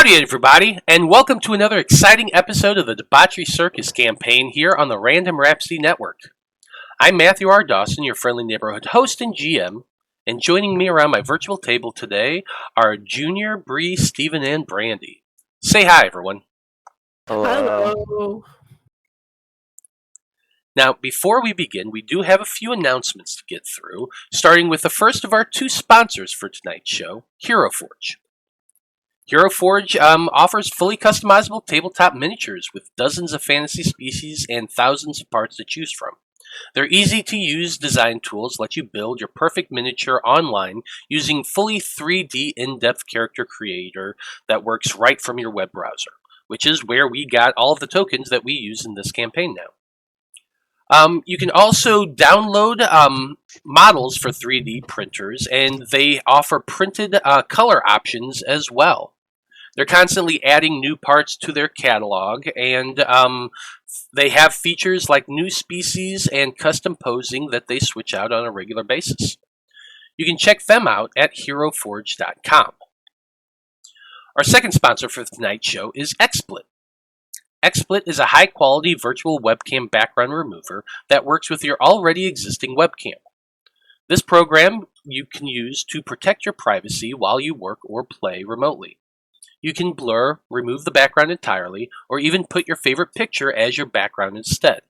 Howdy, everybody, and welcome to another exciting episode of the Debauchery Circus campaign here on the Random Rhapsody Network. I'm Matthew R. Dawson, your friendly neighborhood host and GM, and joining me around my virtual table today are Junior, Brie, Stephen, and Brandie. Say hi, everyone. Hello. Now, before we begin, we do have a few announcements to get through, starting with the first of our two sponsors for tonight's show, Hero Forge. Hero Forge offers fully customizable tabletop miniatures with dozens of fantasy species and thousands of parts to choose from. Their easy-to-use design tools let you build your perfect miniature online using fully 3D in-depth character creator that works right from your web browser, which is where we got all of the tokens that we use in this campaign now. You can also download models for 3D printers, and they offer printed color options as well. They're constantly adding new parts to their catalog, and they have features like new species and custom posing that they switch out on a regular basis. You can check them out at heroforge.com. Our second sponsor for tonight's show is XSplit. XSplit is a high-quality virtual webcam background remover that works with your already existing webcam. This program you can use to protect your privacy while you work or play remotely. You can blur, remove the background entirely, or even put your favorite picture as your background instead.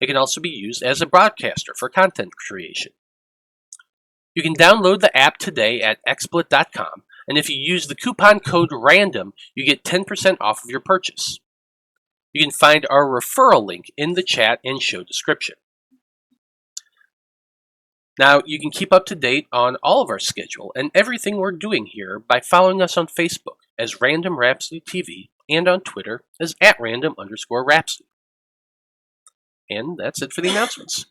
It can also be used as a broadcaster for content creation. You can download the app today at xsplit.com, and if you use the coupon code RANDOM, you get 10% off of your purchase. You can find our referral link in the chat and show description. Now, you can keep up to date on all of our schedule and everything we're doing here by following us on Facebook as Random Rhapsody TV and on Twitter as @random_Rhapsody. And that's it for the announcements.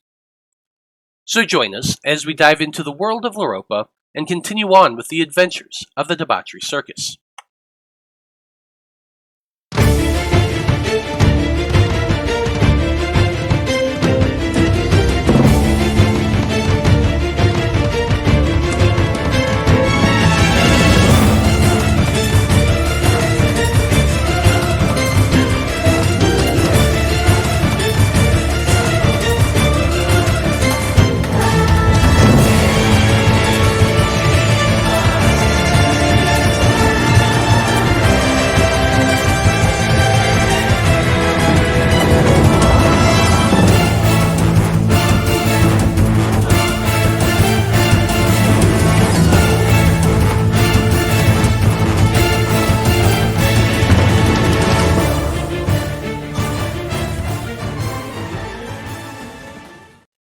So join us as we dive into the world of Loroupa and continue on with the adventures of the Debauchery Circus.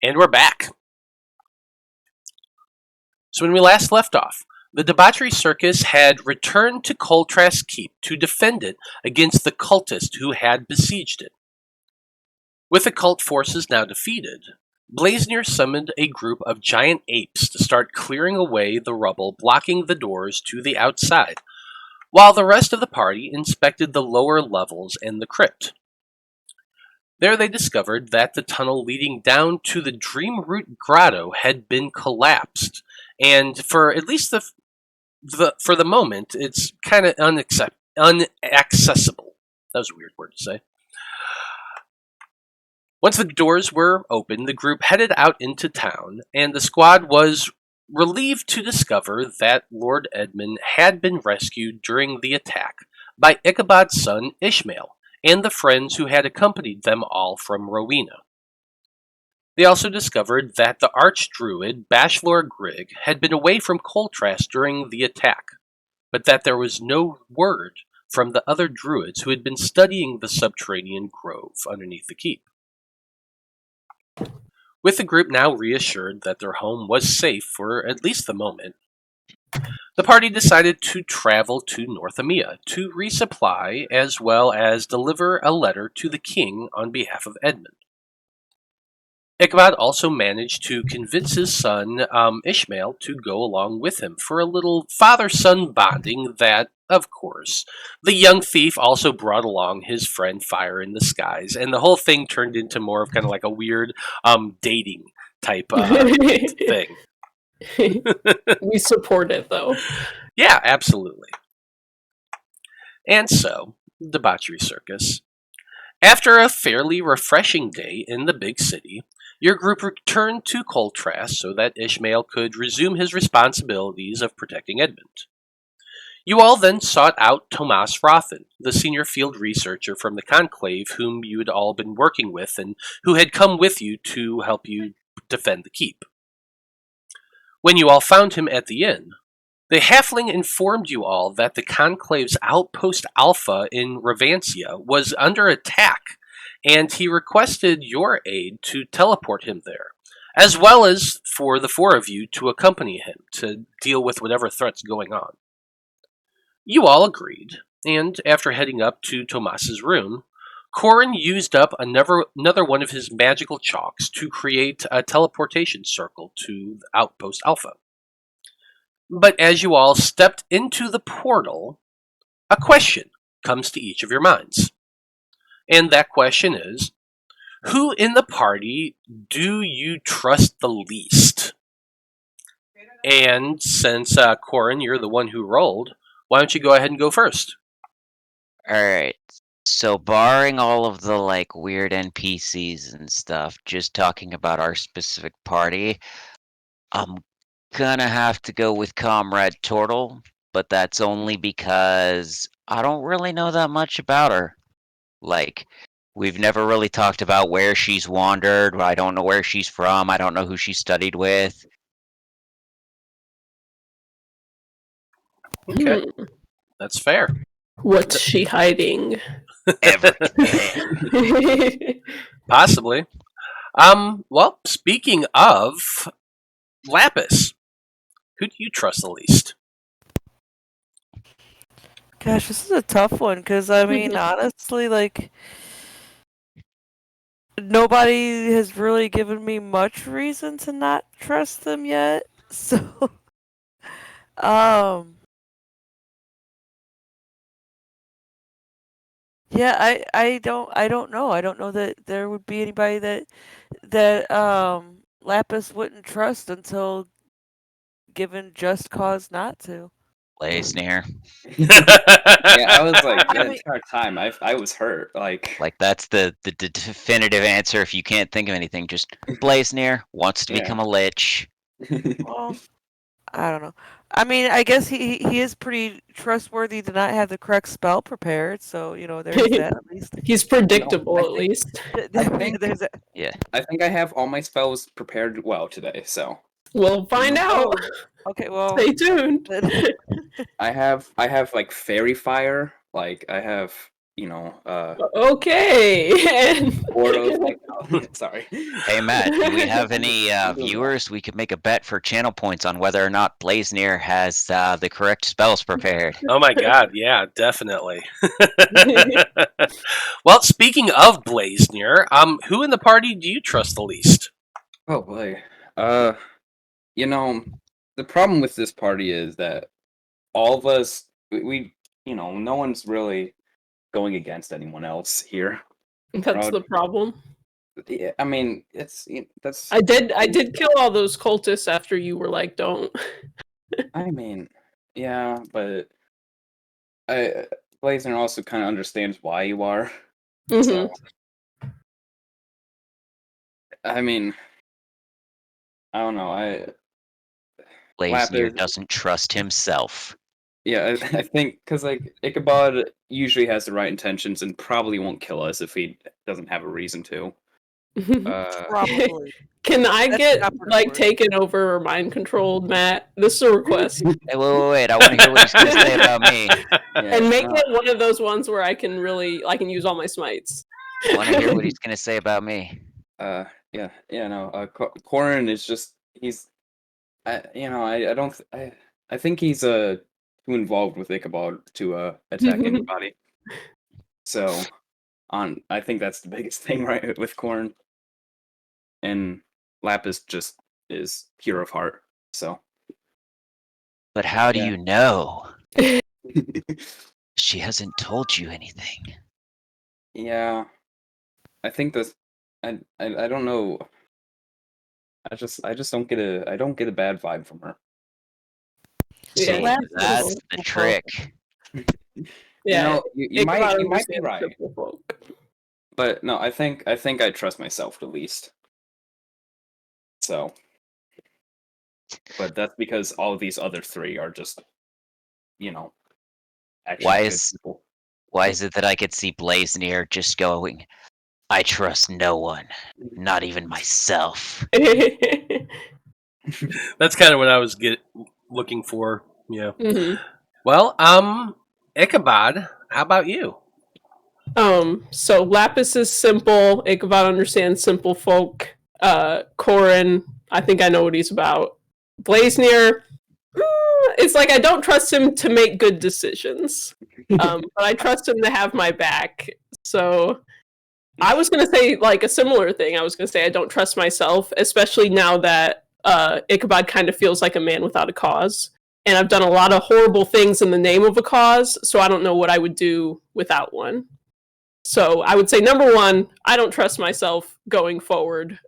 And we're back. So when we last left off, the Debauchery Circus had returned to Coltras Keep to defend it against the cultists who had besieged it. With the cult forces now defeated, Blaznir summoned a group of giant apes to start clearing away the rubble blocking the doors to the outside, while the rest of the party inspected the lower levels and the crypt. There they discovered that the tunnel leading down to the Dreamroot Grotto had been collapsed, and for at least for the moment, it's kind of inaccessible. That was a weird word to say. Once the doors were open, the group headed out into town, and the squad was relieved to discover that Lord Edmund had been rescued during the attack by Ichabod's son Ishmael, and the friends who had accompanied them all from Rowena. They also discovered that the Archdruid Bashlor Grigg had been away from Coltras during the attack, but that there was no word from the other druids who had been studying the subterranean grove underneath the keep. With the group now reassured that their home was safe for at least the moment, the party decided to travel to North Emia to resupply as well as deliver a letter to the king on behalf of Edmund. Ichabod also managed to convince his son Ishmael to go along with him for a little father-son bonding that, of course, the young thief also brought along his friend Fire in the Skies, and the whole thing turned into more of kind of like a weird dating type thing. We support it, though. Yeah, absolutely. And so, Debauchery Circus. After a fairly refreshing day in the big city, your group returned to Coltras so that Ishmael could resume his responsibilities of protecting Edmund. You all then sought out Tomas Rothen, the senior field researcher from the Conclave whom you had all been working with and who had come with you to help you defend the keep. When you all found him at the inn, the halfling informed you all that the Conclave's outpost Alpha in Revancia was under attack, and he requested your aid to teleport him there, as well as for the four of you to accompany him to deal with whatever threat's going on. You all agreed, and after heading up to Tomas's room, Corrin used up another one of his magical chalks to create a teleportation circle to Outpost Alpha. But as you all stepped into the portal, a question comes to each of your minds. And that question is, who in the party do you trust the least? And since, Corrin, you're the one who rolled, why don't you go ahead and go first? Alright. So barring all of the weird NPCs and stuff, just talking about our specific party, I'm gonna have to go with Comrade Turtle, but that's only because I don't really know that much about her. We've never really talked about where she's wandered. I don't know where she's from. I don't know who she studied with. Okay, that's fair. What's she hiding? Everything. Possibly. Well, speaking of Lapis, who do you trust the least? Gosh, this is a tough one, because, I mean, honestly, nobody has really given me much reason to not trust them yet, so, yeah, I don't know. I don't know that there would be anybody that Lapis wouldn't trust until given just cause not to. Blaznir. Yeah, I was like, the I mean- entire time, I was hurt. That's the definitive answer. If you can't think of anything, just Blaznir wants to Yeah. become a lich. Well, I don't know. I mean, I guess he is pretty trustworthy to not have the correct spell prepared, so, there's that at least. He's predictable, I at think- least. I think- There's that. Yeah. I think I have all my spells prepared well today, so We'll find out. Okay, well, Stay tuned. I have fairy fire, I have Okay. Auros, sorry. Hey Matt, do we have any viewers? We could make a bet for channel points on whether or not Blaznir has the correct spells prepared. Oh my god, yeah, definitely. Well, speaking of Blaznir, who in the party do you trust the least? Oh boy. The problem with this party is that all of us, we no one's really going against anyone else here. That's the problem. Yeah, I mean, that's. I did kill all those cultists after you were like, don't. I mean, yeah, but Blazer also kind of understands why you are. So, I mean, I don't know. Blaznir Lapis- doesn't trust himself. Yeah, I think because Ichabod usually has the right intentions and probably won't kill us if he doesn't have a reason to. Probably. Can I That's get not pretty word. taken over or mind controlled, Matt? This is a request. Hey, wait! I want to hear what he's going to say about me. And make it one of those ones where I can use all my smites. I want to hear what he's going to say about me. Corrin is just I think he's too involved with Ichabod to attack anybody. So, I think that's the biggest thing, right, with Corrin. And Lapis just is pure of heart. So. But how do Yeah. you know? She hasn't told you anything. Yeah, I think this. I don't know. I just don't get a bad vibe from her. See, Yeah. that's the trick. Yeah, you might be understands right, simple folk. but no, I think I trust myself at least. So, but that's because all of these other three are just, actually Why good is people. why is it that I could see Blaznir just going, I trust no one, not even myself. That's kind of what I was looking for. Yeah. hmm Well, Ichabod, how about you? So Lapis is simple. Ichabod understands simple folk. Corrin, I think I know what he's about. Blaznir, it's like I don't trust him to make good decisions. But I trust him to have my back. So I was gonna say like a similar thing. I was gonna say I don't trust myself, especially now that Ichabod kind of feels like a man without a cause. And I've done a lot of horrible things in the name of a cause, so I don't know what I would do without one. So I would say number one, I don't trust myself going forward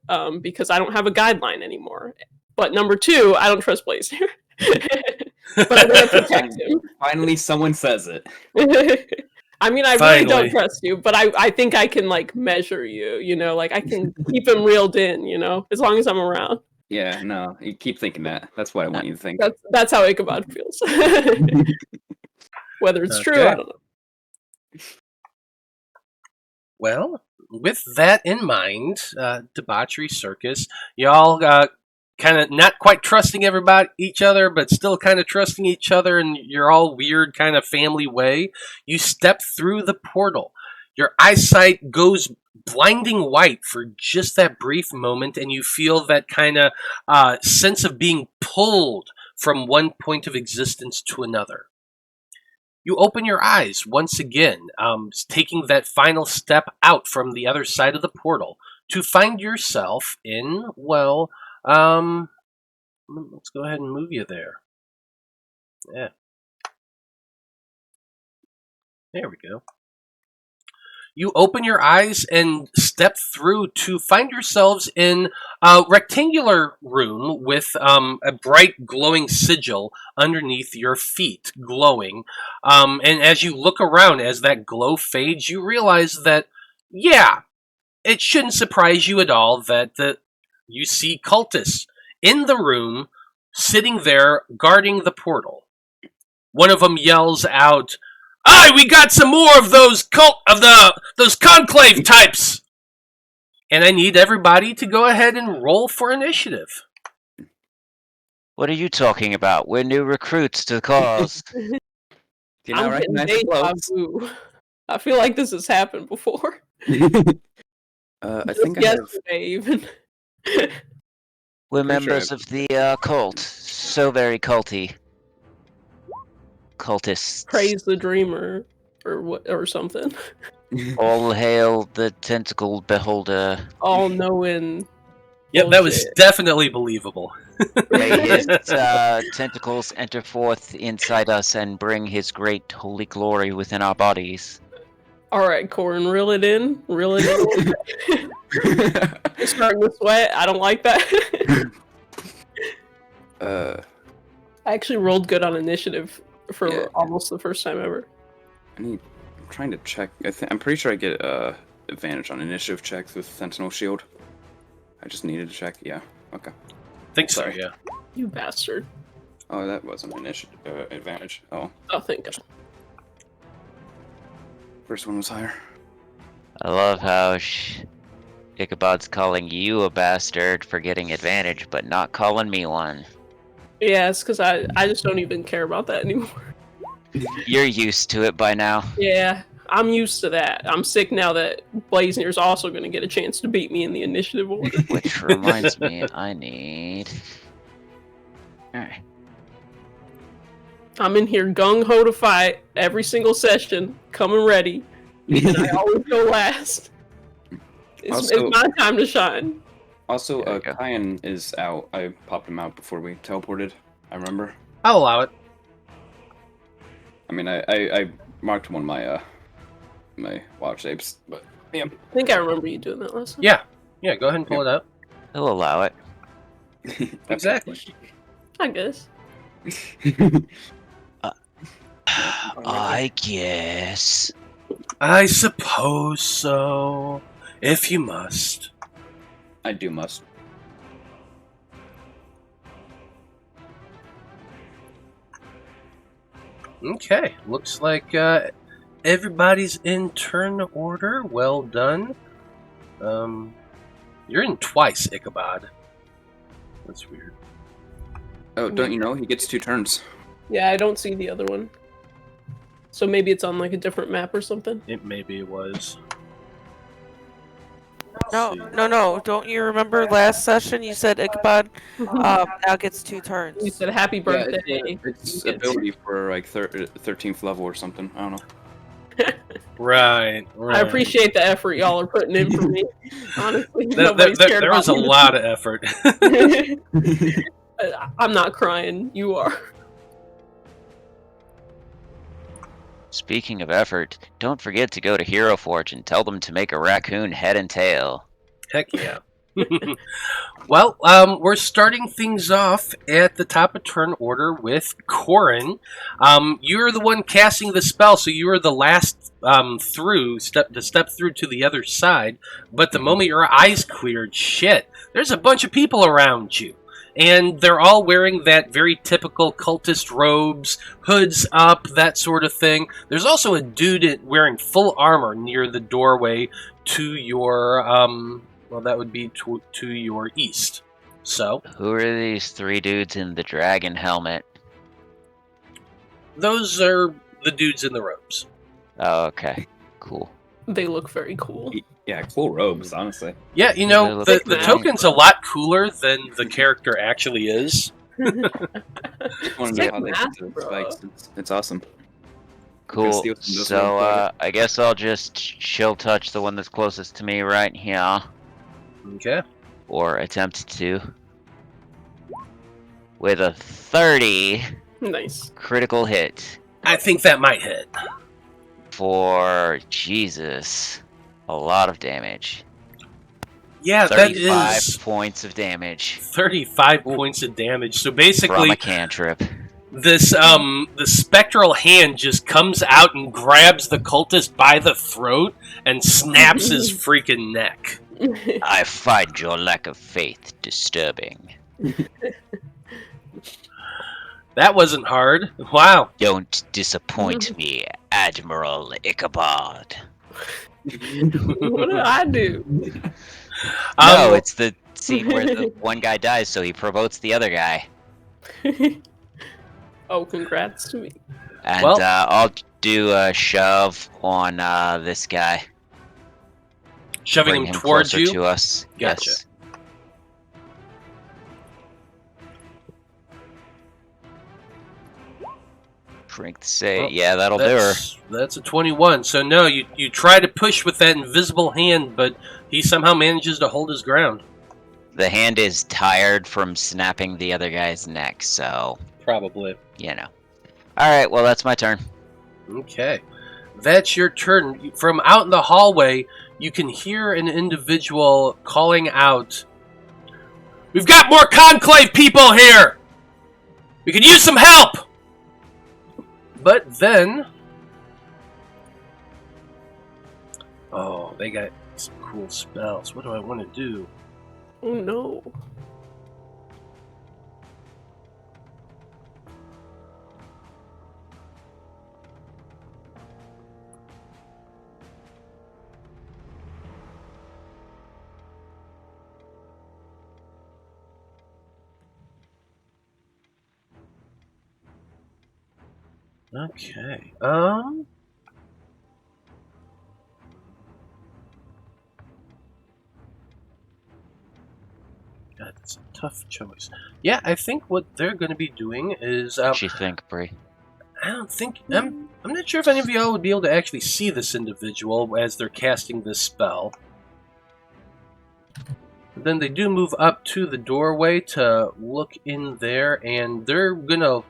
because I don't have a guideline anymore. But number two, I don't trust Blaznir. But I'm going to protect him. Finally, someone says it. I mean, I really don't trust you, but I think I can like measure you, like I can keep him reeled in, as long as I'm around. Yeah, no, you keep thinking that. That's what I want you to think. That's how Ichabod feels. Whether it's true, I don't know. Well, with that in mind, Debauchery Circus, y'all kind of not quite trusting each other, but still kind of trusting each other, and you're all weird kind of family way. You step through the portal. Your eyesight goes blinding white for just that brief moment, and you feel that kind of sense of being pulled from one point of existence to another. You open your eyes once again, taking that final step out from the other side of the portal to find yourself in, well, let's go ahead and move you there. Yeah. There we go. You open your eyes and step through to find yourselves in a rectangular room with a bright glowing sigil underneath your feet glowing. And as you look around, as that glow fades, you realize that, yeah, it shouldn't surprise you at all that you see cultists in the room sitting there guarding the portal. One of them yells out, "Aye, we got some more of those those conclave types!" And I need everybody to go ahead and roll for initiative. What are you talking about? We're new recruits to the cause. Do you not I'm recognize getting the clothes? deja vu. I feel like this has happened before. I think I have. Yesterday, even. We're Pretty members sure of the cult. So very culty. Cultists. Praise the dreamer, or what, or something. All hail the tentacle beholder. All knowing. Yep, that was bullshit. definitely believable. May his tentacles enter forth inside us and bring his great holy glory within our bodies. All right, Corrin, reel it in. Reel it in. You're starting to sweat. I don't like that. I actually rolled good on initiative for almost the first time ever. I'm trying to check. I'm pretty sure I get advantage on initiative checks with Sentinel Shield. I just needed to check. Yeah. Okay. Think so, Sorry. yeah. You bastard. Oh, that wasn't initiative advantage. Oh, Oh, thank God. first one was higher. I love how Ichabod's calling you a bastard for getting advantage, but not calling me one. Yeah, it's because I just don't even care about that anymore. You're used to it by now. Yeah, I'm used to that. I'm sick now that Blaznir's also going to get a chance to beat me in the initiative order. Which reminds me, I need... Alright. I'm in here gung-ho to fight every single session, coming ready, and I always go last. It's my time to shine. Also, There we go. Kyan is out. I popped him out before we teleported. I remember. I'll allow it. I mean, I marked one of my my wild shapes, but yeah. I think I remember you doing that last time. Yeah, go ahead and pull it up. He'll allow it. Exactly. I guess. I guess. I suppose so, if you must. I do must. Okay, looks like everybody's in turn order. Well done. You're in twice, Ichabod. That's weird. Oh, don't you know? He gets 2 turns. Yeah, I don't see the other one. So maybe it's on like a different map or something. Maybe it was. No. Don't you remember last session you said Ichabod now gets 2 turns? You said happy Yeah, birthday. it's ability for like 13th level or something. I don't know. Right. I appreciate the effort y'all are putting in for me. Honestly, nobody's cared there about was a me. lot of effort. I'm not crying. You are. Speaking of effort, don't forget to go to Hero Forge and tell them to make a raccoon head and tail. Heck yeah. Well, we're starting things off at the top of turn order with Corrin. You're the one casting the spell, so you are the last step through to the other side. But the moment your eyes cleared, shit, there's a bunch of people around you. And they're all wearing that very typical cultist robes, hoods up, that sort of thing. There's also a dude wearing full armor near the doorway to your, well, that would be to your east. So, Who are these 3 dudes in the dragon helmet? those are the dudes in the robes. Oh, okay. Cool. They look very cool. Yeah, cool robes, honestly. Yeah, you They know, look the nice. token's a lot cooler than the character actually is. I want to know like how they math, get to the bro. spikes. It's awesome. Cool. steal some of those So, real I guess I'll just chill touch the one that's closest to me right here. Okay. Or attempt to. With a 30 Nice. critical hit. I think that might hit. For, Jesus, a lot of damage. Yeah, that 35 is points of damage 35 points of damage. So from basically, a cantrip. this the spectral hand just comes out and grabs the cultist by the throat and snaps his freaking neck. I find your lack of faith disturbing. That wasn't hard. Wow. Don't disappoint me, Admiral Ichabod. What did I do? No, it's the scene where the one guy dies, so he promotes the other guy. Oh, congrats to me. And Well- I'll do a shove on this guy. shoving Bring him him towards closer you. to us. Gotcha. Yes. Drink the say. Well, Yeah, that'll do her. That's a 21. So no, you try to push with that invisible hand, but he somehow manages to hold his ground. The hand is tired from snapping the other guy's neck, so, Probably. you know. Alright, well, that's my turn. Okay. That's your turn. From out in the hallway, you can hear an individual calling out, "We've got more Conclave people here! We could use some help!" But then... Oh, they got some cool spells. What do I want to do? Oh no. Okay. God, that's a tough choice. Yeah, I think what they're going to be doing is... What you think, Brie? I don't think... I'm not sure if any of y'all would be able to actually see this individual as they're casting this spell. But then they do move up to the doorway to look in there, and they're going to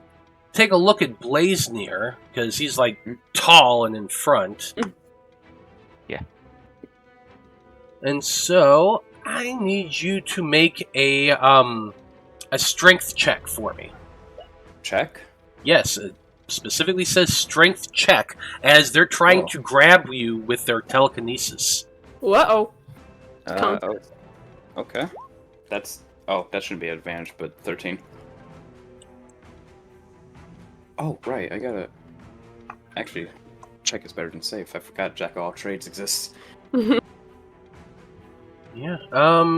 take a look at Blaznir, because he's, like, tall and in front. Yeah. And so, I need you to make a strength check for me. Check. Yes, specifically says strength check, as they're trying to grab you with their telekinesis. Uh-oh. Okay. That shouldn't be an advantage, but 13. Oh, right, I gotta... Actually, check is better than safe. I forgot Jack of all trades exists. Yeah.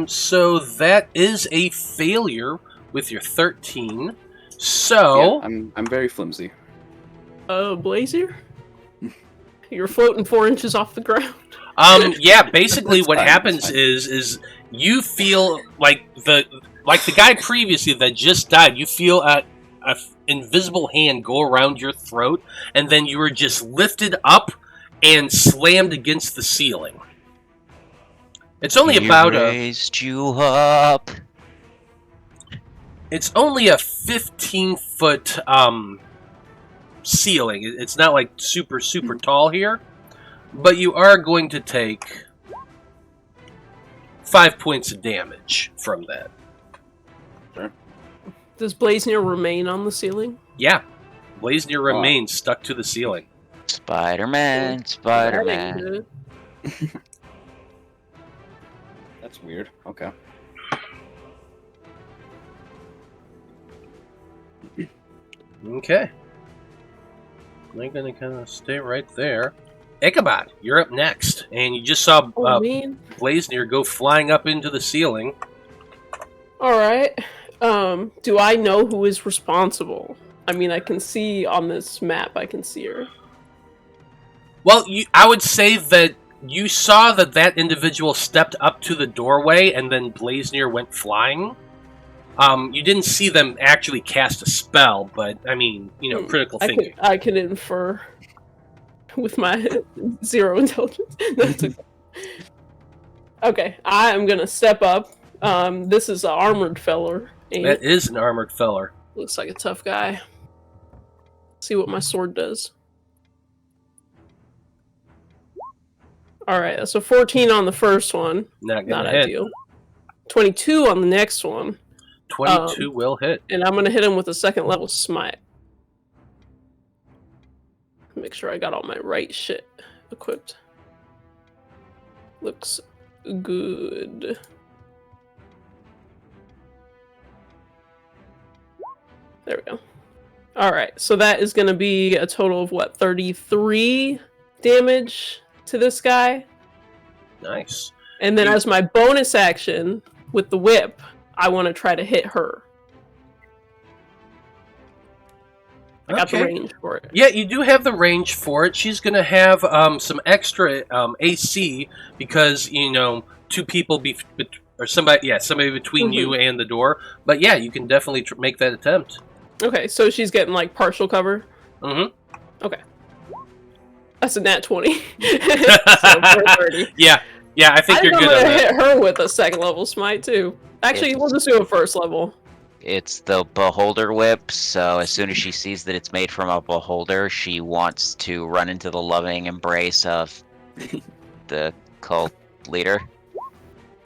So that is a failure with your 13. So... Yeah, I'm very flimsy. Blazer? You're floating 4 inches off the ground. Yeah, basically That's what fine, happens that's is you feel like the guy previously that just died, you feel a invisible hand go around your throat, and then you were just lifted up and slammed against the ceiling. It's only about raised you up. It's only a 15-foot ceiling. It's not like super tall here, but you are going to take 5 points of damage from that. Does Blaznir remain on the ceiling? Yeah, Blaznir remains stuck to the ceiling. Spider-Man. That's weird. Okay. Okay. I'm gonna kind of stay right there. Ichabod, you're up next, and you just saw Blaznir go flying up into the ceiling. All right. Do I know who is responsible? I mean, I can see on this map. I can see her. Well, I would say that you saw that individual stepped up to the doorway, and then Blaznir went flying. You didn't see them actually cast a spell, but I mean, critical thinking. I can infer with my 0 intelligence. That's okay. Okay, I am gonna step up. This is an armored feller. That is an armored feller. Looks like a tough guy. See what my sword does. Alright, that's a 14 on the first one. Not Not hit. ideal. 22 on the next one. 22 will hit. And I'm going to hit him with a second level smite. Make sure I got all my right shit equipped. Looks good. There we go. Alright, so that is going to be a total of, 33 damage to this guy. Nice. And then as my bonus action with the whip, I want to try to hit her. I got the range for it. Yeah, you do have the range for it. She's going to have some extra AC because, two people somebody between you and the door. But yeah, you can definitely make that attempt. Okay, so she's getting like partial cover. Mm-hmm. Okay. That's a nat 20. So 430. Yeah, I think you're good on that. I'm gonna hit her with a second level smite too. Actually, we'll just do a first level. It's the Beholder Whip, so as soon as she sees that it's made from a beholder, she wants to run into the loving embrace of the cult leader.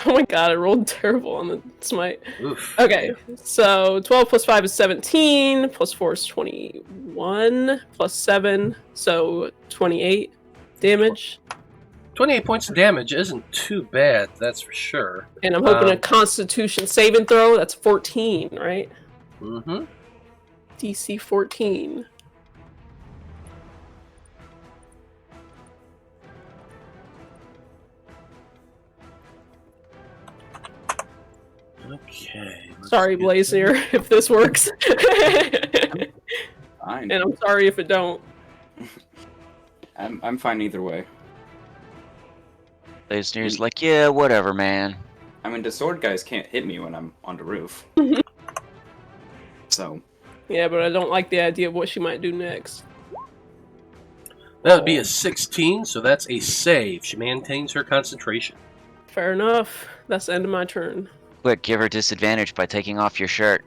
Oh my god, I rolled terrible on the smite. Oof. Okay, so 12 plus 5 is 17, plus 4 is 21, plus 7, so 28 damage. 28 points of damage isn't too bad, that's for sure. And I'm hoping a Constitution saving throw, that's 14, right? Mm-hmm. DC 14. Okay. Sorry, Blaznir, if this works. Fine. And I'm sorry if it don't. I'm fine either way. Blaznir's like, yeah, whatever, man. I mean, the sword guys can't hit me when I'm on the roof. So. Yeah, but I don't like the idea of what she might do next. That would be a 16, so that's a save. She maintains her concentration. Fair enough. That's the end of my turn. Quick, give her disadvantage by taking off your shirt.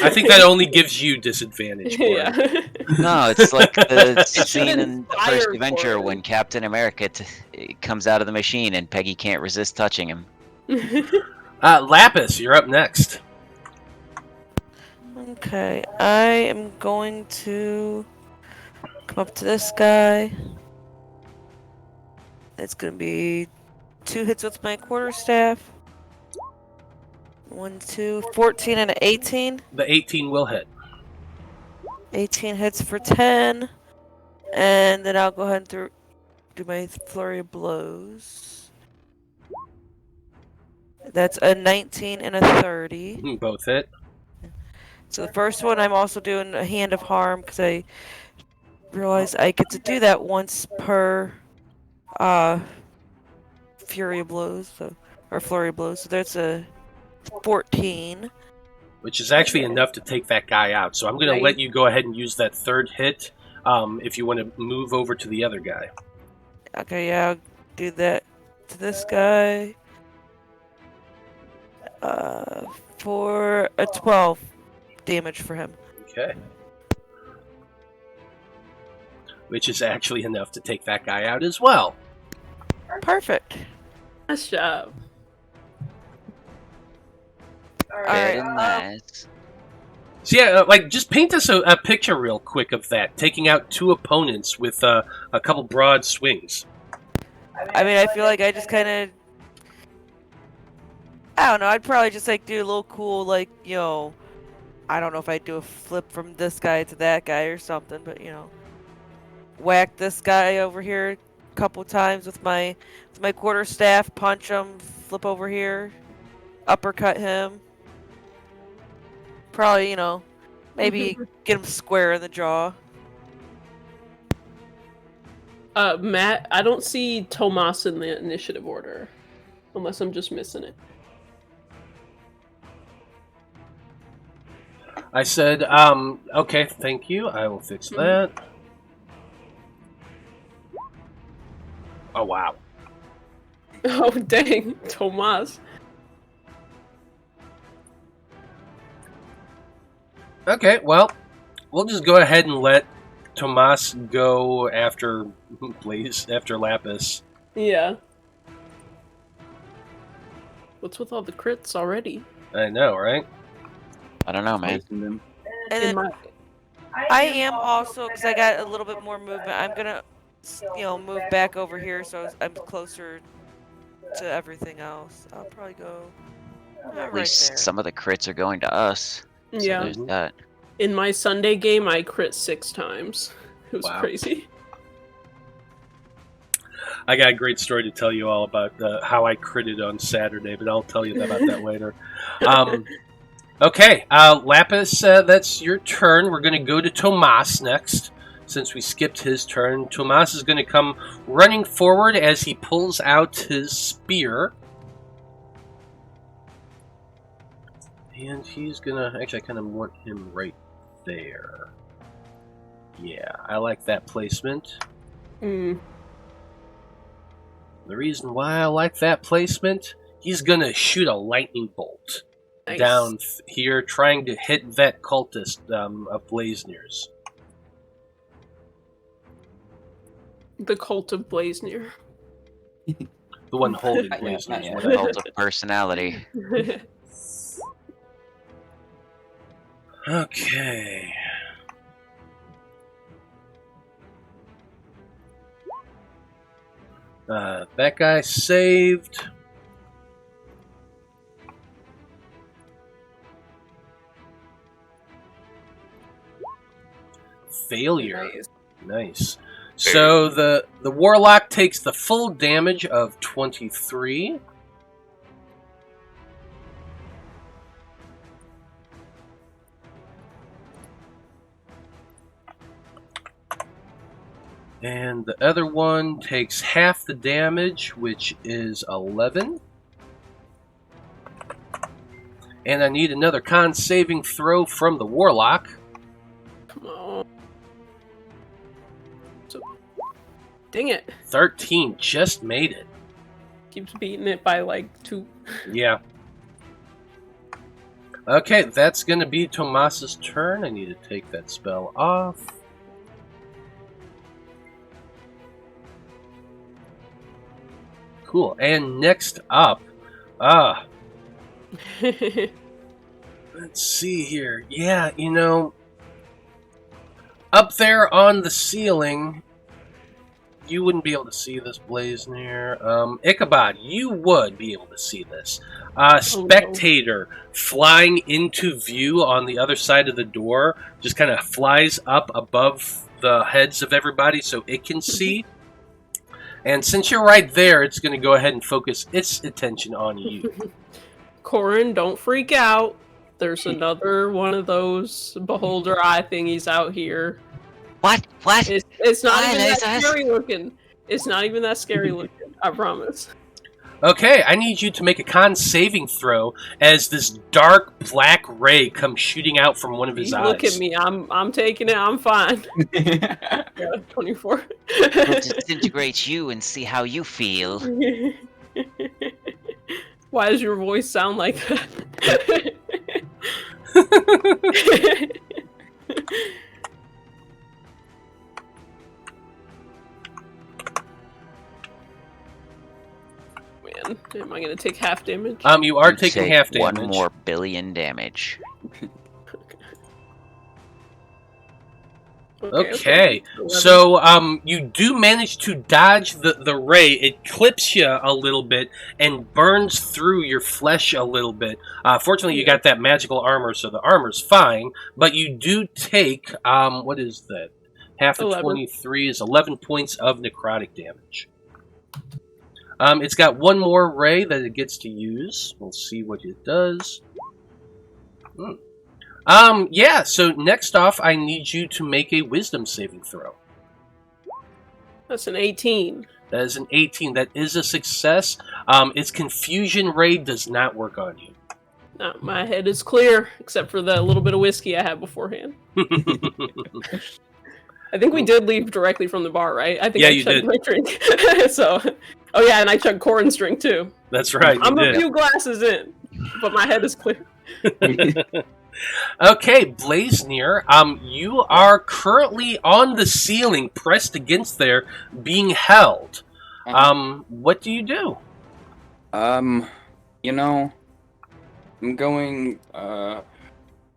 I think that only gives you disadvantage. Yeah. No, it's like the scene in the inspired first for adventure it. when Captain America comes out of the machine and Peggy can't resist touching him. Lapis, you're up next. Okay, I am going to come up to this guy. It's going to be 2 hits with my quarterstaff. 1, 2, 14 and an 18. The 18 will hit. 18 hits for 10. And then I'll go ahead and do my flurry of blows. That's a 19 and a 30. Both hit. So the first one, I'm also doing a hand of harm because I realize I get to do that once per fury of blows, or flurry of blows. So that's a 14. Which is actually enough to take that guy out. So I'm going to let you go ahead and use that third hit if you want to move over to the other guy. Okay, yeah, I'll do that to this guy. For a 12 damage for him. Okay. Which is actually enough to take that guy out as well. Perfect. Nice job. Very Alright, nice. So yeah, just paint us a picture real quick of that, taking out 2 opponents with a couple broad swings. I mean, I feel like I just kind of... I don't know, I'd probably just, like, do a little cool, like, you know... I don't know if I'd do a flip from this guy to that guy or something, but, you know... Whack this guy over here a couple times with my quarterstaff, punch him, flip over here, uppercut him. Probably, you know, maybe get him square in the jaw. Matt, I don't see Tomas in the initiative order. Unless I'm just missing it. I said, okay, thank you. I will fix that. Oh, wow. Oh, dang. Tomas. Okay, well, we'll just go ahead and let Tomas go after Lapis. Yeah. What's with all the crits already? I know, right? I don't know, man. And In then my... I am also, because I got a little bit more movement, I'm gonna, you know, move back over here so I'm closer to everything else. I'll probably go At right least there. some of the crits are going to us. So Yeah. there's that. In my Sunday game, I crit 6 times. It was Wow. crazy. I got a great story to tell you all about how I critted on Saturday, but I'll tell you about that later. Okay, Lapis, that's your turn. We're going to go to Tomas next. Since we skipped his turn, Tomas is going to come running forward as he pulls out his spear. And he's going to... Actually, I kind of want him right there. Yeah, I like that placement. Mm. The reason why I like that placement, he's going to shoot a lightning bolt Nice. down here, trying to hit that cultist of Blaznir's. The Cult of Blaznir. The one holding Not yet, Blaznir's. not yet. whatever. Cult of personality. Okay. That guy saved. Failure. Nice. So the warlock takes the full damage of 23. And the other one takes half the damage, which is 11. And I need another con saving throw from the warlock. Come on. So, dang it. 13, just made it. Keeps beating it by like 2. Yeah. Okay, that's going to be Tomas's turn. I need to take that spell off. Cool. And next up, Let's see here. Yeah, up there on the ceiling, you wouldn't be able to see this, Blaznir. Ichabod, you would be able to see this. Spectator flying into view on the other side of the door, just kind of flies up above the heads of everybody so it can see. And since you're right there, it's going to go ahead and focus its attention on you. Corrin, don't freak out. There's another one of those beholder eye thingies out here. What? It's not Why, even that Jesus? scary looking. It's not even that scary looking. I promise. Okay, I need you to make a con saving throw as this dark black ray comes shooting out from one of his eyes. Look at me. I'm taking it. I'm fine. Yeah, 24. We'll disintegrate you and see how you feel. Why does your voice sound like that? Man, am I gonna take half damage? You are You taking take half damage. 1 more billion damage. Okay, so you do manage to dodge the ray. It clips you a little bit and burns through your flesh a little bit. Fortunately, you got that magical armor, so the armor's fine. But you do take, what is that? Half of 11. 23 is 11 points of necrotic damage. It's got one more ray that it gets to use. We'll see what it does. Yeah, so next off, I need you to make a wisdom saving throw. That's an 18. That is an 18. That is a success. Its confusion ray does not work on you. No, my head is clear, except for the little bit of whiskey I had beforehand. I think we did leave directly from the bar, right? I think Yeah, I you chugged did. my drink. So, oh yeah, and I chugged Corrin's drink too. That's right, I'm you a did. few glasses in, but my head is clear. Okay, Blaznir, you are currently on the ceiling, pressed against there, being held. What do you do? You know, I'm going,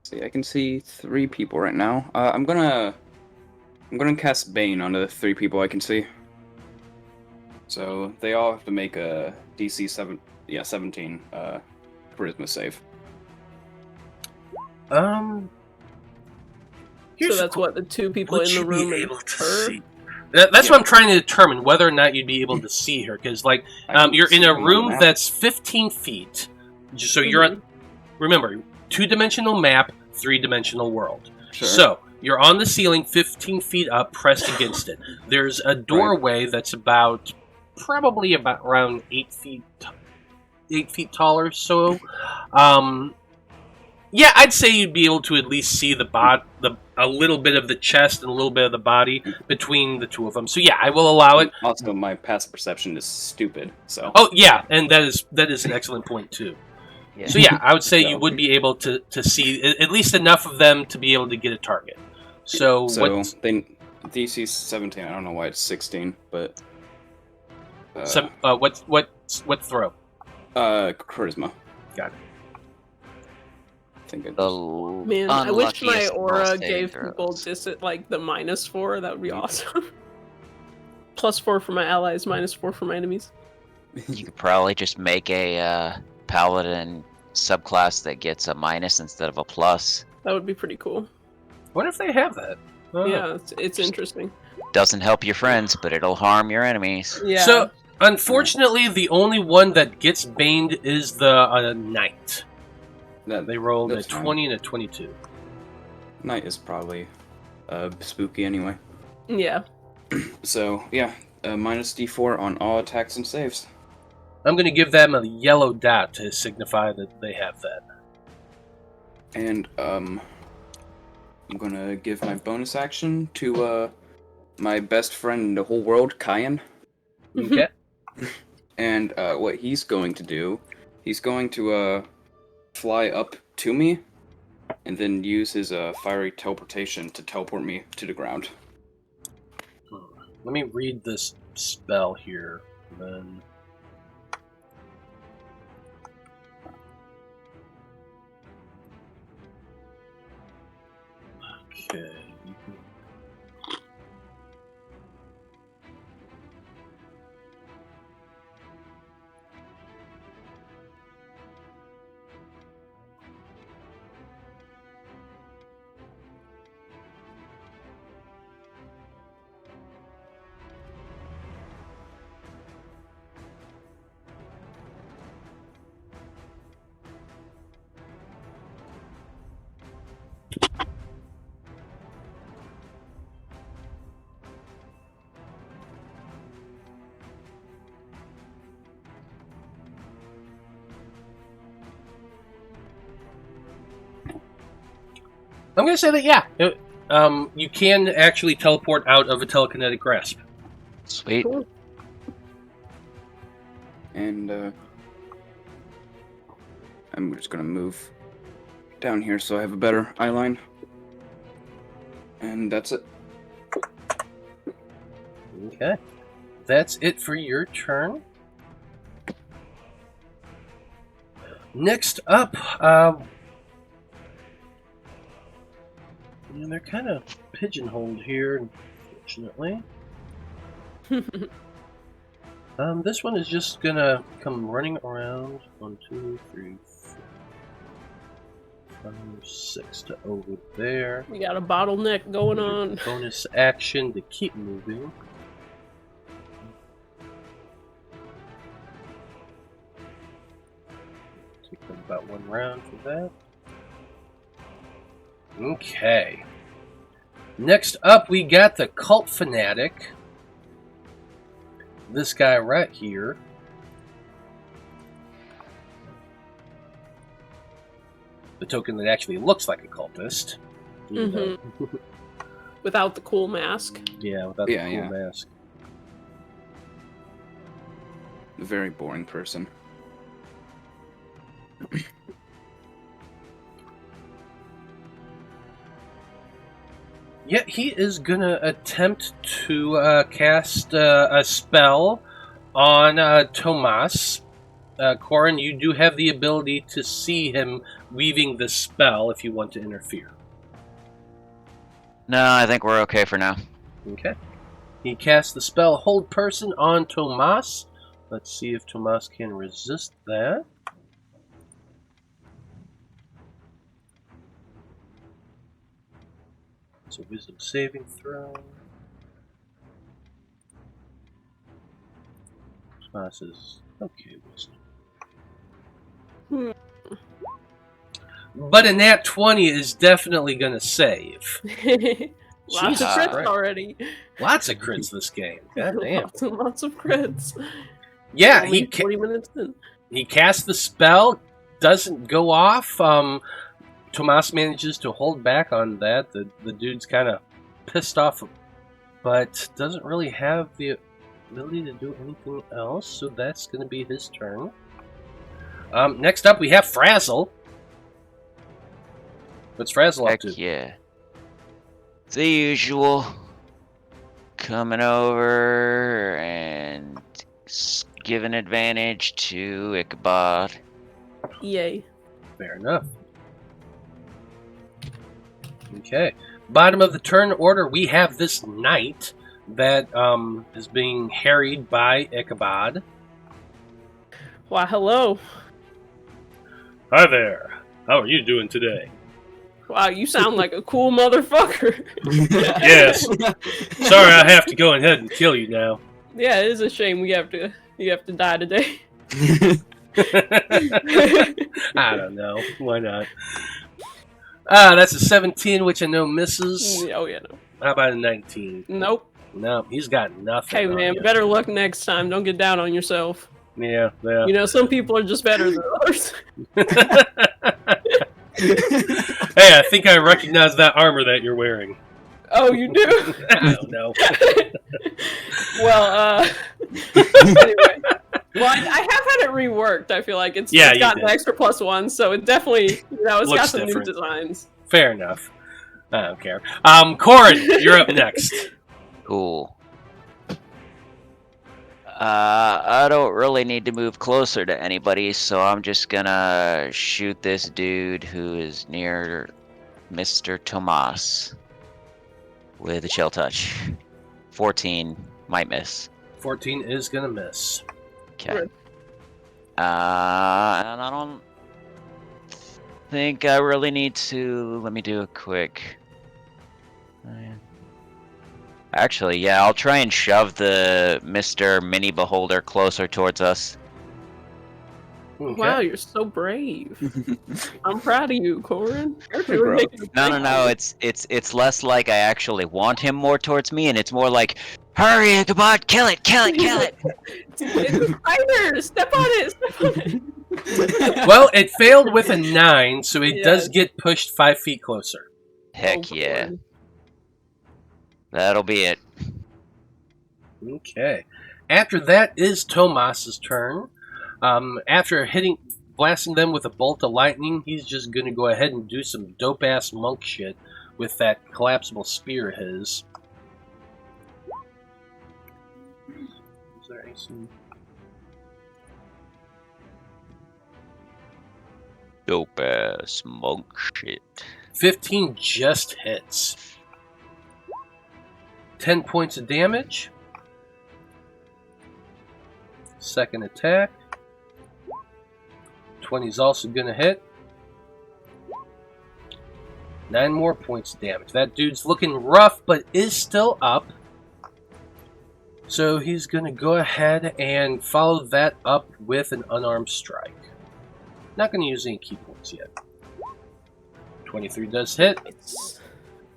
see, I can see 3 people right now. I'm gonna cast Bane onto the 3 people I can see. So they all have to make a DC 17 charisma save. So Here's that's what the 2 people would in you the room be and able to her? see? That's what I'm trying to determine, whether or not you'd be able to see her, because I can you're in see a them on the room map. that's 15 feet. So you're on, remember, 2-dimensional map, 3-dimensional world. Sure. So you're on the ceiling, 15 feet up, pressed against it. There's a doorway that's probably about around 8 feet tall or so. Yeah, I'd say you'd be able to at least see a little bit of the chest and a little bit of the body between the 2 of them. So yeah, I will allow it. Also, my passive perception is stupid, so... Oh yeah, and that is an excellent point too. Yeah. So yeah, I would say So- you would be able to see at least enough of them to be able to get a target. So what? they DC 17, I don't know why it's 16, but... What throw? Charisma. Got it. I think The Man, I wish my unluckiest aura most gave saving people throws. just like the -4. That would be awesome. +4 for my allies, -4 for my enemies. You could probably just make a paladin subclass that gets a minus instead of a plus. That would be pretty cool. What if they have that? Oh. Yeah, it's interesting. Doesn't help your friends, but it'll harm your enemies. Yeah. So unfortunately, the only one that gets baned is the knight. They rolled a That's fine. 20 and a 22. Knight is probably spooky anyway. Yeah. So, yeah, minus D4 on all attacks and saves. I'm going to give them a yellow dot to signify that they have that. And, I'm gonna give my bonus action to, my best friend in the whole world, Kyan. Okay. And, what he's going to do, he's going to, fly up to me, and then use his, fiery teleportation to teleport me to the ground. Let me read this spell here. Then. Okay. I'm going to say that, yeah. You can actually teleport out of a telekinetic grasp. Sweet. Cool. And I'm just gonna move down here so I have a better eye line. And that's it. Okay. That's it for your turn. Next up, they're kind of pigeonholed here, unfortunately. This one is just gonna come running around. 1, 2, 3, 4, 5, 6 to over there. We got a bottleneck going on. Bonus action to keep moving. Take them about 1 round for that. Okay. Next up, we got the Cult Fanatic. This guy right here. The token that actually looks like a cultist. Without the cool mask. Yeah, without the cool mask. A very boring person. Yeah, he is gonna attempt to cast a spell on Tomas. Corrin, you do have the ability to see him weaving the spell if you want to interfere. No, I think we're okay for now. Okay. He casts the spell Hold Person on Tomas. Let's see if Tomas can resist that. It's a wisdom saving throw. Tomas is okay, wisdom. But a nat 20 is definitely going to save. Lots of Jesus crits Christ. already. Lots of crits this game. God damn. Lots of crits. Yeah, Only 40 minutes in. he casts the spell, doesn't go off. Tomas manages to hold back on that. The dude's kind of pissed off, but doesn't really have the ability to do anything else, so that's going to be his turn. Next up, we have Frazzle. What's Frazzle up Heck to? yeah. The usual. Coming over and give an advantage to Ichabod. Yay. Fair enough. Okay. Bottom of the turn order, we have this knight that is being harried by Ichabod. Why, hello. Hi there. How are you doing today? Wow, you sound like a cool motherfucker. Yes. Sorry, I have to go ahead and kill you now. Yeah, it is a shame you have to die today. I don't know. Why not? That's a 17, which I know misses. Oh yeah, no. How about a 19? Nope. No, he's got nothing. Hey on man, you. better luck next time. Don't get down on yourself. Yeah, yeah. You know, some people are just better than others. Hey, I think I recognize that armor that you're wearing. Oh, you do? I don't know. Well, anyway. Well, I have had it reworked. I feel like it's got an extra +1, so it definitely, it's got some different. new designs. Fair enough. I don't care. Corrin, you're up next. Cool. I don't really need to move closer to anybody, so I'm just gonna shoot this dude who is near Mr. Tomas. with a chill touch. 14 might miss. 14 is gonna miss. Okay. Right. And I don't think I really need to. Let me do a quick. Actually, yeah, I'll try and shove the Mr. Mini Beholder closer towards us. Okay. Wow, you're so brave. I'm proud of you, Corrin. You're gross. No. It's less like I actually want him more towards me, and it's more like, hurry, Ichabod, kill it. It's a spider! Step on it! Well, it failed with a 9, so it does Yes. get pushed 5 feet closer. Heck Oh, yeah. Corrin. That'll be it. Okay. After that is Tomas's turn. After blasting them with a bolt of lightning, he's just gonna go ahead and do some dope-ass monk shit with that collapsible spear of his. Is there AC? Dope ass monk shit. 15 just hits. 10 points of damage. Second attack. 20 is also going to hit. 9 more points of damage. That dude's looking rough, but is still up. So he's going to go ahead and follow that up with an unarmed strike. Not going to use any key points yet. 23 does hit.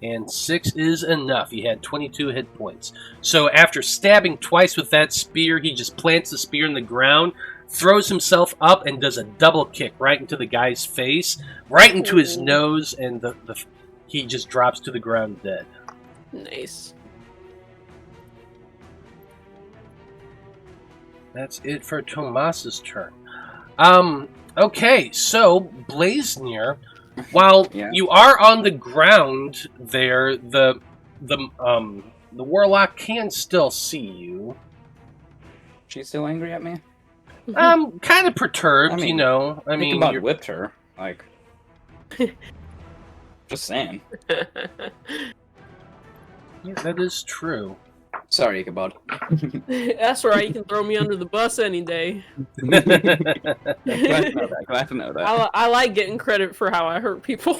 And 6 is enough. He had 22 hit points. So after stabbing twice with that spear, he just plants the spear in the ground, throws himself up, and does a double kick right into the guy's face, right into his nose, and he just drops to the ground dead. Nice. That's it for Tomas's turn. Okay, so Blaznir, while you are on the ground there, the warlock can still see you. She's still angry at me? Kind of perturbed, I mean, you know. I mean, Ichabod whipped her. Like, just saying. yeah, that is true. Sorry, Ichabod. That's right, you can throw me under the bus any day. Glad to know that. I like getting credit for how I hurt people.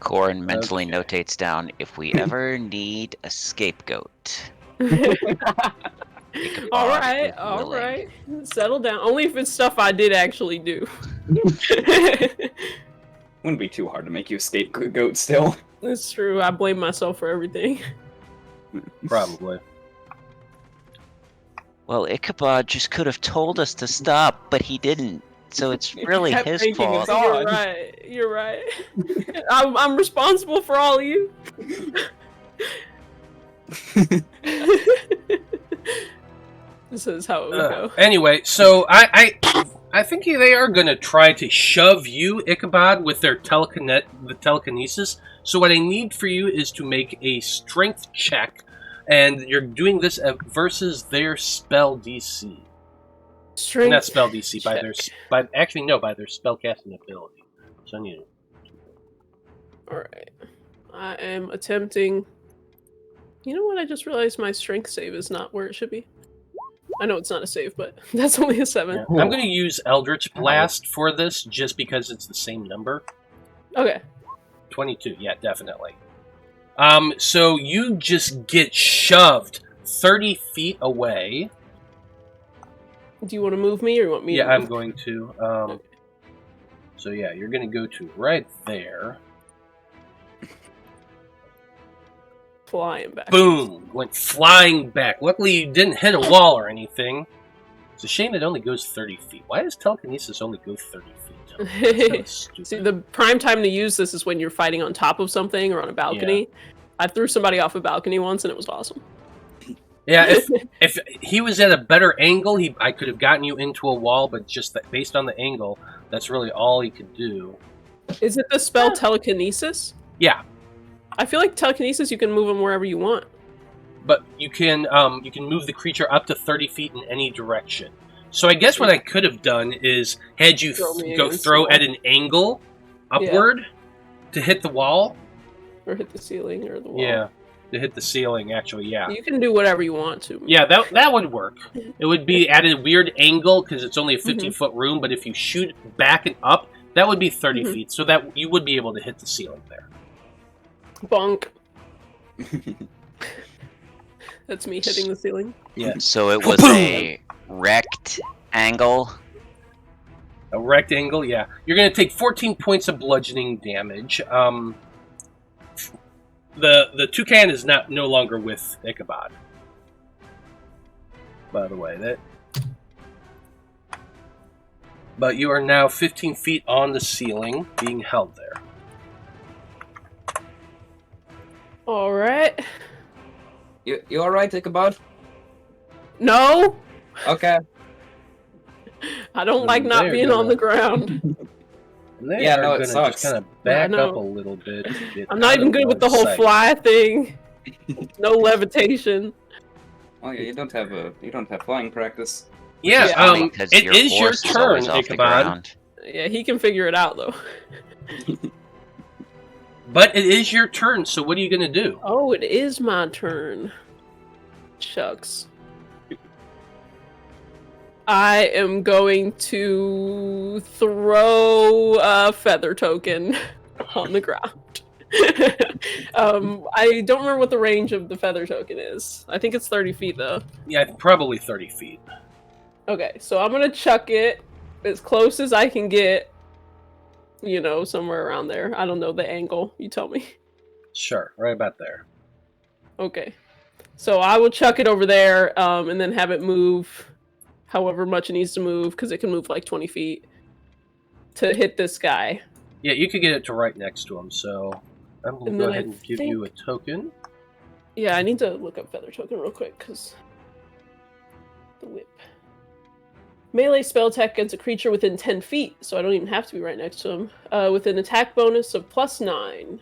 Corrin mentally Okay. notates down, if we ever need a scapegoat. all Ichabod right, is all willing. right. Settle down. Only if it's stuff I did actually do. Wouldn't be too hard to make you a scapegoat still. It's true. I blame myself for everything. Probably. Well, Ichabod just could have told us to stop, but he didn't. So it's really kept his thinking fault. it's all- You're right. You're right. I'm responsible for all of you. This is how it would go. Anyway, so I think they are going to try to shove you, Ichabod, with their telekinesis. So what I need for you is to make a strength check, and you're doing this versus their spell DC. Strength Not spell DC, by their check. by their spellcasting ability. So I need. Alright. I am attempting. You know what? I just realized my strength save is not where it should be. I know it's not a save, but that's only a 7. Yeah. I'm going to use Eldritch Blast for this just because it's the same number. Okay. 22, yeah, definitely. So you just get shoved 30 feet away. Do you want to move me or you want me Yeah, to I'm move? going to. So yeah, you're going to go to right there. Flying back. Boom! Went flying back. Luckily, you didn't hit a wall or anything. It's a shame it only goes 30 feet. Why does telekinesis only go 30 feet? That's stupid. See, the prime time to use this is when you're fighting on top of something or on a balcony. I threw somebody off a balcony once and it was awesome. Yeah, if he was at a better angle, I could have gotten you into a wall, but just based on the angle, that's really all he could do. Is it the spell telekinesis? Yeah, I feel like telekinesis, you can move them wherever you want. but you can move the creature up to 30 feet in any direction. So I guess what I could have done is had you Throw me go against throw the at an angle upward to hit the wall. Or hit the ceiling or the wall. Yeah, to hit the ceiling, actually, yeah. You can do whatever you want to. Yeah, that would work. It would be at a weird angle because it's only a Mm-hmm. 15-foot room, but if you shoot back and up, that would be 30 Mhm. feet, so that you would be able to hit the ceiling there. Bonk. That's me hitting the ceiling. Yeah. So it was a rectangle. A rectangle, yeah. You're going to take 14 points of bludgeoning damage. The toucan is no longer with Ichabod. By the way, but you are now 15 feet on the ceiling, being held there. All right. You all right, Ichabod? No, Okay. I don't like not They're being on gonna- the ground. And they Yeah, are no, it gonna sucks. just kind of Yeah, I back know. up a little bit. to get I'm not out even of good with the line whole sight. fly thing. No levitation. Oh yeah, you don't have flying practice. Yeah, Which is funny, um, 'cause it is your horse is always turn, off the Ichabod. ground. Yeah, he can figure it out though. But it is your turn, so what are you going to do? Oh, it is my turn. Shucks. I am going to throw a feather token on the ground. I don't remember what the range of the feather token is. I think it's 30 feet though. Yeah, probably 30 feet. Okay, so I'm gonna chuck it as close as I can get. You know, somewhere around there. I don't know the angle. You tell me. Sure, right about there. Okay. So I will chuck it over there, and then have it move however much it needs to move, because it can move like 20 feet to hit this guy. Yeah, you could get it to right next to him, so I'm going to And go then ahead I and give think- you a token. Yeah, I need to look up feather token real quick, because the whip. Melee spell attack against a creature within 10 feet, so I don't even have to be right next to him, with an attack bonus of +9.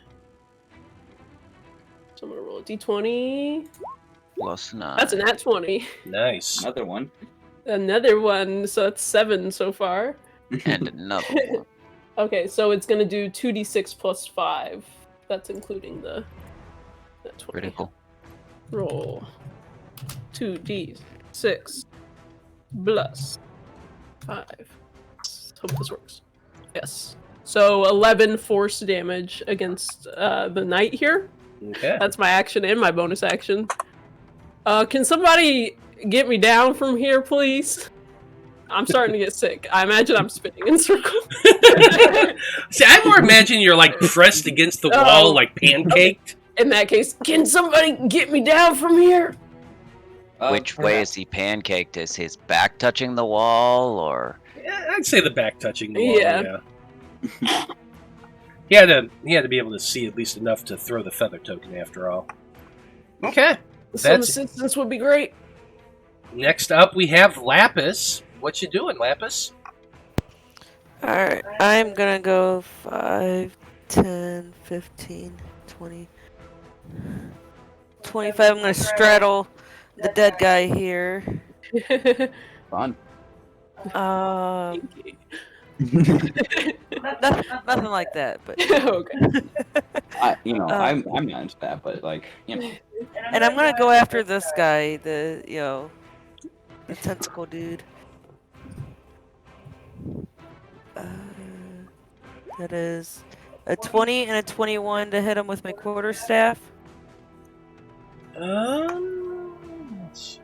So I'm going to roll a d20. Plus 9. That's a nat 20. Nice. Another one. Another one, so that's 7 so far. And another one. Okay, so it's gonna do 2d6 plus 5. That's including the 20. Critical. Roll 2d6 plus 5. Hope this works. Yes. So 11 force damage against the knight here. Okay. That's my action and my bonus action. Can somebody get me down from here, please? I'm starting to get sick. I imagine I'm spinning in circles. See, I more imagine you're like pressed against the wall, Oh. like pancaked. In that case, can somebody get me down from here? Which way is he pancaked? Is his back touching the wall, or? Yeah, I'd say the back touching the wall. Yeah. Yeah. He had to be able to see at least enough to throw the feather token. After all. Okay. Some That's- assistance would be great. Next up, we have Lapis. What you doing, Lapis? Alright, I'm gonna go 5, 10, 15, 20, 25. I'm gonna straddle the dead guy here. Fun. Nothing like that, but. Okay. I'm not into that, but like, And I'm gonna go after this guy, the tentacle dude. That is a 20 and a 21 to hit him with my quarterstaff. Let's see.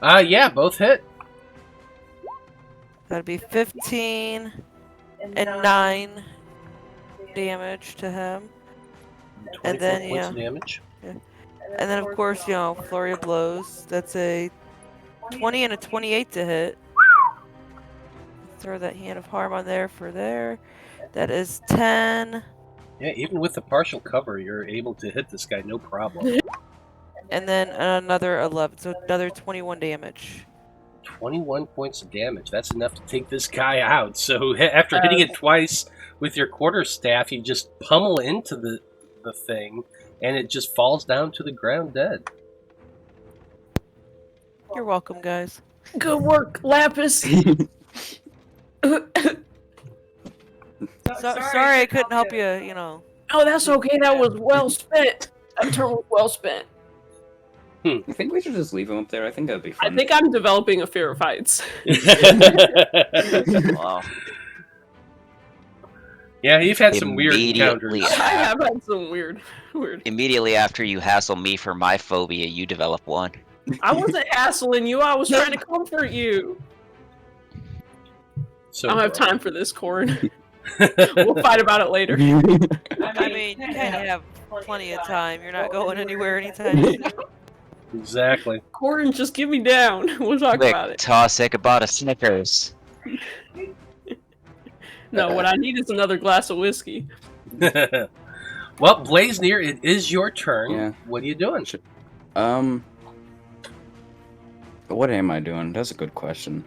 Yeah, both hit. That'd be 15 and 9 damage to him. 24 And then, points of yeah. damage. And then, of course, flurry of blows. That's a 20 and a 28 to hit. Throw that hand of harm on there for there. That is 10. Yeah, even with the partial cover, you're able to hit this guy no problem. And then another 11. So another 21 damage. 21 points of damage. That's enough to take this guy out. So after hitting it twice with your quarterstaff, you just pummel into the the thing, and it just falls down to the ground dead. You're welcome, guys. Good work, Lapis. Sorry I couldn't help you, you know. Oh, that's okay. That was well spent. That turn was well spent. I think we should just leave him up there. I think that'd be I fun. think I'm developing a fear of heights. Wow. Yeah, you've had some weird Immediately encounters. I have had some weird. Immediately after you hassle me for my phobia, you develop one. I wasn't hassling you. I was trying to comfort you. So I don't have gross. time for this, Corrin. We'll fight about it later. I mean, you kind of have plenty of time. You're not going anywhere anytime soon. Exactly. Corrin, just get me down. We'll talk Quick, about it. toss Ichabod a Snickers. No, what I need is another glass of whiskey. Well, Blaznir, it is your turn. Yeah. What are you doing? What am I doing? That's a good question.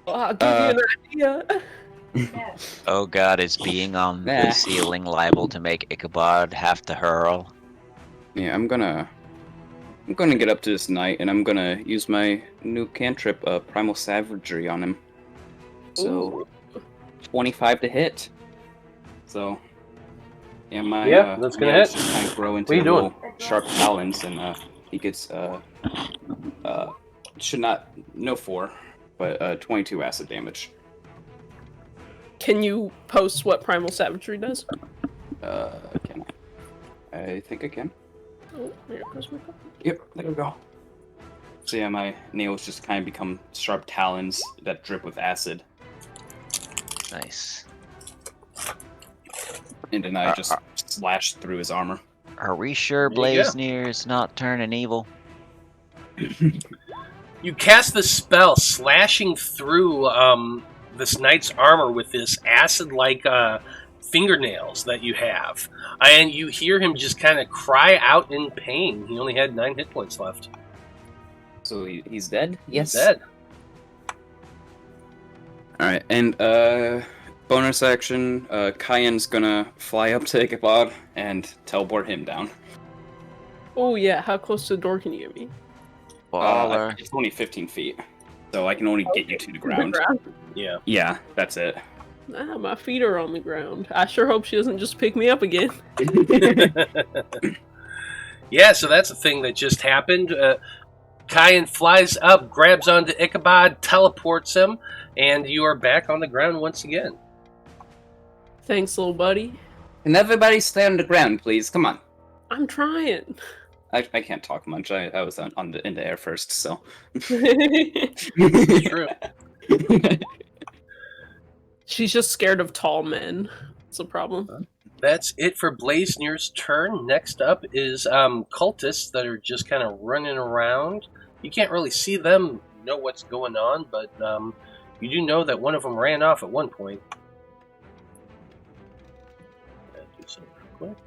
Well, I'll give you an idea. Oh god, is being on Nah. the ceiling liable to make Ichabod have to hurl? Yeah, I'm gonna get up to this knight, and I'm gonna use my new cantrip, Primal Savagery, on him. So, 25 to hit. So, yeah, my that's gonna nails hit. just kind of grow into What are you doing? little sharp talons, and he gets should not no 4, but 22 acid damage. Can you post what Primal Savagery does? Can I? I think I can. Oh, there goes my phone. Yep, there we go. So yeah, my nails just kind of become sharp talons that drip with acid, Nice. and then I just slash through his armor. Are we sure There you go. Blaznir's not turning evil? You cast the spell, slashing through this knight's armor with this acid-like fingernails that you have. And you hear him just kind of cry out in pain. He only had 9 hit points left. So he's dead? He's dead. Alright, and bonus action, Kyan's gonna fly up to Ichabod and teleport him down. Oh yeah, how close to the door can you get me? Baller. It's only 15 feet, so I can only get you to the ground. Yeah. Yeah, that's it. Ah, my feet are on the ground. I sure hope she doesn't just pick me up again. Yeah, so that's a thing that just happened. Kyan flies up, grabs onto Ichabod, teleports him, and you are back on the ground once again. Thanks, little buddy. Can everybody stay on the ground, please? Come on. I'm trying. I can't talk much. I was in the air first, so. True. She's just scared of tall men. It's a problem. That's it for Blaznir's turn. Next up is cultists that are just kind of running around. You can't really see them, know what's going on, but you do know that one of them ran off at one point. Gotta do something real quick.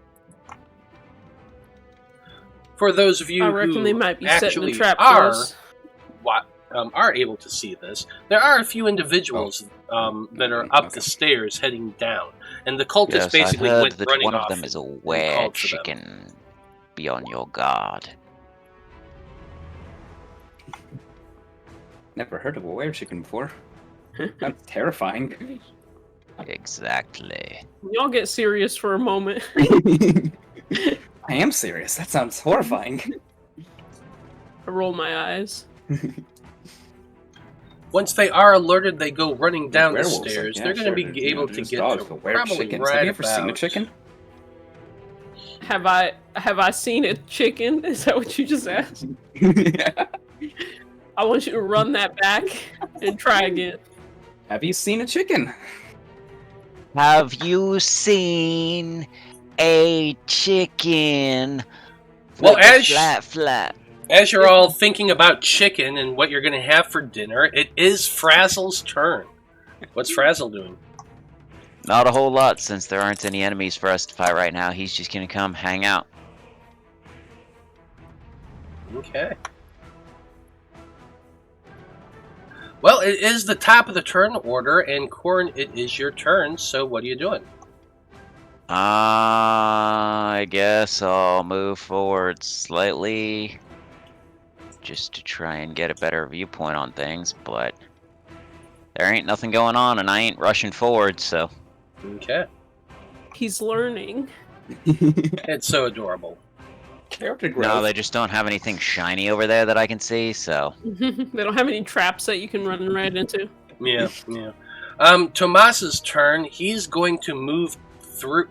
For those of you I reckon who they might be setting actually a trap for are us. are able to see this, there are a few individuals that are up the stairs heading down, and the cultists Yes, basically I heard went that running one off. of them is a and were called for them. chicken. Be on your guard. Never heard of a were chicken before. That's terrifying. Exactly. Y'all get serious for a moment. I am serious. That sounds horrifying. I roll my eyes. Once they are alerted, they go running down the Werewolves, stairs. yeah, They're going to sure, be they're, able they're to just get dogs, to but were probably chickens. right Have you ever seen a about- chicken? Have I seen a chicken? Is that what you just asked? I want you to run that back and try again. Have you seen a chicken? Have you seen a chicken? Well, with a as- flat. As you're all thinking about chicken and what you're going to have for dinner, it is Frazzle's turn. What's Frazzle doing? Not a whole lot, since there aren't any enemies for us to fight right now. He's just gonna come hang out. Okay. Well, it is the top of the turn order, and Corrin, it is your turn, so what are you doing? I guess I'll move forward slightly just to try and get a better viewpoint on things, but there ain't nothing going on and I ain't rushing forward, so... Okay. He's learning. It's so adorable. Character growth. No, they just don't have anything shiny over there that I can see, so... They don't have any traps that you can run right into. Yeah, yeah. Tomas's turn. He's going to move through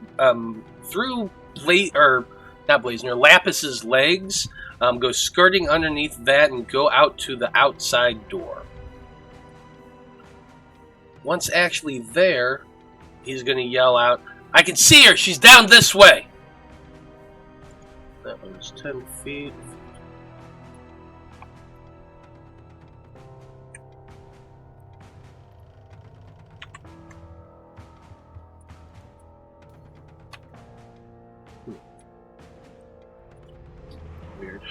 Blaznir, Lapis's legs, go skirting underneath that and go out to the outside door. Once actually there, he's going to yell out, "I can see her! She's down this way!" That one's 10 feet. Weird.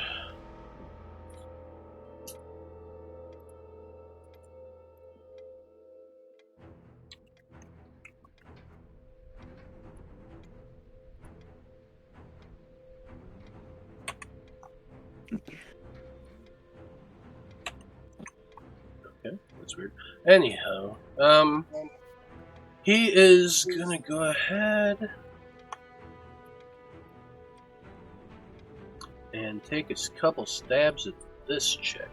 Okay, that's weird. Anyhow, he is gonna go ahead and take a couple stabs at this chick.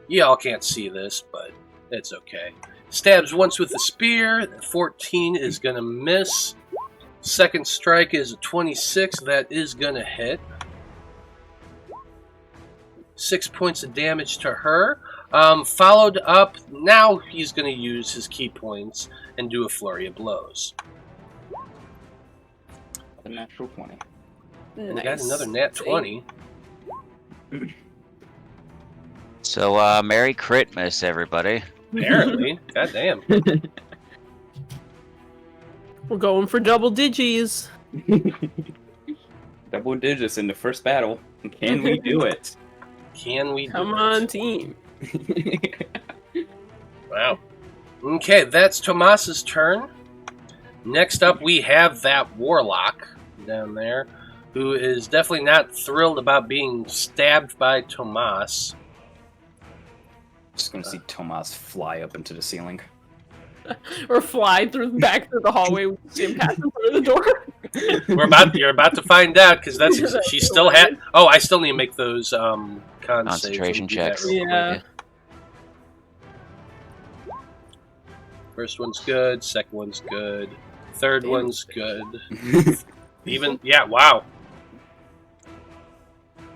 Y'all can't see this, but it's okay. Stabs once with the spear. 14 is going to miss. Second strike is a 26. That is going to hit. 6 points of damage to her. Followed up, now he's going to use his key points and do a flurry of blows. A natural 20. We got another nat 20. So, Merry Christmas, everybody. Apparently. Goddamn. We're going for double digits. Double digits in the first battle. Can we do it? Can we do Come it? on, team. Wow. Okay, that's Tomas's turn. Next up, we have that warlock down there, who is definitely not thrilled about being stabbed by Tomas. Just gonna see Tomas fly up into the ceiling. Or fly back through the hallway. We see him passing through the door. You're about to find out, because she still had. Oh, I still need to make those Concentration checks. Yeah. First one's good. Second one's good. Third Damn. one's good. Wow.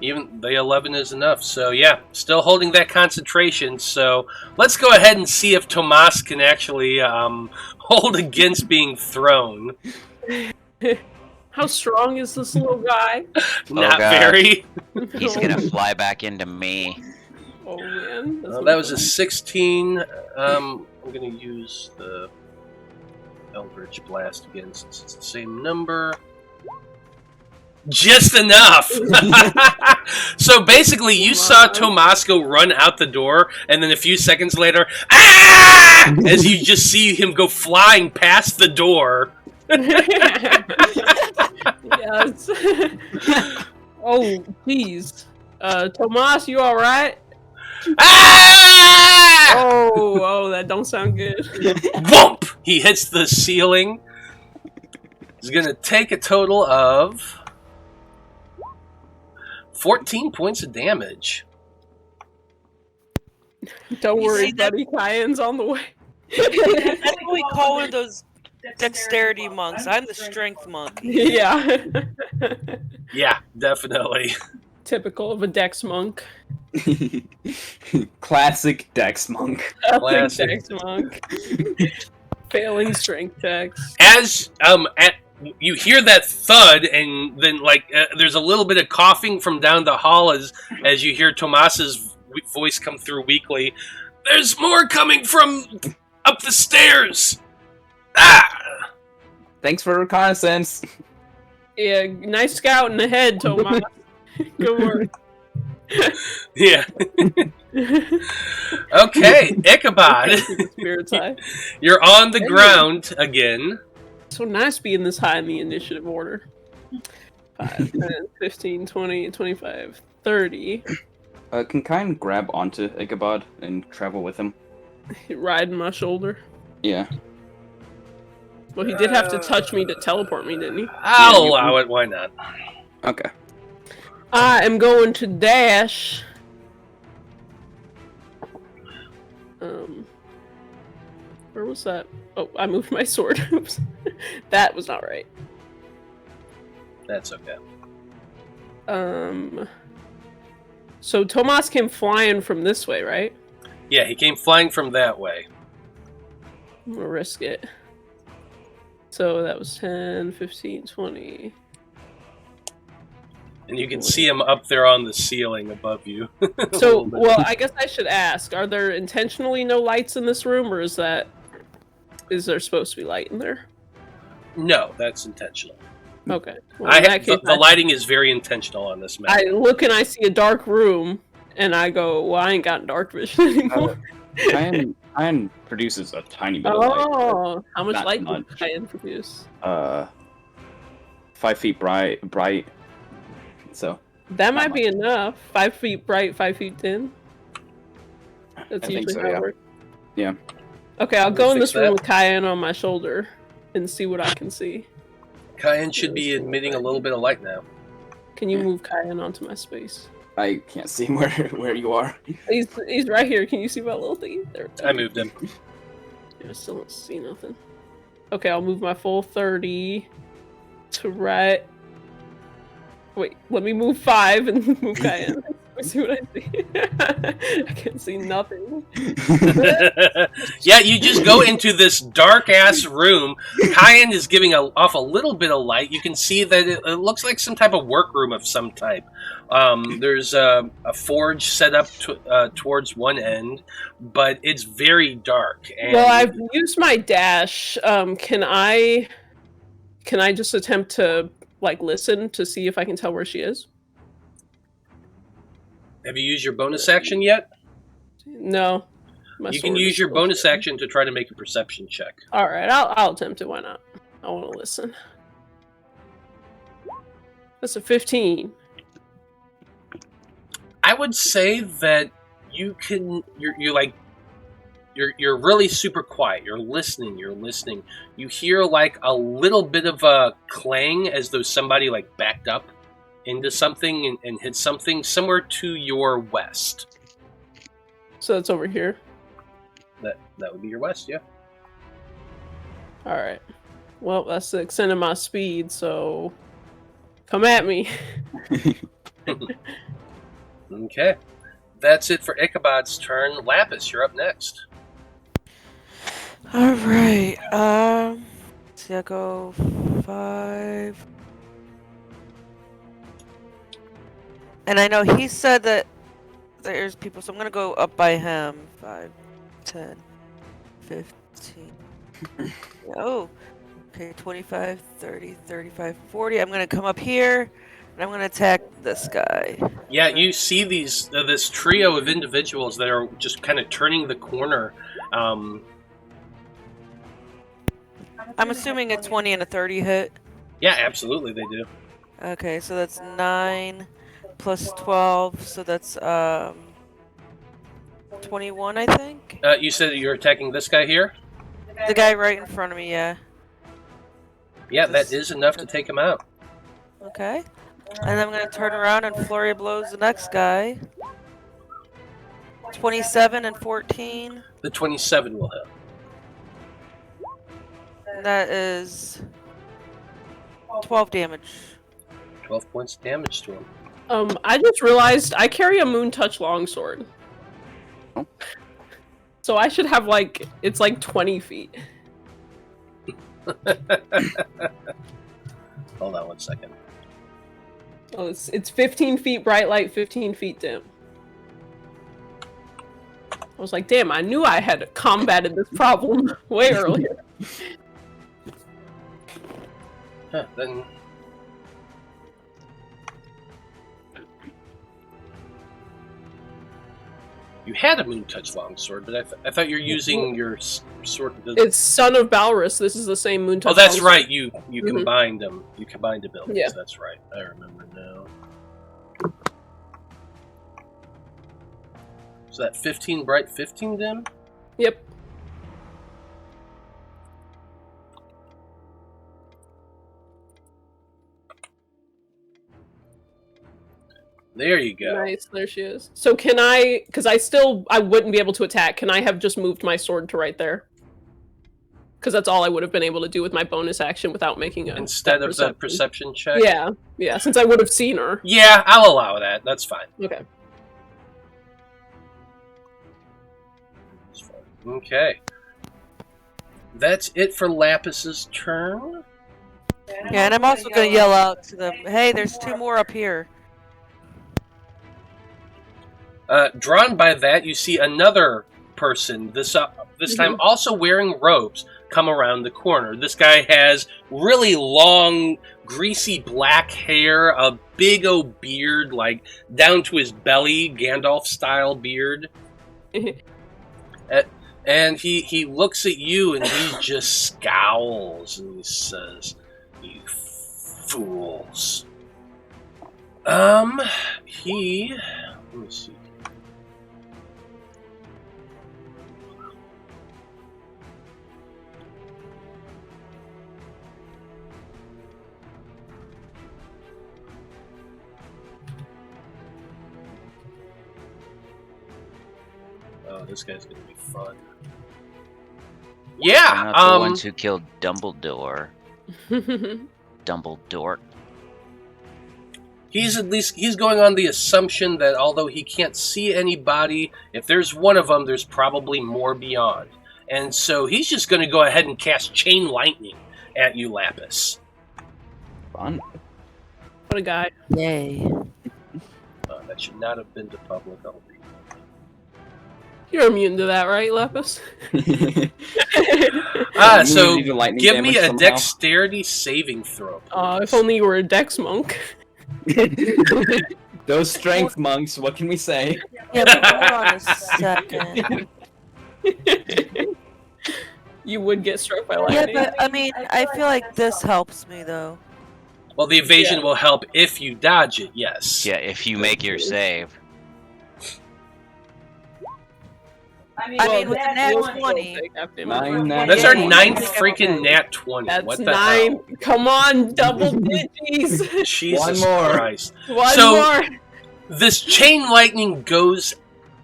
Even the 11 is enough. So yeah, still holding that concentration. So let's go ahead and see if Tomas can actually hold against being thrown. How strong is this little guy? Not God. very. He's gonna fly back into me. Oh man. That was a 16. I'm gonna use the Eldritch Blast again since it's the same number. Just enough! So basically, you saw Tomas go run out the door, and then a few seconds later, ah! As you just see him go flying past the door. Yes. Oh, please. Tomas, you alright? Ah! Oh, that don't sound good. Whoomp! He hits the ceiling. He's gonna take a total of 14 points of damage. Don't You worry, see that- buddy. Kyan's on the way. That's what we call one of those dexterity monks. I'm the strength monk. Yeah. Yeah, definitely. Typical of a dex monk. Classic Dex Monk. Classic. Dex monk. Failing strength checks. As you hear that thud, and then there's a little bit of coughing from down the hall as you hear Tomas's voice come through weakly. There's more coming from up the stairs. Ah! Thanks for reconnaissance. Yeah, nice scout in the head, Tomas. Good work. Yeah. Okay, Ichabod. Okay, the spirit's eye. You're on the Hey. ground again. So nice being this high in the initiative order. 5, 10, 15, 20, 25, 30. Can Kyan grab onto Ichabod and travel with him? Riding my shoulder. Yeah. Well, he did have to touch me to teleport me, didn't he? I'll you allow can- it. Why not? Okay. I am going to dash. Where was that? Oh, I moved my sword. Oops. That was not right. That's okay. So Tomas came flying from this way, right? Yeah, he came flying from that way. I'm gonna risk it. So that was 10, 15, 20. And you can see him up there on the ceiling above you. So, well, I guess I should ask, are there intentionally no lights in this room, or is there supposed to be light in there? No, that's intentional. Okay. Well, in that case, the lighting is very intentional on this map. I look and I see a dark room, and I go, well, I ain't got dark vision anymore. Kyan produces a tiny bit of light. Oh, how much Not light much. does Cayenne produce? 5 feet bright. So That Not might be enough. 5 feet bright, 5 feet thin. That's I think usually so, how it yeah. works. Yeah. Okay, I'll We'll go in fix this room that. with Cayenne on my shoulder and see what I can see. Cayenne should be emitting a little bit of light now. Can you move Cayenne onto my space? I can't see where you are. He's right here. Can you see my little thing? There. I moved him. I still don't see nothing. Okay, I'll move my full 30 to right. Wait, let me move 5 and move Cayenne. Let me see what I see. I can't see nothing. Yeah, you just go into this dark ass room. Cayenne is giving off a little bit of light. You can see that it looks like some type of workroom of some type. There's a forge set up towards one end, but it's very dark. And Well, I've used my dash. Can I just attempt to listen to see if I can tell where she is? have you used your bonus action yet? No. My You can sword is use your still bonus shut. action to try to make a perception check. All right, I'll attempt it. Why not? I want to listen. That's a 15. I would say that you can. You're really super quiet. You're listening. You hear like a little bit of a clang as though somebody like backed up into something and hit something somewhere to your west. So it's over here. That would be your west, yeah. All right. Well, that's the extent of my speed. So come at me. Okay. That's it for Ichabod's turn. Lapis, you're up next. All right. See, I go 5. And I know he said that there's people, so I'm gonna go up by him. 5, 10, 15. Oh. Okay, 25, 30, 35, 40. I'm gonna come up here, and I'm gonna attack this guy. Yeah, you see this trio of individuals that are just kind of turning the corner. I'm assuming a 20 and a 30 hit. Yeah, absolutely, they do. Okay, so that's 9 plus 12, so that's 21, I think. You said that you're attacking this guy here? The guy right in front of me, yeah. Yeah, that is enough to take him out. Okay. And I'm gonna turn around and flurry of blows the next guy. 27 and 14. The 27 will hit. And that is 12 damage. 12 points of damage to him. I just realized I carry a Moon Touch longsword. Oh. So I should have it's 20 feet. Hold on 1 second. Oh, it's 15 feet bright light, 15 feet dim. I was like, damn, I knew I had combated this problem way earlier. Huh, then You had a Moon Touch longsword, but I thought you're using your sword. It's Son of Balrus. This is the same Moon Touch. Oh, that's longsword. right. You combined them. You combined abilities. Yeah. That's right. I remember now. So that 15 bright, 15 dim? Yep. There you go. Nice, there she is. So can I, because I wouldn't be able to attack, can I have just moved my sword to right there? Because that's all I would have been able to do with my bonus action without making a... Instead of the perception check? Yeah, since I would have seen her. Yeah, I'll allow that. That's fine. Okay. Okay. That's it for Lapis's turn. Yeah, and I'm also going to yell out to them, hey, there's 2 more up here. Drawn by that, you see another person, this time also wearing robes, come around the corner. This guy has really long, greasy black hair, a big old beard, like down to his belly, Gandalf-style beard. And he looks at you and he just scowls and he says, "You fools." Let me see. Oh, this guy's gonna be fun. They're Yeah, not the ones who killed Dumbledore. Dumbledore. He's going on the assumption that although he can't see anybody, if there's one of them, there's probably more beyond. And so he's just going to go ahead and cast Chain Lightning at you, Lapis. Fun. What a guy. Yay. That should not have been to public. I'll read. You're immune to that, right, Lapis? So Immunity to lightning give me damage a somehow. dexterity saving throw. If only you were a dex monk. Those strength monks, what can we say? Yeah, but hold on a second. You would get struck by Yeah, lightning. but I mean, I feel like this helps me though. Well, the evasion will help if you dodge it, yes. Yeah, if you make your save. I mean, with the nat 20. That's our 9th freaking nat 20. That's what the 9. hell? Come on, double digits. Jesus One more. Christ. One So- more. This chain lightning goes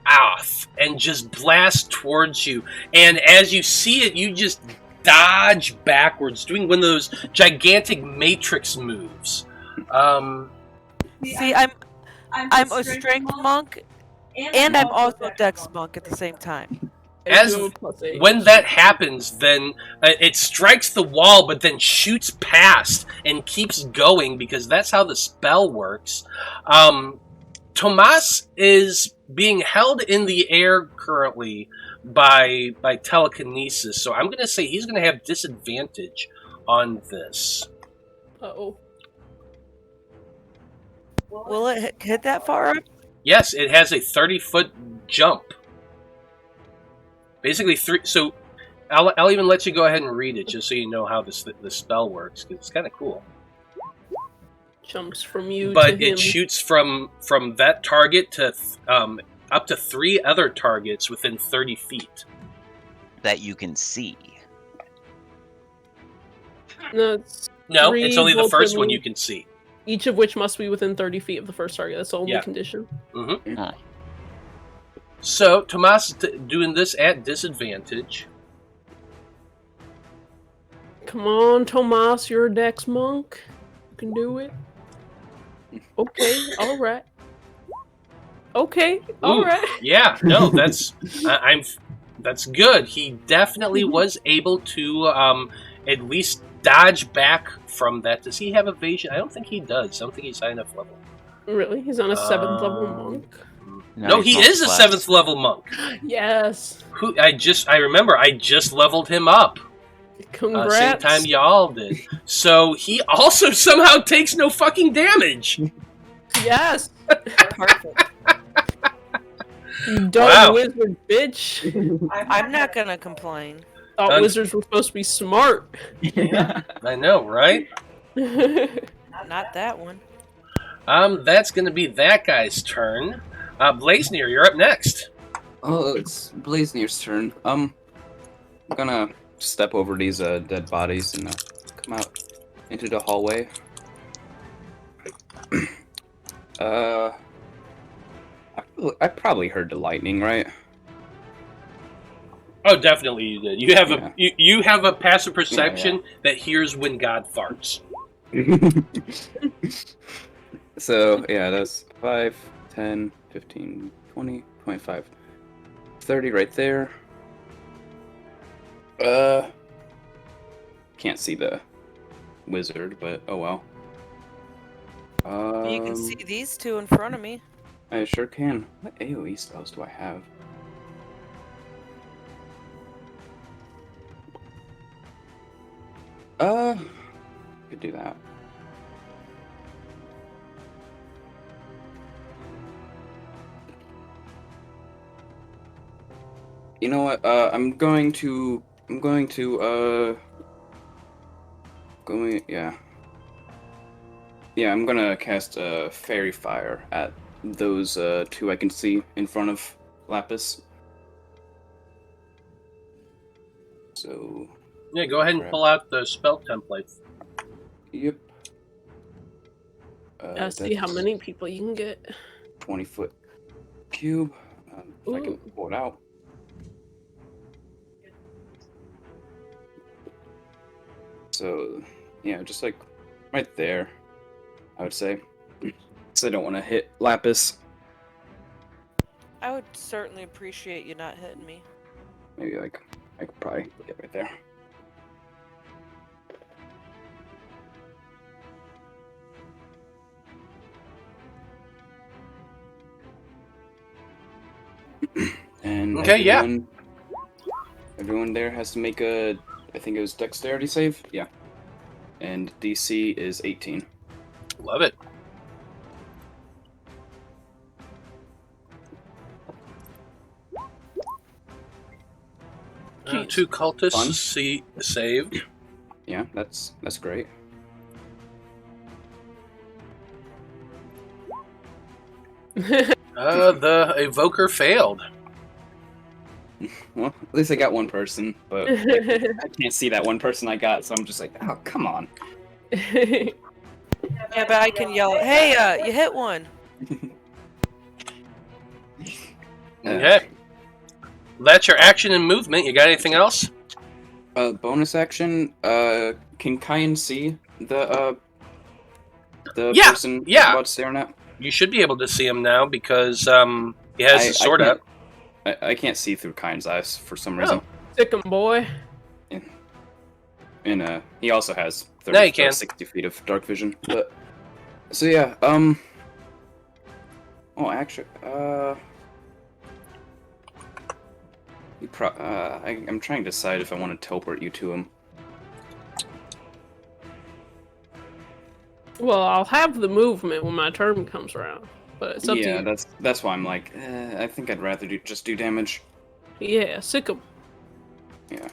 off and just blasts towards you. And as you see it, you just dodge backwards, doing one of those gigantic matrix moves. See, I'm a strength monk, and I'm also a dex monk at the same time. When that happens, then it strikes the wall, but then shoots past and keeps going because that's how the spell works. Tomas is being held in the air currently by telekinesis, so I'm going to say he's going to have disadvantage on this. Uh-oh. Will it hit that far up? Yes, it has a 30-foot jump. Basically, so I'll even let you go ahead and read it just so you know how the spell works, because it's kind of cool. Jumps from you But to him. it shoots from that target to up to 3 other targets within 30 feet. That you can see. No, it's No, 3 it's only the first one multiple- you can see. Each of which must be within 30 feet of the first target. That's the only Yeah. condition. Mm-hmm. Huh. So Tomas is doing this at disadvantage. Come on, Tomas, you're a dex monk. You can do it. Okay, alright. Okay, alright. Yeah, no, that's that's good. He definitely was able to at least dodge back from that. Does he have evasion? I don't think he does. I don't think he's high enough level. Really? He's on a 7th level monk? No, he he's is a not 7th level monk. Yes. I remember I just leveled him up. Same Congrats. time y'all did. So he also somehow takes no fucking damage. Yes. Perfect. You dumb Wow. wizard, bitch. I'm not gonna complain. Thought wizards were supposed to be smart. Yeah, I know, right? Not that one. That's going to be that guy's turn. Blaznir, you're up next. Oh, it's Blaznir's turn. I'm gonna step over these dead bodies and come out into the hallway. I probably heard the lightning, right? Oh, definitely you did. You have Yeah. you have a passive perception Yeah. that hears when God farts. So, yeah, that's 5, 10, 15, 20, 25, 30 right there. Can't see the wizard, but oh well. You can see these two in front of me. I sure can. What AoE spells do I have? Could do that. You know what? I'm going to. Yeah, I'm gonna cast Fairy Fire at those two I can see in front of Lapis. So. Yeah, go ahead and pull out the spell templates. Yep. See how that's many people you can get. 20-foot cube. If I can Ooh. pull it out. So, yeah, just like right there, I would say. So I don't want to hit Lapis. I would certainly appreciate you not hitting me. Maybe like I could probably get right there. And Okay, yeah. Everyone there has to make a, I think it was dexterity save? Yeah. And DC is 18. Love it. Jeez. 2 cultists Fun. saved. Yeah, that's great. The evoker failed. Well, at least I got one person, but I can't see that one person I got, so I'm just like, oh, come on. Yeah, but I can yell, "Hey, you hit one!" Okay. That's your action and movement. You got anything else? Bonus action. Can Kyan see the Yeah, person yeah. about staring at? You should be able to see him now because he has his sword can't- up. I can't see through Kyan's eyes for some reason. Sick 'em, boy. And he also has Now you can. 60 feet of dark vision. But so yeah, oh, actually, I'm trying to decide if I want to teleport you to him. Well, I'll have the movement when my turn comes around, but it's up to Yeah, you. that's why I'm like, I think I'd rather just do damage. Yeah, sick 'em. Yeah.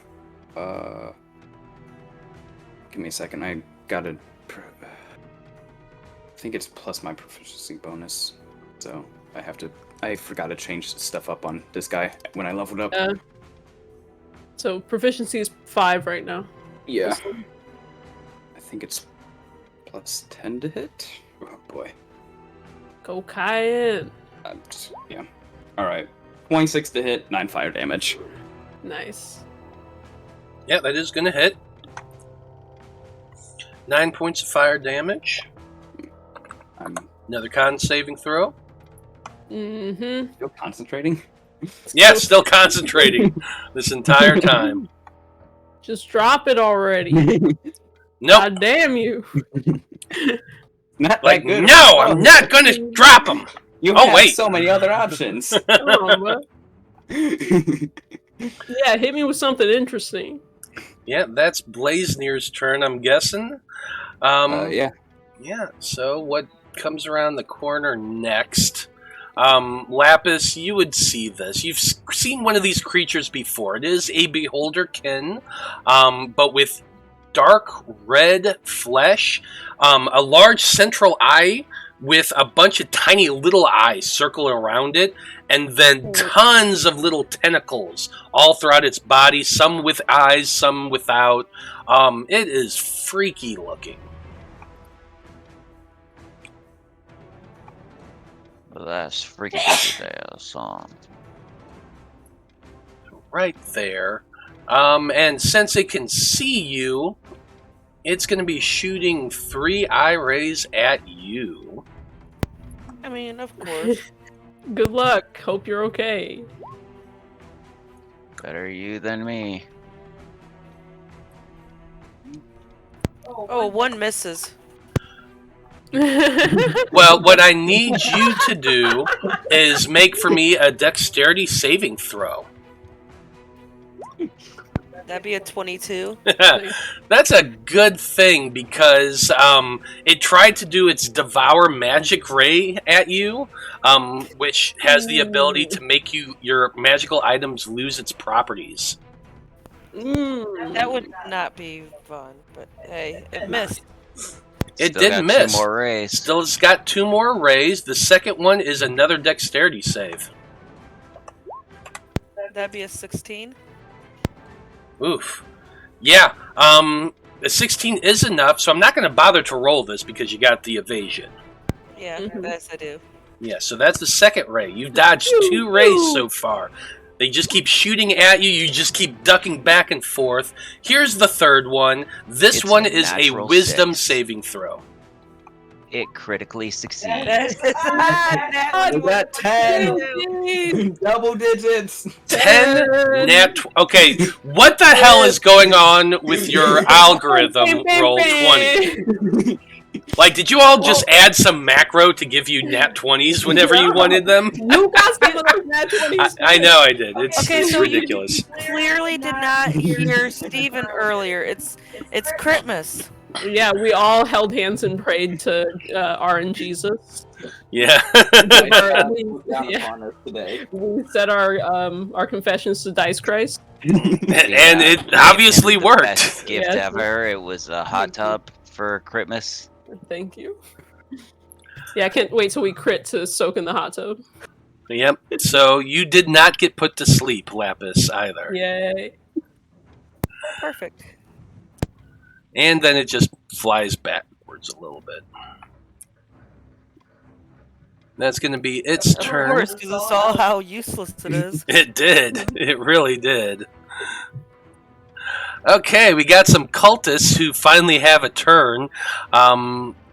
Give me a second. I gotta. I think it's plus my proficiency bonus, so I have to. I forgot to change stuff up on this guy when I leveled up. So proficiency is 5 right now. Yeah. I think it's plus 10 to hit. Oh boy. Go Cayenne. Yeah. All right. 26 to hit, 9 fire damage. Nice. Yeah, that is going to hit. 9 points of fire damage. I'm Another con saving throw. Mm-hmm. still concentrating. Yeah, still concentrating this entire time. Just drop it already. Nope. God damn you. Not Like, that good. no, I'm not going to drop him. You Oh, have wait. so many other options. Come on, bro. Yeah, hit me with something interesting. Yeah, that's Blaznir's turn, I'm guessing. Yeah. Yeah, so what comes around the corner next? Lapis, you would see this. You've seen one of these creatures before. It is a beholderkin, but with dark red flesh, a large central eye with a bunch of tiny little eyes circling around it, and then tons of little tentacles all throughout its body, some with eyes, some without. It is freaky looking. That's freaky song. Right there. And since it can see you, it's going to be shooting 3 eye rays at you. I mean, of course. Good luck. Hope you're okay. Better you than me. Oh, one misses. Well, what I need you to do is make for me a dexterity saving throw. That'd be a 22. That's a good thing because it tried to do its devour magic ray at you, which has the ability to make your magical items lose its properties. That would not be fun, but hey, it missed. It Still did got miss. 2 more rays. Still, it's got 2 more rays. The second one is another dexterity save. That'd be a 16. Oof. Yeah. A 16 is enough, so I'm not going to bother to roll this because you got the evasion. Yeah, yes, I do. Yeah, so that's the second ray. You've dodged 2 rays so far. They just keep shooting at you. You just keep ducking back and forth. Here's the third one. This It's one a is a natural wisdom 6. saving throw. It critically succeeds. Was that 10? Double digits. 10 Okay, what the hell is going on with your algorithm roll 20? Like, did you all just add some macro to give you nat 20s whenever you wanted them? You got some of those nat 20s. I know I did. It's so ridiculous. You clearly did not hear Steven earlier. It's Christmas. Yeah, we all held hands and prayed to RN Jesus. Yeah. We said our confessions to Dice Christ. And it obviously The worked. best gift Yes. ever. It was a hot tub for Christmas. Thank you. Yeah, I can't wait till we crit to soak in the hot tub. Yep. So you did not get put to sleep, Lapis, either. Yay. Perfect. And then it just flies backwards a little bit. That's going to be its Of turn. course, because it saw how useless it is. It did. It really did. Okay, we got some cultists who finally have a turn.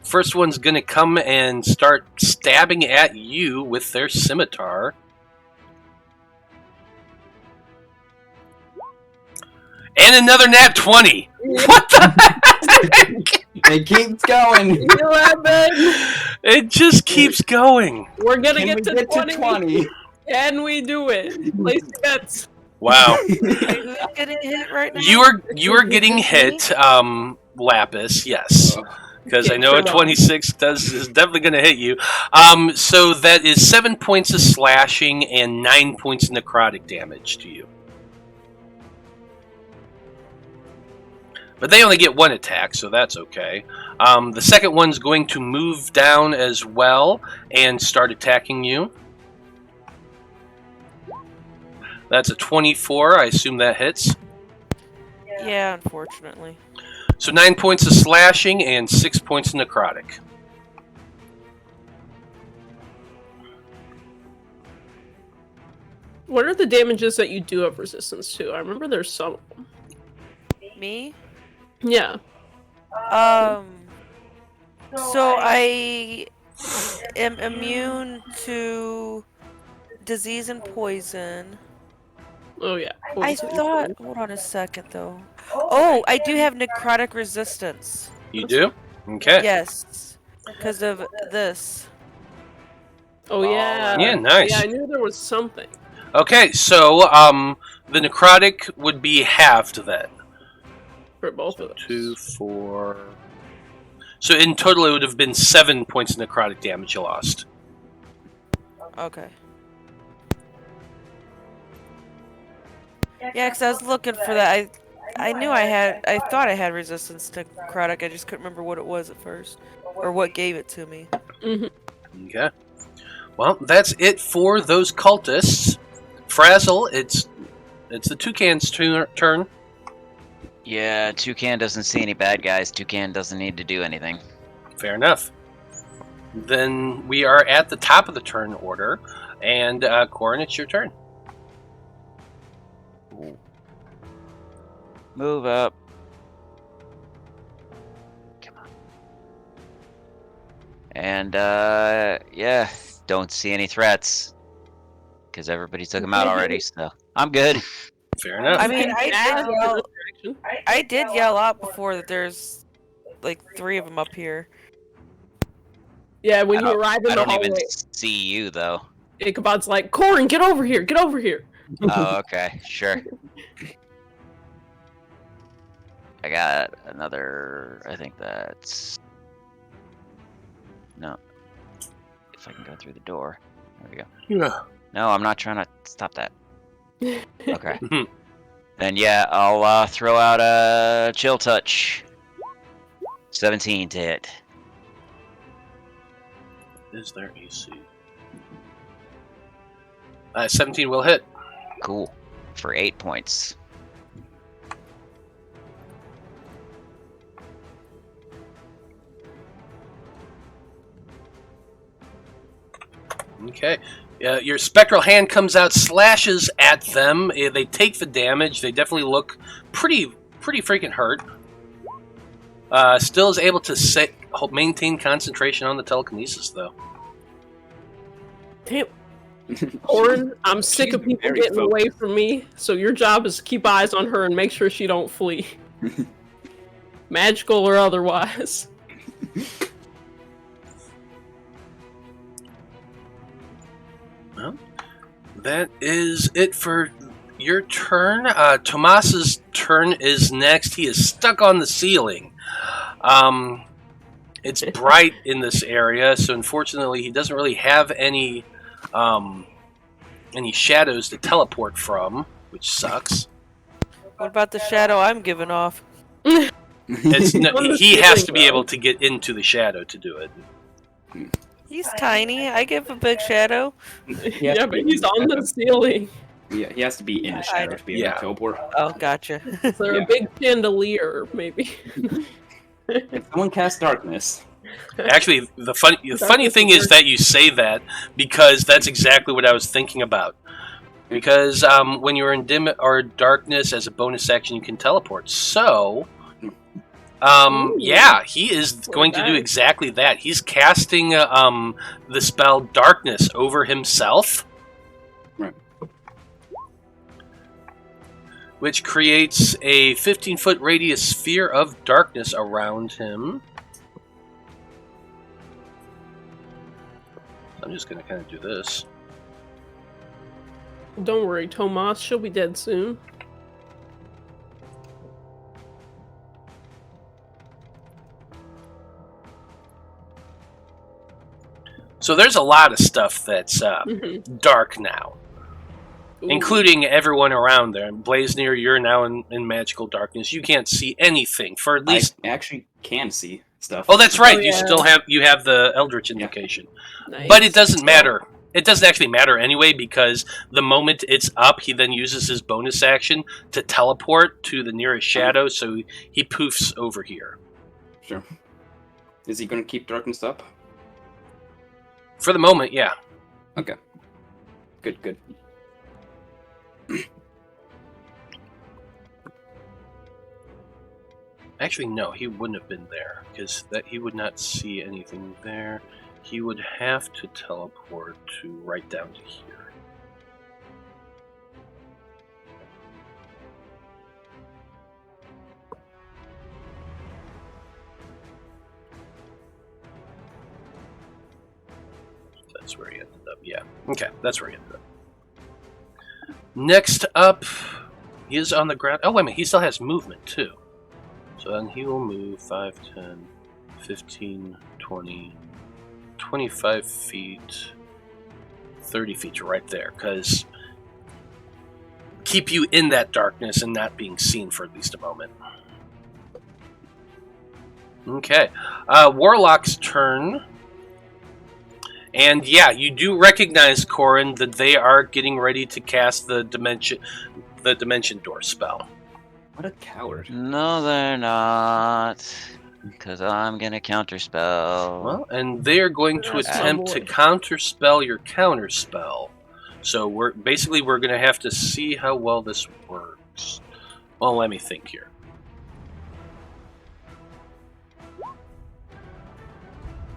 First one's going to come and start stabbing at you with their scimitar. And another nat 20. What the heck? It keeps going. 11. It just keeps going. We're gonna Can get we to get 20. to 20? Can we do it? Place bets. Wow. Who's getting hit right now? You are getting hit, Lapis, yes. Because I know a 26 is definitely going to hit you. So that is 7 points of slashing and 9 points of necrotic damage to you. But they only get 1 attack, so that's okay. The second one's going to move down as well and start attacking you. That's a 24. I assume that hits. Yeah, unfortunately. So 9 points of slashing and 6 points of necrotic. What are the damages that you do have resistance to? I remember there's some. Me? Yeah. So I am immune to disease and poison. Oh yeah. I thought. Hold on a second, though. Oh, I do have necrotic resistance. You do? Okay. Yes, because of this. Oh yeah. Yeah, nice. Yeah, I knew there was something. Okay, so the necrotic would be halved then. For both of us. 2, 4. So in total, it would have been 7 points of necrotic damage you lost. Okay. Yeah, because I was looking for that. I knew I thought I had resistance to necrotic. I just couldn't remember what it was at first, or what gave it to me. Okay. Well, that's it for those cultists. Frazzle, it's the Toucan's turn. Yeah, Toucan doesn't see any bad guys. Toucan doesn't need to do anything. Fair enough. Then we are at the top of the turn order, and Corrin, it's your turn. Move up. Come on. And, yeah, don't see any threats. Because everybody took them out already, so I'm good. Fair enough. I mean, I did yell out before that there's like 3 of them up here. Yeah, when you arrive in I the don't even hallway, see you, though. Ichabod's like, Corrin, get over here, get over here. Oh, okay, sure. I got another, I think that's... No. If I can go through the door. There we go. Yeah. No, I'm not trying to stop that. Okay. Then yeah, I'll throw out a chill touch. 17 to hit. Is there AC? 17 will hit. Cool. For 8 points. Okay. Your spectral hand comes out, slashes at them. They take the damage. They definitely look pretty freaking hurt. Still is able to maintain concentration on the telekinesis, though. Damn. Corrin, I'm sick of people getting away from me, so your job is to keep eyes on her and make sure she don't flee. Magical or otherwise. Well, that is it for your turn. Tomas's turn is next. He is stuck on the ceiling. It's bright in this area, so unfortunately he doesn't really have any shadows to teleport from, which sucks. What about the shadow I'm giving off? He has to be able to get into the shadow to do it. He's tiny. I give a big shadow. Yeah, but he's on the ceiling. Yeah, he has to be in the shadow to be able to teleport. Oh, gotcha. Is there a big chandelier, maybe? If someone casts darkness. Actually, the funny thing is that you say that, because that's exactly what I was thinking about. Because when you're in dim or darkness as a bonus action, you can teleport. So, yeah, he is going to do exactly that. He's casting the spell Darkness over himself. Right. Which creates a 15-foot radius sphere of darkness around him. I'm just going to kind of do this. Don't worry, Tomas, she'll be dead soon. So there's a lot of stuff that's dark now. Ooh. Including everyone around there. Blaznir, you're now in magical darkness. You can't see anything for at least... I actually can see stuff. Oh, that's right. Oh, You yeah. still have the Eldritch Invocation. Nice. But it doesn't matter. It doesn't actually matter anyway, because the moment it's up, he then uses his bonus action to teleport to the nearest shadow, so he poofs over here. Sure. Is he going to keep darkness up? For the moment, yeah. Okay. Good. Actually, no, he wouldn't have been there, because he would not see anything there. He would have to teleport to right down to here. That's where he ended up, yeah. Okay, that's where he ended up. Next up, he is on the ground. Oh, wait a minute, he still has movement, too. So then he will move 5, 10, 15, 20, 25 feet, 30 feet to right there, because keep you in that darkness and not being seen for at least a moment. Okay. Warlock's turn. And yeah, you do recognize, Corrin, that they are getting ready to cast the dimension door spell. What a coward. No, they're not. Because I'm going to counterspell. Well, and they are going to That's my attempt to boy. counterspell your counterspell. So we're going to have to see how well this works. Well, let me think here.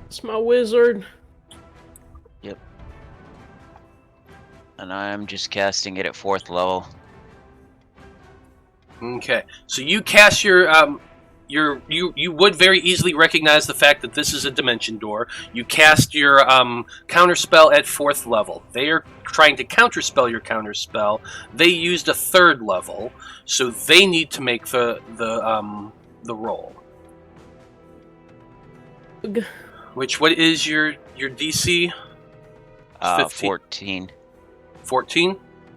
It's my wizard. Yep. And I'm just casting it at 4th level. Okay, so you cast you would very easily recognize the fact that this is a dimension door. You cast your counterspell at 4th level. They are trying to counterspell your counterspell. They used a 3rd level, so they need to make the roll. Ugh. What is your DC? 15. 14. 14?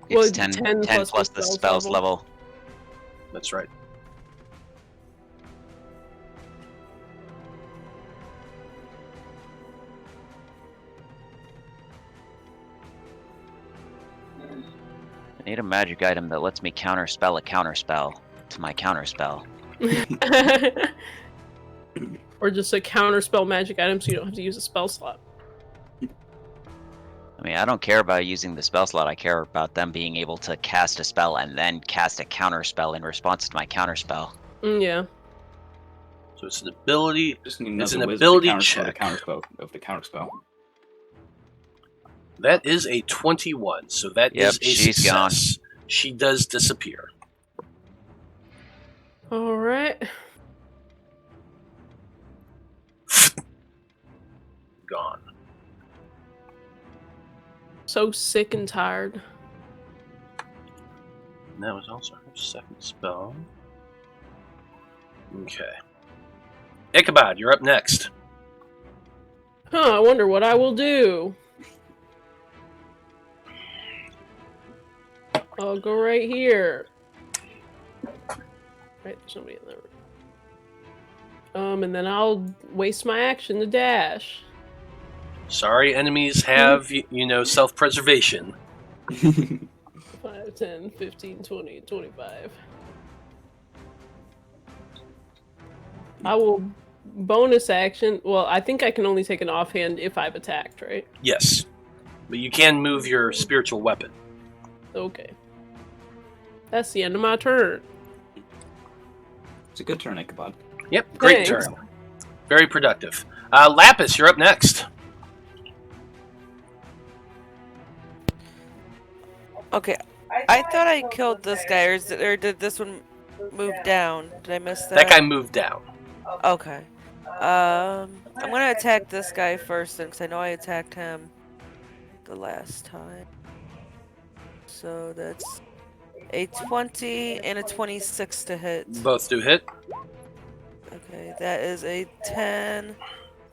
It's Well, 10 10 plus, plus the spell's level. That's right. I need a magic item that lets me counterspell a counterspell to my counterspell. Or just a counterspell magic item so you don't have to use a spell slot. I mean, I don't care about using the spell slot. I care about them being able to cast a spell and then cast a counterspell in response to my counterspell. Yeah. So it's an ability. Just need It's another an wizard to ability counterspell check. the counterspell of the counterspell. That is a 21, so that Yep, is a she's success. She does disappear. Alright. Gone. So sick and tired. And that was also her second spell. Okay. Ichabod, you're up next. Huh, I wonder what I will do. I'll go right here. Right, there's nobody in there. And then I'll waste my action to dash. Sorry, enemies have, self-preservation. 5, 10, 15, 20, 25. I will bonus action. Well, I think I can only take an offhand if I've attacked, right? Yes. But you can move your spiritual weapon. Okay. That's the end of my turn. It's a good turn, Ichabod. Yep, great Thanks. turn. Very productive. Lapis, you're up next. Okay, I thought I killed this guy, or did this one move down? Did I miss that? That guy moved down. Okay. I'm gonna attack this guy first, because I know I attacked him the last time. So that's a 20 and a 26 to hit. Both do hit. Okay, that is a 10.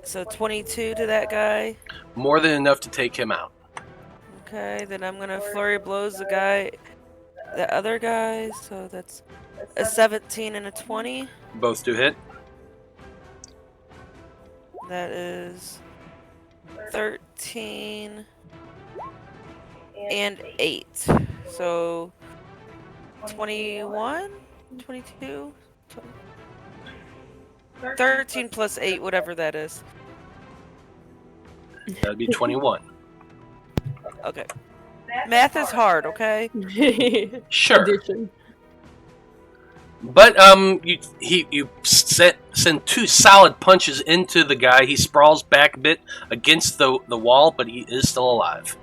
So 22 to that guy. More than enough to take him out. Okay, then I'm gonna flurry blows the other guy. So that's a 17 and a 20. Both do hit. That is 13 and 8. So 21, 22, 13 plus 8, whatever that is. That'd be 21. Okay. Math is hard, okay? Sure. Addition. But you send 2 solid punches into the guy. He sprawls back a bit against the wall, but he is still alive.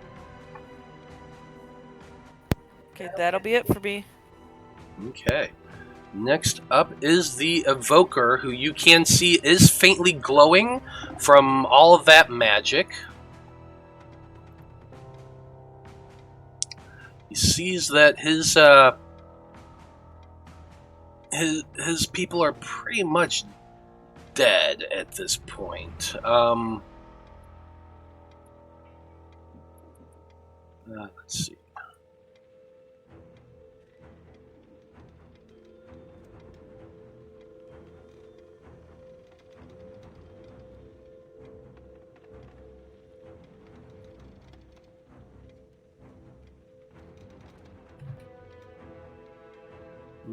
Okay, that'll be it for me. Okay. Next up is the Evoker, who you can see is faintly glowing from all of that magic. He sees that his people are pretty much dead at this point. Let's see.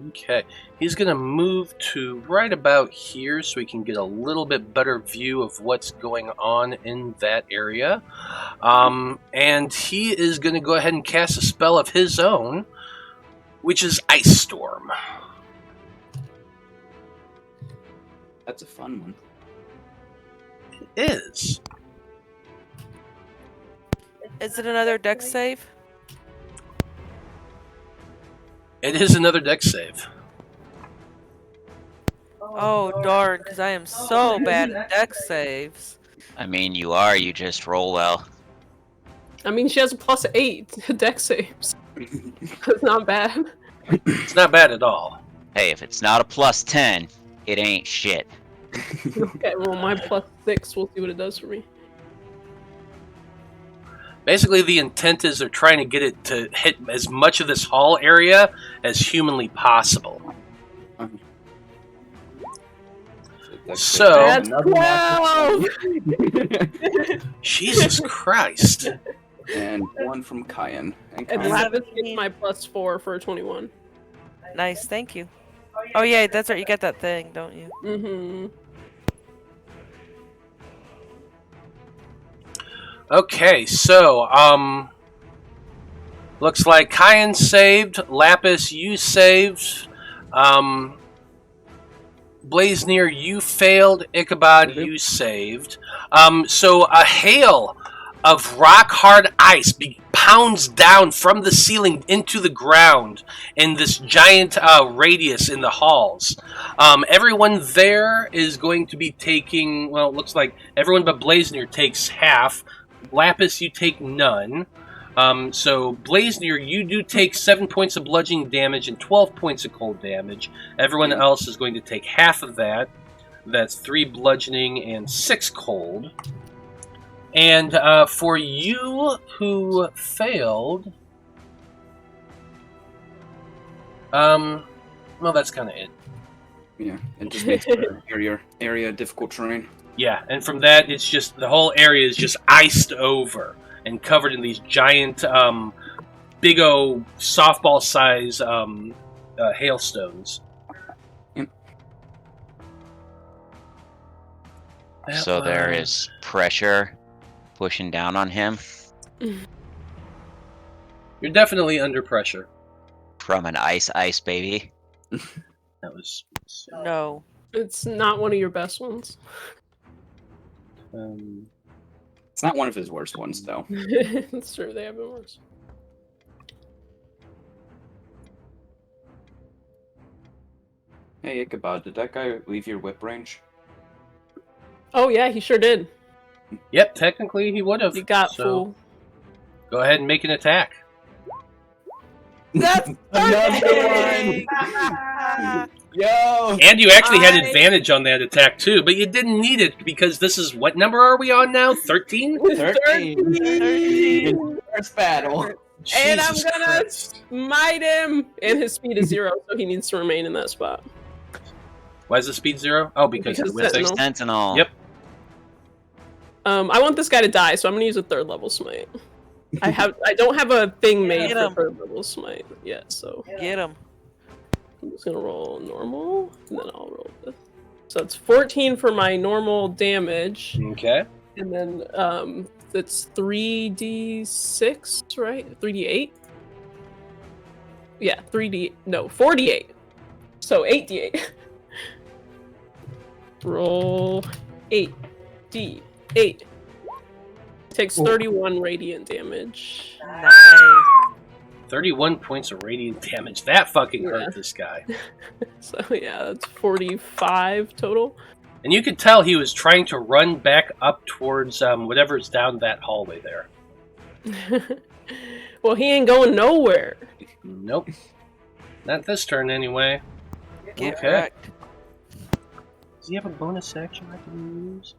Okay, he's going to move to right about here so we can get a little bit better view of what's going on in that area. And he is going to go ahead and cast a spell of his own, which is Ice Storm. That's a fun one. It is. Is it another dex save? It is another dex save. Oh, darn, because I am so bad at dex saves. I mean, you just roll well. I mean, she has a +8 to dex saves. That's not bad. It's not bad at all. Hey, if it's not a +10, it ain't shit. Okay, well, my +6, we'll see what it does for me. Basically, the intent is they're trying to get it to hit as much of this hall area as humanly possible. So, That's 12! Jesus Christ. And one from Kyan. And Kyan- Lapis gets my +4 for a 21. Nice, thank you. Oh yeah, that's right, you get that thing, don't you? Mm-hmm. Okay, so, looks like Kyan saved, Lapis, you saved, Blaznir, you failed, Ichabod, you saved. So a hail of rock-hard ice pounds down from the ceiling into the ground in this giant radius in the halls. Everyone there is going to be taking, well, it looks like everyone but Blaznir takes half. Lapis, you take none. So, Blaznir, you do take 7 points of bludgeoning damage and 12 points of cold damage. Everyone else is going to take half of that. That's 3 bludgeoning and 6 cold. And for you who failed... well, that's kind of it. Yeah, it just makes the area difficult terrain. Yeah, and from that, it's just the whole area is just iced over and covered in these giant, big o softball size hailstones. Yep. So there is pressure pushing down on him You're definitely under pressure. from an ice baby. That was. No. It's not one of your best ones. It's not one of his worst ones, though. It's true, they have been worse. Hey, Ichabod, did that guy leave your whip range? Oh yeah, he sure did. Yep, technically he would have. He got so full. Go ahead and make an attack. That's Another one! Yo! And you actually had advantage on that attack too, but you didn't need it because this is what number are we on now? 13? 13! First battle. And I'm Jesus gonna Christ. smite him! And his speed is 0, so he needs to remain in that spot. Why is the speed 0? Oh, because Because you're missing. Sentinel. Sentinel. Yep. I want this guy to die, so I'm gonna use a 3rd level smite. I don't have a thing made Get for him. 3rd level smite yet, so Get him. I'm just gonna roll normal, and then I'll roll this. So it's 14 for my normal damage, Okay. and then it's 3d6, right? 3d8? Yeah, 4d8. So 8d8. Roll 8d8. Takes 31 radiant damage. Nice. 31 points of radiant damage. That fucking Yeah. hurt this guy. So yeah, that's 45 total. And you could tell he was trying to run back up towards whatever's down that hallway there. Well, he ain't going nowhere. Nope. Not this turn, anyway. Get Okay. wrecked. Does he have a bonus action I can use?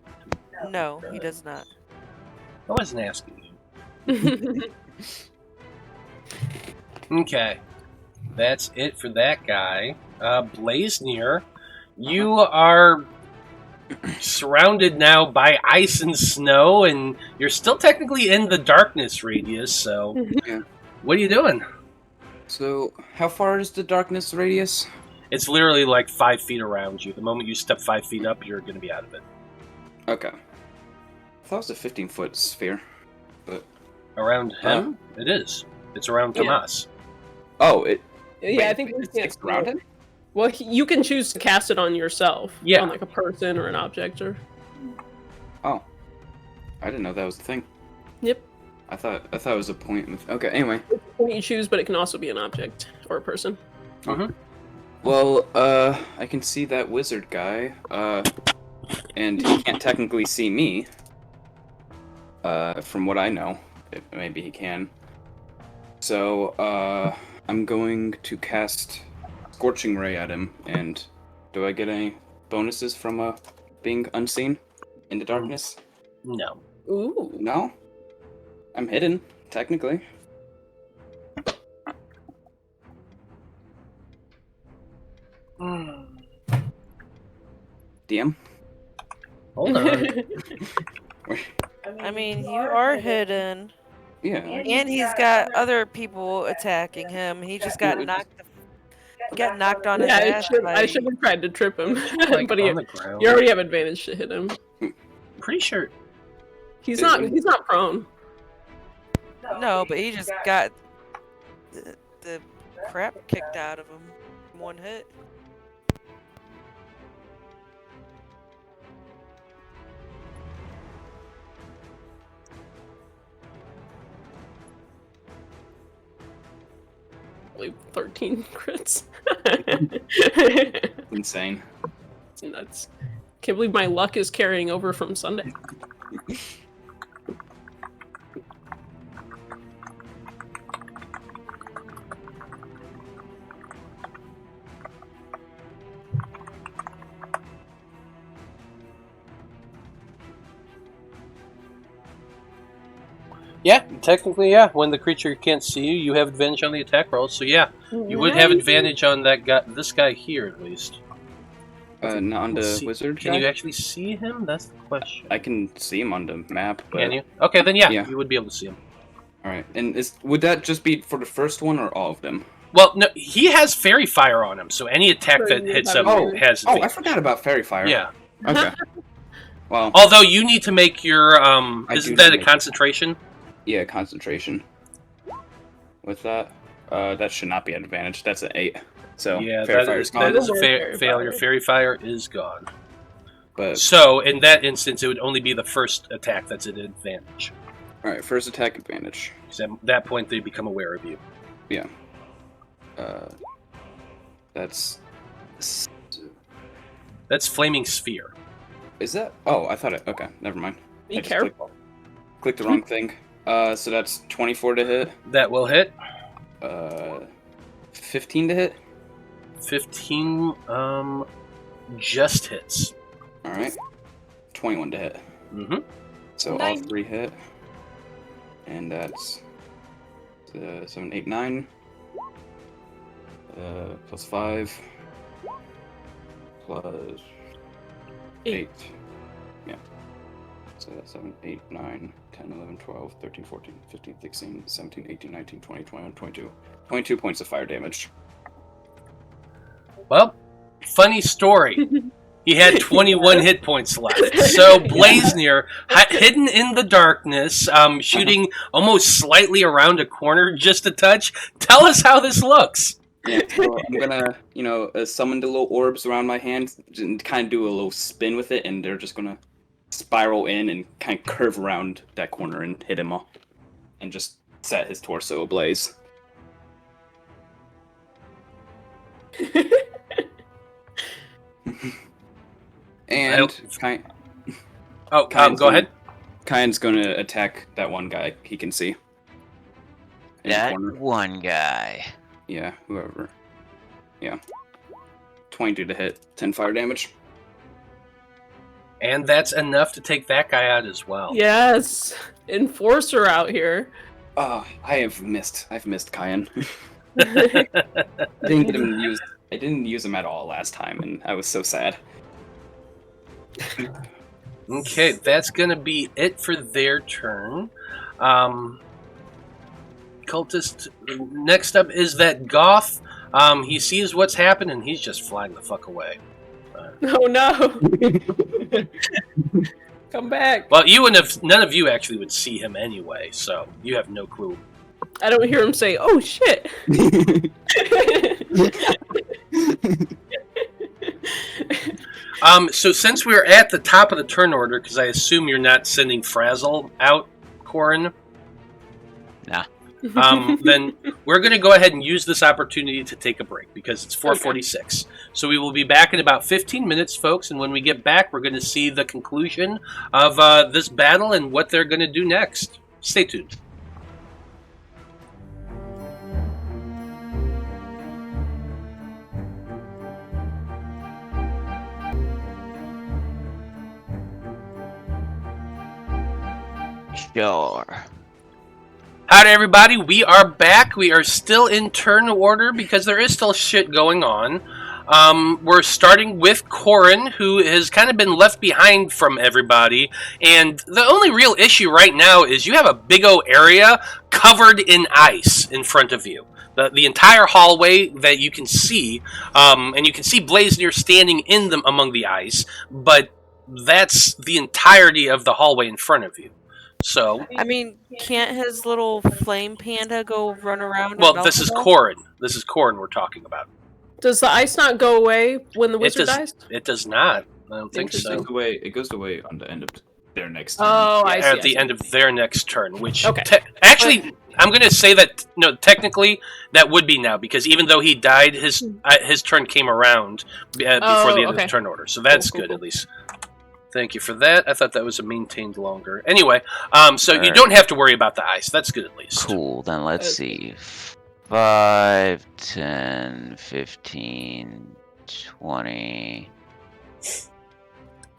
No, he does not. I wasn't asking you. Okay. That's it for that guy. Blaznir, you are surrounded now by ice and snow, and you're still technically in the darkness radius, so Yeah. what are you doing? So, how far is the darkness radius? It's literally like 5 feet around you. The moment you step 5 feet up, you're going to be out of it. Okay. I thought it was a 15-foot sphere. But Around him, it is. It's around Yeah. Tomas. oh, it. Yeah, wait, I think we it's can't around see it. him. Well, you can choose to cast it on yourself. Yeah. On like a person or an object or. Oh, I didn't know that was the thing. Yep. I thought it was a point. Okay. Anyway. It's a point you choose, but it can also be an object or a person. Well, I can see that wizard guy. And he can't technically see me. From what I know, maybe he can. So, I'm going to cast Scorching Ray at him, and do I get any bonuses from being unseen in the darkness? No. Ooh. No, I'm hidden technically. DM. Hold on. I mean, you are hidden, Yeah. and he's got other people attacking him. He just got knocked on his Yeah, ass. I should have tried to trip him, Like but on the ground. you already have advantage to hit him. Pretty sure. He's not prone. No, but he just got the crap kicked out of him in one hit. Like 13 crits. Insane. It's nuts. Can't believe my luck is carrying over from Sunday. Yeah, technically, yeah. When the creature can't see you, you have advantage on the attack rolls. So yeah, you would have advantage on that guy, this guy here at least. Not on the See- wizard. Can guy? you actually see him? That's the question. I can see him on the map. But... Can you? Okay, then yeah, Yeah. you would be able to see him. All right, and would that just be for the first one or all of them? Well, no, he has fairy fire on him, so any attack So that you hits have him advantage. has Oh, I advantage. forgot about fairy fire. Yeah. Okay. Well, Although you need to make your I isn't do that a need to- concentration? yeah, concentration. With that, that should not be an advantage. That's an 8. So Yeah, fairy that fire's is, gone. that is a Fairy failure. fire. Fairy fire is gone. But So in that instance, it would only be the first attack that's an advantage. all right, first attack advantage. 'Cause at that point, they become aware of you. That's. That's flaming sphere. Is that? Oh, I thought it. Okay, never mind. Be I just careful. clicked the wrong thing. So that's 24 to hit. That will hit. 15 to hit. 15 just hits. All right. 21 to hit. Mm-hmm. So Nice. all 3 hit. And that's 7, 8, 9. Plus 5. Plus 8. Yeah. So that's 7, 8, 9, 10, 11, 12, 13, 14, 15, 16, 17, 18, 19, 20, 21, 22. 22 points of fire damage. Well, funny story. He had 21 hit points left. So Blaznir, hidden in the darkness, shooting almost slightly around a corner, just a touch. Tell us how this looks. Yeah, so I'm gonna, summon the little orbs around my hand and kind of do a little spin with it, and they're just gonna spiral in and kind of curve around that corner and hit him all, and just set his torso ablaze. And Oh, Kyan's go ahead. Kyan's gonna attack that one guy he can see. In the That corner. one guy. Yeah, whoever. Yeah. 22 to hit, 10 fire damage. And that's enough to take that guy out as well. Yes. Enforcer out here. I've missed Kyan. I didn't use him at all last time, and I was so sad. Okay, that's going to be it for their turn. Cultist, next up is that Goth. He sees what's happened, and he's just flying the fuck away. Oh no! Come back. Well, you wouldn't have. None of you actually would see him anyway, so you have no clue. I don't hear him say, "Oh shit." So since we're at the top of the turn order, because I assume you're not sending Frazzle out, Corrin. Nah. Then we're going to go ahead and use this opportunity to take a break because it's 4:46. Okay. So we will be back in about 15 minutes, folks. And when we get back, we're going to see the conclusion of this battle and what they're going to do next. Stay tuned. Sure. Howdy, everybody. We are back. We are still in turn order because there is still shit going on. We're starting with Corrin, who has kind of been left behind from everybody. And the only real issue right now is you have a big O area covered in ice in front of you. The entire hallway that you can see, and you can see Blaznir standing in them among the ice, but that's the entirety of the hallway in front of you. So, I mean, can't his little flame panda go run around? well, this is Corrin. This is Corrin we're talking about. Does the ice not go away when the wizard dies? It does not. I don't think so. It goes away on the end of their next turn. Oh, I see. At the end of their next turn, which Okay. Actually, I'm going to say that no, technically that would be now because even though he died, his turn came around before the end of the turn order, so that's cool. good at least. Thank you for that. I thought that was maintained longer. Anyway, so you Alright. don't have to worry about the ice. That's good at least. Cool, then let's see. 5, 10, 15, 20,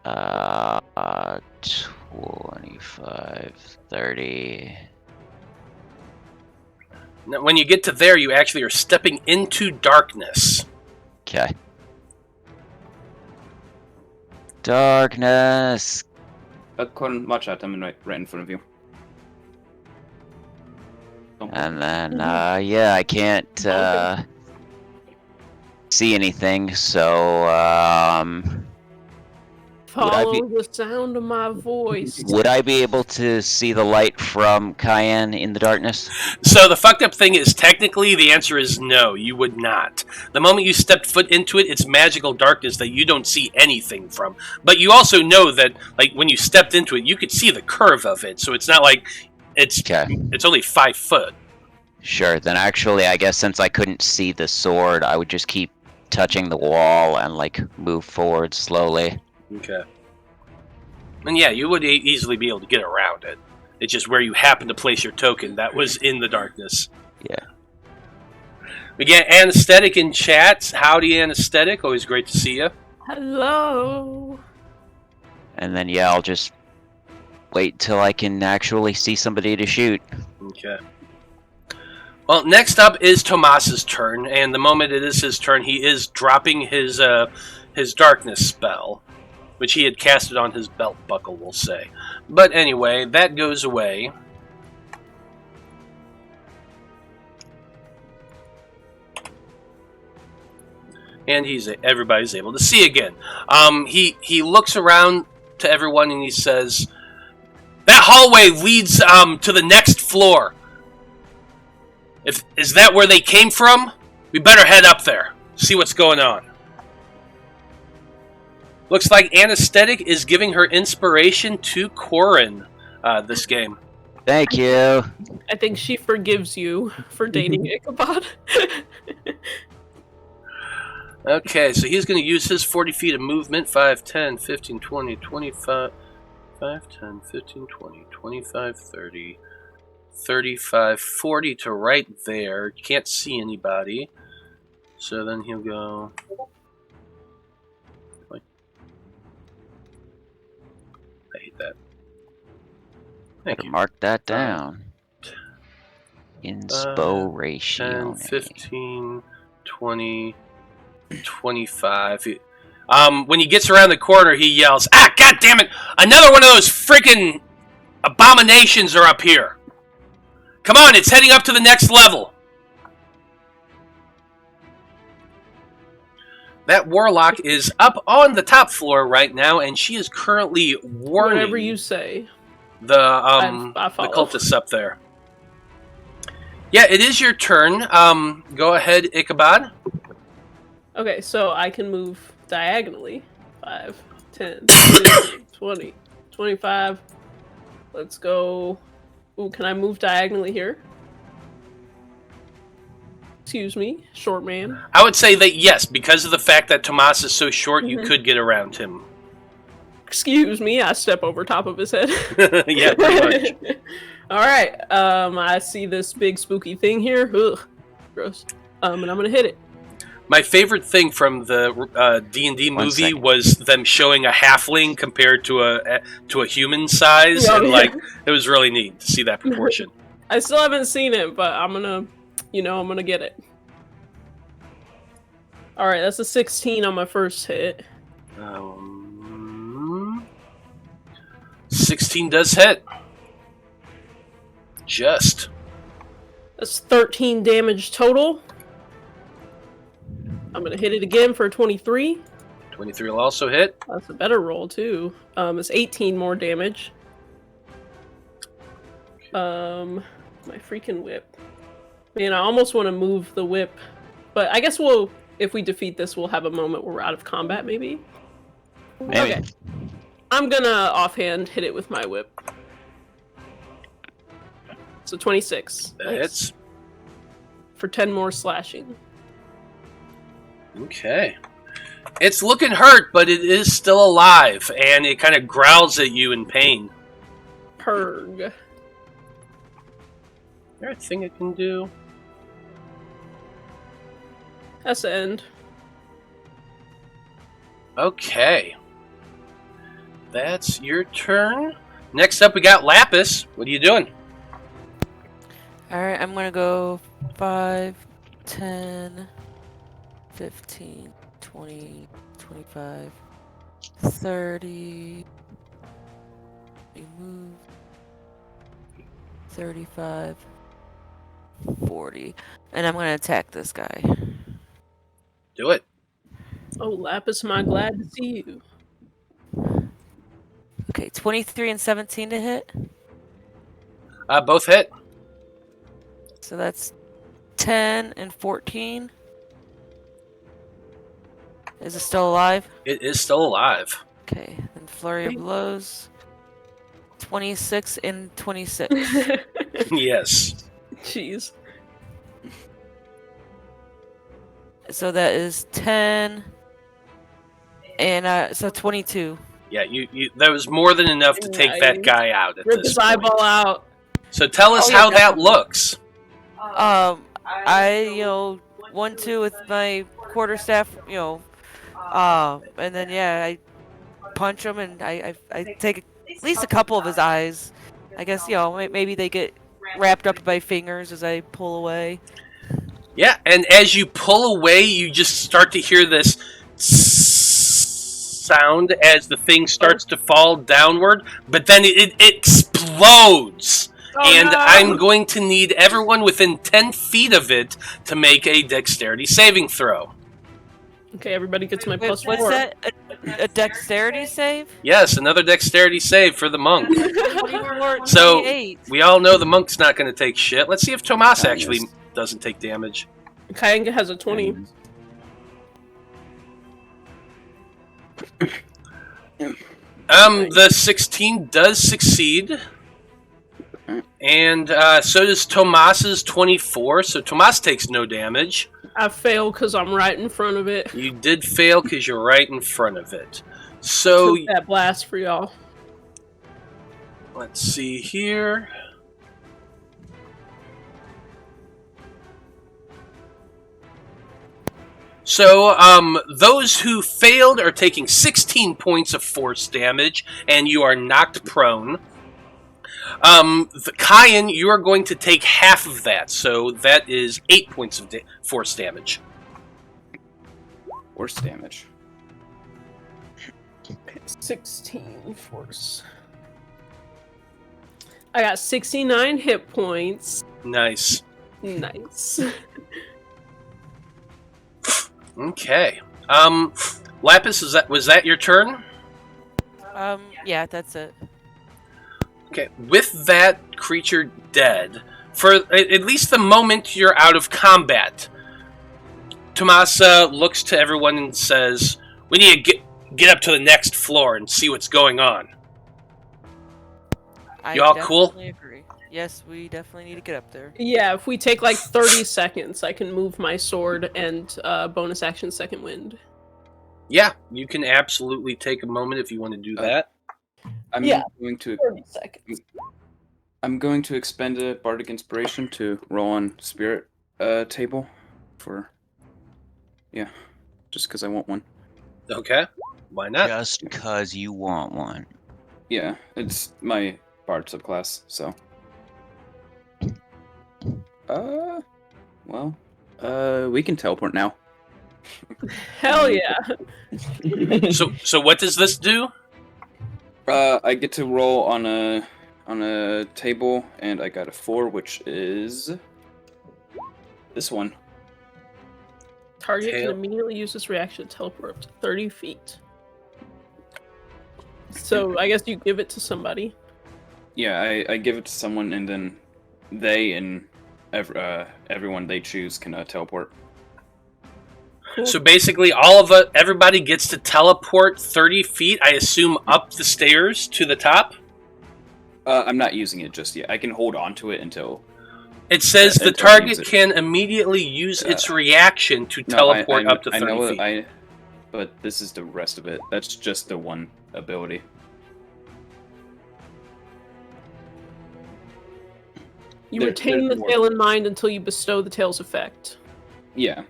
25, 30. Now, when you get to there, you actually are stepping into darkness. Okay. Darkness. Corrin, watch out! I'm right in front of you. And then, yeah, I can't see anything, so, Follow the sound of my voice. would I be able to see the light from Cayenne in the darkness? So the fucked up thing is, technically, the answer is no, you would not. The moment you stepped foot into it, it's magical darkness that you don't see anything from. But you also know that, like, when you stepped into it, you could see the curve of it, so it's not like it's only 5 foot. Sure, then actually, I guess since I couldn't see the sword, I would just keep touching the wall and, like, move forward slowly. Okay. And yeah, you would easily be able to get around it. It's just where you happen to place your token that was in the darkness. Yeah. We get Anesthetic in chat. Howdy, Anesthetic. Always great to see you. Hello. And then, yeah, I'll just wait till I can actually see somebody to shoot. Okay. Well, next up is Tomas's turn, and the moment it is his turn, he is dropping his darkness spell, which he had casted on his belt buckle, we'll say. But anyway, that goes away. And everybody's able to see again. He looks around to everyone and he says, "That hallway leads to the next floor. Is that where they came from? We better head up there. See what's going on." Looks like Anesthetic is giving her inspiration to Corrin this game. Thank you. I think she forgives you for dating Ichabod. Okay, so he's going to use his 40 feet of movement. 5, 10, 15, 20, 25... 5, 10, 15, 20, 25, 30, 35, 40 to right there. You can't see anybody. So then he'll go... I hate that. Thank you. Mark that down. inspo ratio. 10, 15, 20, 25. When he gets around the corner, he yells, "Ah, God damn it! Another one of those freaking abominations are up here! Come on, it's heading up to the next level!" That warlock is up on the top floor right now, and she is currently warning Whatever you say. the I follow. cultists up there. Yeah, it is your turn. Go ahead, Ichabod. Okay, so I can move diagonally. 5, 10, 15, 20, 25. Let's go. Ooh, can I move diagonally here? Excuse me, short man. I would say that yes, because of the fact that Tomas is so short, you could get around him. Excuse me, I step over top of his head. Yeah, pretty much. Alright, I see this big spooky thing here. Ugh, gross. And I'm gonna hit it. My favorite thing from the D&D movie was them showing a halfling compared to a human size, and like it was really neat to see that proportion. I still haven't seen it, but I'm gonna get it. Alright, that's a 16 on my first hit. 16 does hit. Just. That's 13 damage total. I'm gonna hit it again for a 23. 23 will also hit. That's a better roll too. It's 18 more damage. My freaking whip. Man, I almost want to move the whip, but I guess if we defeat this, we'll have a moment where we're out of combat, maybe? Maybe. Okay. I'm gonna offhand hit it with my whip. So 26. That hits. For 10 more slashing. Okay. It's looking hurt, but it is still alive, and it kind of growls at you in pain. Purg. Is there a thing it can do? That's the end. Okay. That's your turn. Next up, we got Lapis. What are you doing? Alright, I'm gonna go 5, 10, 15, 20, 25, 30. Move. 35, 40. And I'm gonna attack this guy. Do it. Oh, Lapis, am I glad to see you. Okay, 23 and 17 to hit. Both hit. So that's 10 and 14. Is it still alive? It is still alive. Okay, then flurry of blows. 26 and 26. Yes. Jeez. So that is 10 and so 22. Yeah, you that was more than enough to take that guy out at Rip this his point. eyeball out. So tell us how that looks. I 1-2 with my quarterstaff, and then I punch him and I take at least a couple of his eyes. I guess maybe they get wrapped up by fingers as I pull away. Yeah, and as you pull away, you just start to hear this sound as the thing starts to fall downward, but then it explodes. And no. I'm going to need everyone within 10 feet of it to make a dexterity saving throw. Okay, everybody gets my plus What's 4. that? A dexterity save? Yes, another dexterity save for the monk. 24, So 28. we all know the monk's not going to take shit. Let's see if Tomas actually doesn't take damage. Kayanga has a 20. The 16 does succeed. And so does Tomas's 24, so Tomas takes no damage. I fail because I'm right in front of it. You did fail because you're right in front of it. So, Took that blast for y'all. let's see here. So, those who failed are taking 16 points of force damage, and you are knocked prone. The Cayenne, you are going to take half of that, so that is 8 points of force damage. Force damage. 16 force. I got 69 hit points. Nice. Nice. Okay. Lapis, was that your turn? Yeah, that's it. Okay. With that creature dead, for at least the moment you're out of combat, Tomasa looks to everyone and says, "We need to get up to the next floor and see what's going on." You all cool? I agree. Yes, we definitely need to get up there. Yeah, if we take like 30 seconds, I can move my sword and bonus action second wind. Yeah, you can absolutely take a moment if you want to do that. I'm Yeah. going to 30 seconds. I'm going to expend a bardic inspiration to roll on spirit table for just because I want one. Okay. Why not? Just because you want one. Yeah, it's my bard subclass, so. We can teleport now. Hell yeah. So what does this do? I get to roll on a table, and I got a 4, which is this one. Target Tail. can immediately use this reaction to teleport up to 30 feet. So I guess you give it to somebody. Yeah, I give it to someone, and then they and everyone they choose can teleport. Cool. So basically, everybody gets to teleport 30 feet, I assume, up the stairs to the top? I'm not using it just yet. I can hold on to it until... It says the until I use target it. can immediately use its reaction to teleport up to 30 feet. But this is the rest of it. That's just the one ability. You There- retain the there's more. tail in mind until you bestow the tail's effect. Yeah.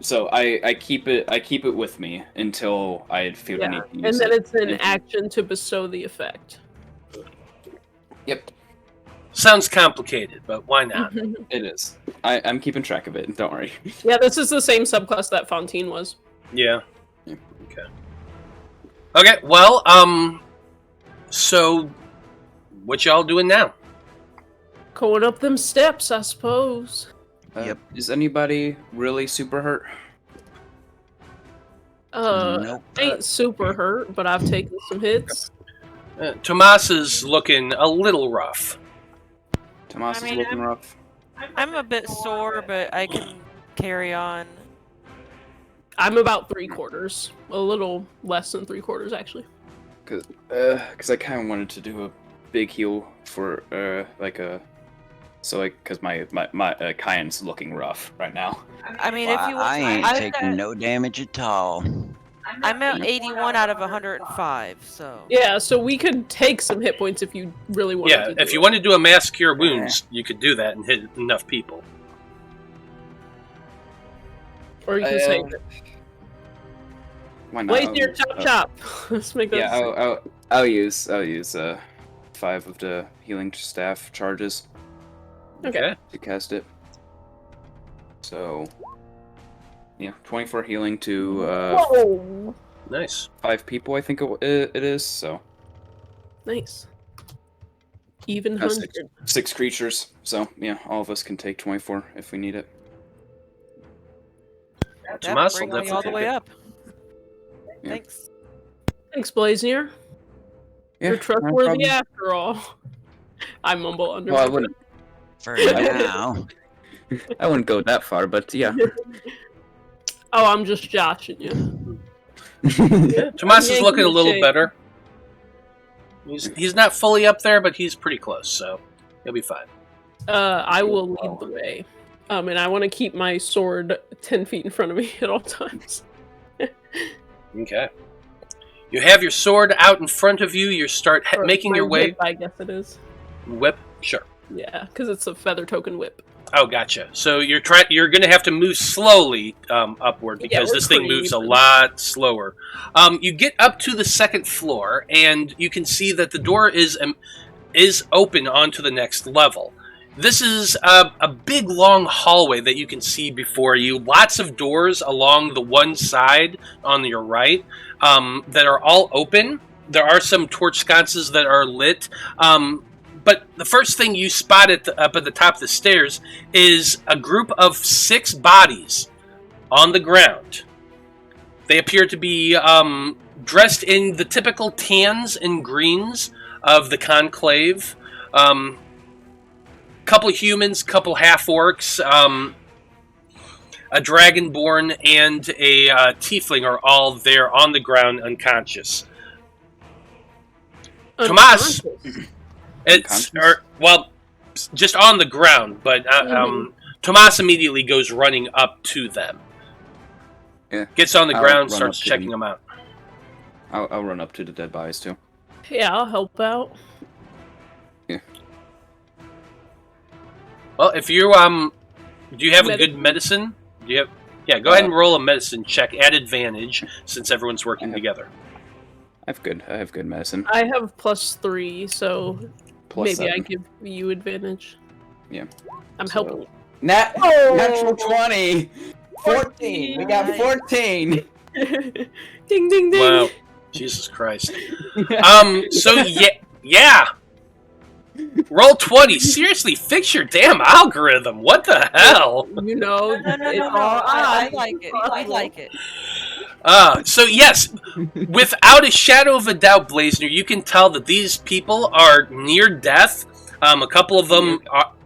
So I keep it with me until I feel the Yeah, need to use and then it. it's an And- action to bestow the effect. Yep, Sounds complicated, but why not? it is. I'm keeping track of it. Don't worry. Yeah, this is the same subclass that Fontaine was. Yeah. Yeah. Okay. Okay, well, so what y'all doing now? Going up them steps, I suppose. Yep. Is anybody really super hurt? Nope. Ain't super hurt, but I've taken some hits. Tomas is looking a little rough. Tomas I is mean, looking rough. I'm a bit sore, but I can carry on. I'm about 3/4. A little less than 3/4, actually. Because I kind of wanted to do a big heal for because my Cayenne's looking rough right now. I mean, Well, if you I ain't I've taking got- no damage at all. I'm at 81 out of 105, so. Yeah, so we could take some hit points if you really wanted Yeah, to do if you it. want to do a mass cure wounds, you could do that and hit enough people. Or you can save it. Why not? Blaznir, chop chop. Let's make that. Yeah, I'll use 5 of the healing staff charges Okay. to cast it. So, yeah, 24 healing to Whoa! Nice. 5 people. I think it is. So Nice. Even That's 100. 6 creatures. So yeah, all of us can take 24 if we need it. That Tomas will brings me all the definitely way take it. up. Yeah. Thanks. Thanks, Blaznir. Yeah, You're no trustworthy problem. after all. I mumble under Well, I my wouldn't. For now. I wouldn't go that far, but yeah. Oh, I'm just joshing you. Tomas is yanking looking a the little chain. better. He's not fully up there, but he's pretty close, so he'll be fine. I will lead the way. And I want to keep my sword 10 feet in front of me at all times. Okay. You have your sword out in front of you. You start Or making my your way. whip, I guess it is. Whip? Sure. Yeah, because it's a feather token whip. Oh, gotcha. So you're going to have to move slowly upward because we're this thing pretty moves a even. lot slower. You get up to the second floor, and you can see that the door is open onto the next level. This is a big, long hallway that you can see before you. Lots of doors along the one side on your right that are all open. There are some torch sconces that are lit. But the first thing you spot up at the top of the stairs is a group of 6 bodies on the ground. They appear to be dressed in the typical tans and greens of the Conclave. Couple humans, couple half-orcs, a dragonborn, and a tiefling are all there on the ground unconscious. Tomas! Just on the ground, but Tomas immediately goes running up to them. Yeah. Gets on the I'll ground, run starts up to checking them. them out. I'll run up to the dead bodies too. Yeah, I'll help out. Well, if you do you have a good medicine? Do you have? Yeah, go ahead and roll a medicine check at advantage since everyone's working together. I have good medicine. I have +3, so Plus maybe I 7. give you advantage. Yeah. I'm So- helping. Natural 20! 14! We got 14! Ding ding ding. Wow, Jesus Christ. So yeah. Roll 20. Seriously, fix your damn algorithm. What the hell? You know, No. it's all I like it. I like it. So yes, without a shadow of a doubt, Blaznir, you can tell that these people are near death. A couple of them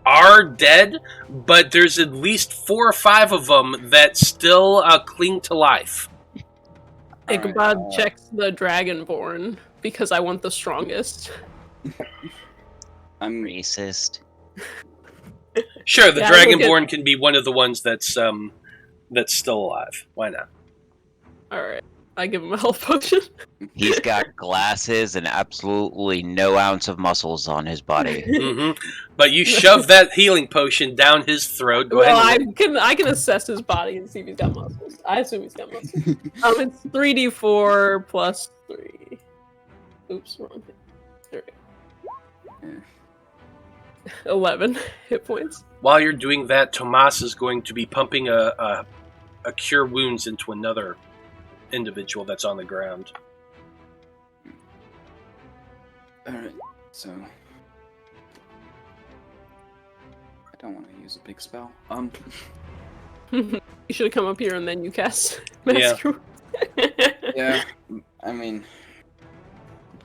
are dead, but there's at least 4 or 5 of them that still cling to life. Ichabod checks the Dragonborn because I want the strongest. I'm Racist. Sure, the Yeah, look Dragonborn can be one of the ones that's still alive. Why not? Alright. I give him a health potion. He's got glasses and absolutely no ounce of muscles on his body. But you shove that healing potion down his throat. Go Well, ahead. I can assess his body and see if he's got muscles. I assume he's got muscles. It's 3d4 plus 3. Oops, wrong thing. There we go. 11 hit points. While you're doing that, Tomas is going to be pumping a cure wounds into another individual that's on the ground. Alright, so I don't want to use a big spell. You should have come up here and then you cast Yeah. Master. Yeah, I mean,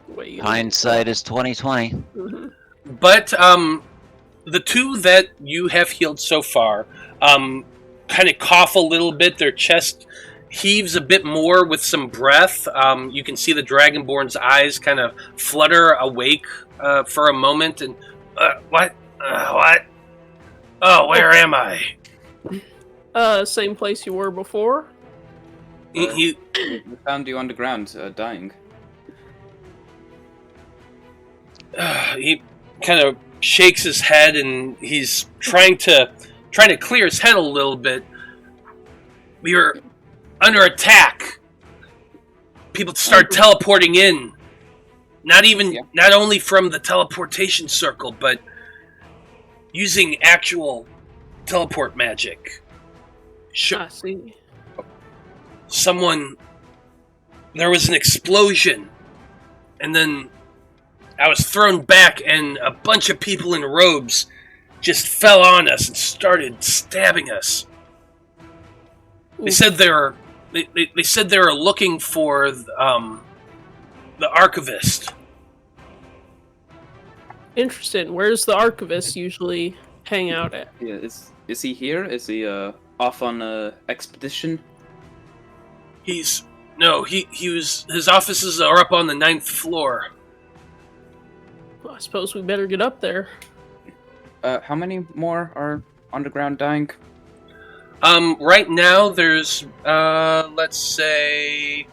Wait, Hindsight is 2020. Mhm. But the 2 that you have healed so far kind of cough a little bit. Their chest heaves a bit more with some breath. You can see the Dragonborn's eyes kind of flutter awake for a moment. And what? What? Oh, where am I? Same place you were before. He we found you on the ground, dying. he kind of shakes his head and he's trying to clear his head a little bit. We were under attack. People start teleporting in. Not only from the teleportation circle, but using actual teleport magic. I see. There was an explosion, and then I was thrown back, and a bunch of people in robes just fell on us and started stabbing us. They said they were looking for the archivist. Interesting. Where's the archivist usually hang out at? Yeah, is he here? Is he off on a expedition? He was. His offices are up on the 9th floor. Well, I suppose we better get up there. How many more are underground dying? Right now there's let's say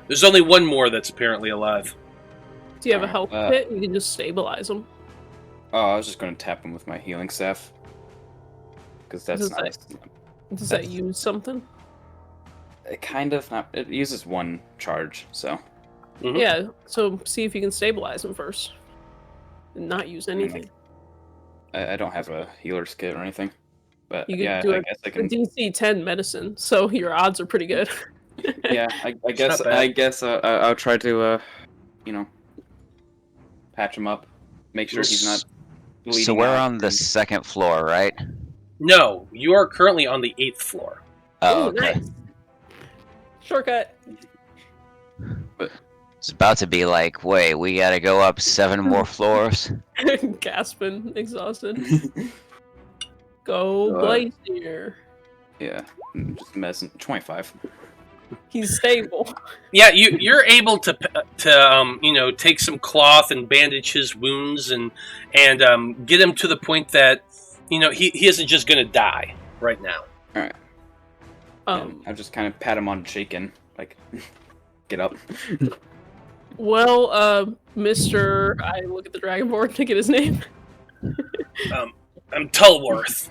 there's only one more that's apparently alive. Do you have a Alright, health kit? You can just stabilize them. Oh, I was just going to tap him with my healing staff. Because that's Does that use something? it kind of not. It uses one charge, so Mhm. Yeah, so see if you can stabilize them first. And not use anything. I don't have a healer's kit or anything. But You could yeah, do I a, guess I a can. DC 10 medicine, so your odds are pretty good. Yeah, I guess not bad. I'll try to patch him up, make sure he's not bleeding So we're out on the and- second floor, right? No, you are currently on the 8th floor. Oh, Ooh, okay. nice. Shortcut. It's about to be like, wait, we gotta go up 7 more floors. Gasping, exhausted. Go Uh, Blaznir. Yeah, just messing. 25. He's stable. Yeah, you're able to take some cloth and bandage his wounds and get him to the point that he isn't just going to die right now. I'll just kind of pat him on the shaking, like, get up. Well, Mr. I look at the dragonborn to get his name. I'm Tulworth.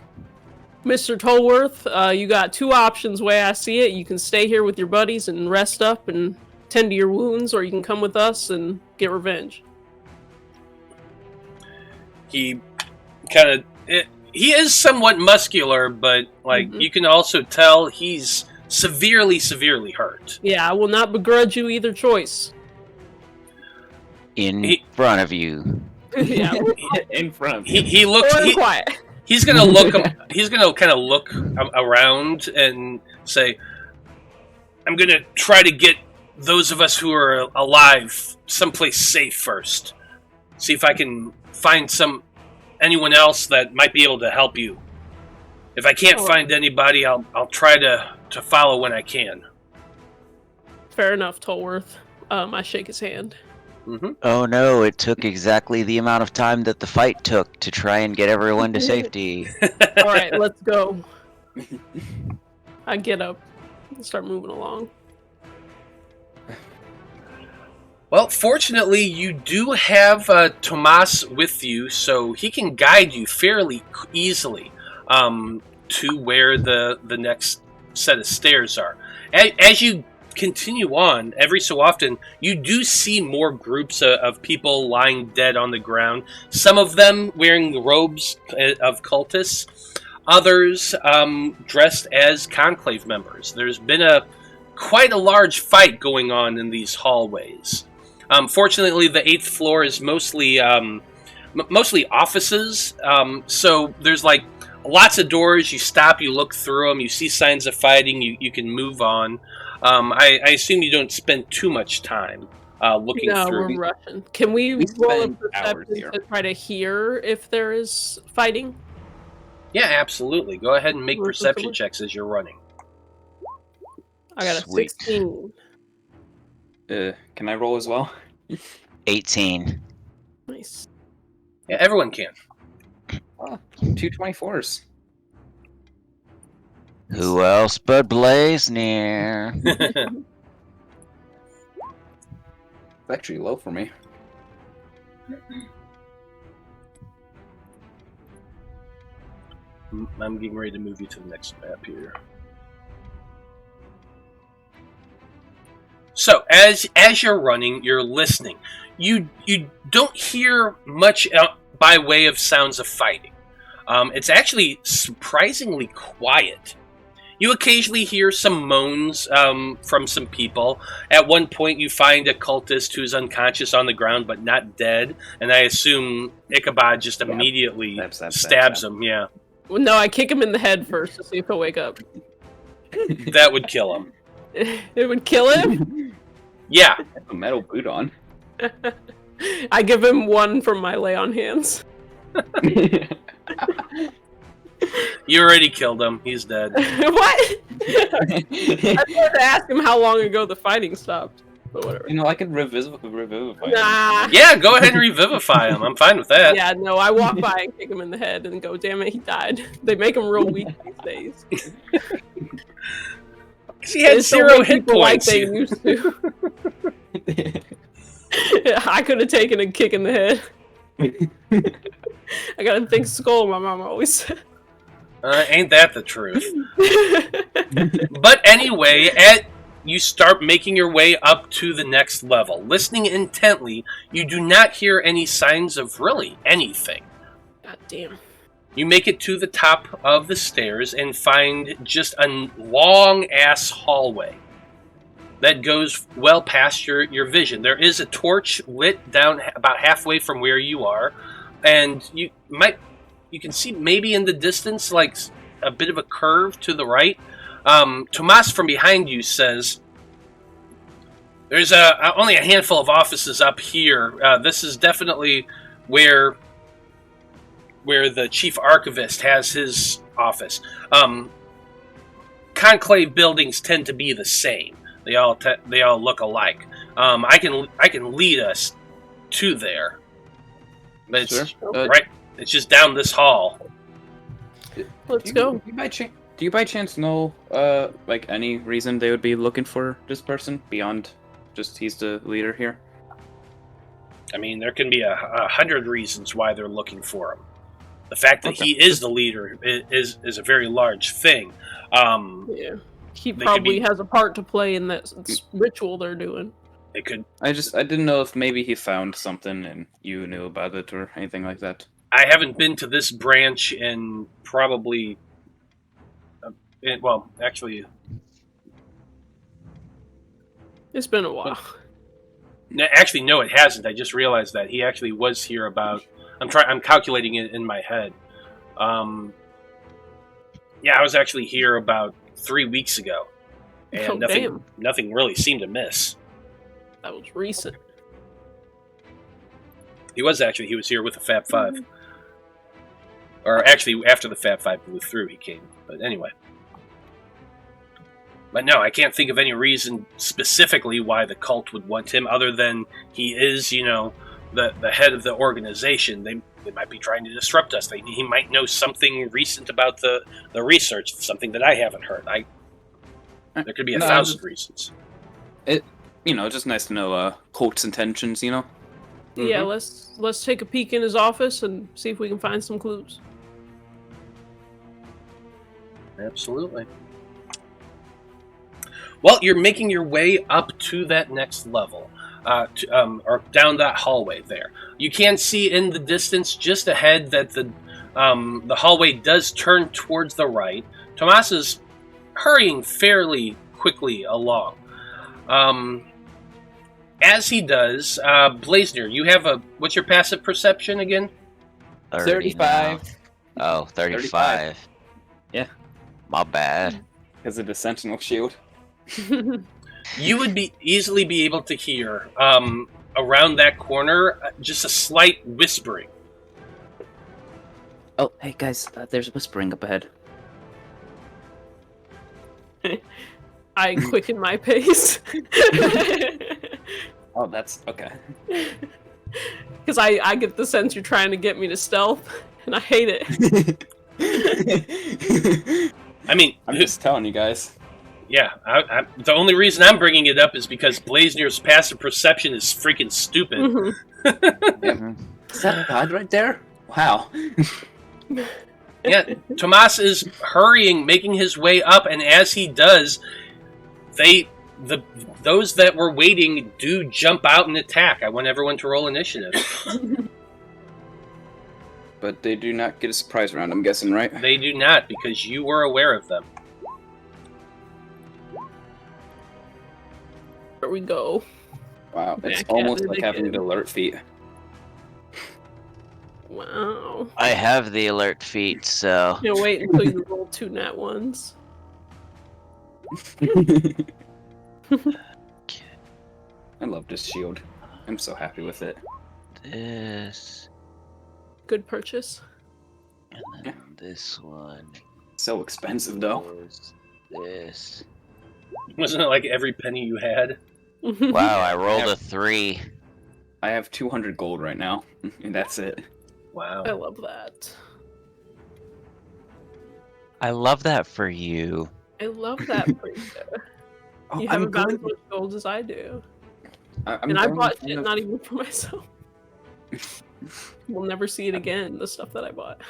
Mr. Tolworth, you got two options way I see it. You can stay here with your buddies and rest up and tend to your wounds, or you can come with us and get revenge. He is somewhat muscular, but you can also tell he's severely hurt. Yeah, I will not begrudge you either choice. In front of you. Yeah, In front of you. He looks. quiet. He's gonna look. He's gonna kind of look around and say, "I'm gonna try to get those of us who are alive someplace safe first. See if I can find anyone else that might be able to help you. If I can't find anybody, I'll try to follow when I can." Fair enough, Tolworth. I shake his hand. Mm-hmm. Oh no, it took exactly the amount of time that the fight took to try and get everyone to safety. All right, let's go. I get up and start moving along. Well, fortunately, you do have Tomas with you, so he can guide you fairly easily to where the next set of stairs are. As you continue on, every so often, you do see more groups of people lying dead on the ground. Some of them wearing the robes of cultists, others dressed as Conclave members. There's been quite a large fight going on in these hallways. Fortunately, the 8th floor is mostly offices, so there's lots of doors. You stop, you look through them, you see signs of fighting, you can move on. I assume you don't spend too much time looking No, through. we're rushing. Can we roll a spend hours perception here. to try to hear if there is fighting? Yeah, absolutely. Go ahead and make Roll perception perception. checks as you're running. I got a Sweet. 16. Can I roll as well? 18. Nice. Yeah, everyone can. Oh, 2 24s. Who else but Blaznir? It's actually low for me. I'm getting ready to move you to the next map here. So, as you're running, you're listening. You don't hear much by way of sounds of fighting. It's actually surprisingly quiet. You occasionally hear some moans from some people. At one point, you find a cultist who's unconscious on the ground but not dead, and I assume Ichabod just immediately stabs him. Yeah, Well, no, I kick him in the head first to see if he'll wake up. that would kill him. It would kill him? Yeah, A metal boot on. I give him one from my lay on hands. you already killed him. He's dead. What? I tried to ask him how long ago the fighting stopped, but whatever. I could revivify him. Nah. Yeah, go ahead and revivify him. I'm fine with that. Yeah, no, I walk by and kick him in the head and go, damn it, he died. They make him real weak these days. 'Cause he had They still 0 make hit people points. like they used to. I could have taken a kick in the head. I got a thick skull, my mom always said. Ain't that the truth? But anyway, you start making your way up to the next level. Listening intently, you do not hear any signs of really anything. God damn. You make it to the top of the stairs and find just a long-ass hallway that goes well past your vision. There is a torch lit down about halfway from where you are, and you can see maybe in the distance like a bit of a curve to the right. Tomas from behind you says, "There's only a handful of offices up here. This is definitely where the chief archivist has his office. Conclave buildings tend to be the same. They all look alike. I can lead us to there, but it's Sure. right. It's just down this hall." Let's go. Do you by chance know, like any reason they would be looking for this person beyond just he's the leader here? I mean, there can be 100 reasons why they're looking for him. The fact that he is the leader is a very large thing. Yeah. He probably has a part to play in that ritual they're doing. It could. I didn't know if maybe he found something and you knew about it or anything like that. I haven't been to this branch in probably. Well, actually, It's been a while. actually, no, it hasn't. I just realized that he actually was here about. I'm calculating it in my head. Yeah, I was actually here about 3 weeks ago, and nothing really seemed to miss. That was recent. He was here with the Fab Five, or actually after the Fab Five blew through, he came. But anyway. But no, I can't think of any reason specifically why the cult would want him, other than he is, the head of the organization. They might be trying to disrupt us. He might know something recent about the research, something that I haven't heard. There could be 1,000 reasons. Just nice to know cult's intentions, Yeah, let's take a peek in his office and see if we can find some clues. Absolutely. Well, you're making your way up to that next level, or down that hallway there. You can see in the distance just ahead that the hallway does turn towards the right. Tomas is hurrying fairly quickly along. As he does, Blaznir, you have what's your passive perception again? 35. Oh, 35. Yeah. My bad. Because of the sentinel shield. You would easily be able to hear around that corner just a slight whispering. Oh, hey guys, there's whispering up ahead. I quicken my pace. Oh, that's okay. Because I get the sense you're trying to get me to stealth, and I hate it. I mean, I'm just telling you guys. Yeah, the only reason I'm bringing it up is because Blaznir's passive perception is freaking stupid. Is that God right there? Wow. Yeah, Tomas is hurrying, making his way up, and as he does, those that were waiting do jump out and attack. I want everyone to roll initiative. But they do not get a surprise round, I'm guessing, right? They do not, because you were aware of them. There we go. Wow, it's Back almost at it like having again. the alert feat. Wow. I have the alert feat, so Can't wait until you roll 2 nat ones. I love this shield. I'm so happy with it. this Good purchase. and then this one. So expensive, though. This. Wasn't it like every penny you had? Wow, I rolled a 3. I have 200 gold right now, and that's it. Wow. I love that. I love that for you. I love that for you. Oh, You have I'm about as good. much gold as I do. I'm And I going bought kind shit of- not even for myself. We'll never see it again, the stuff that I bought.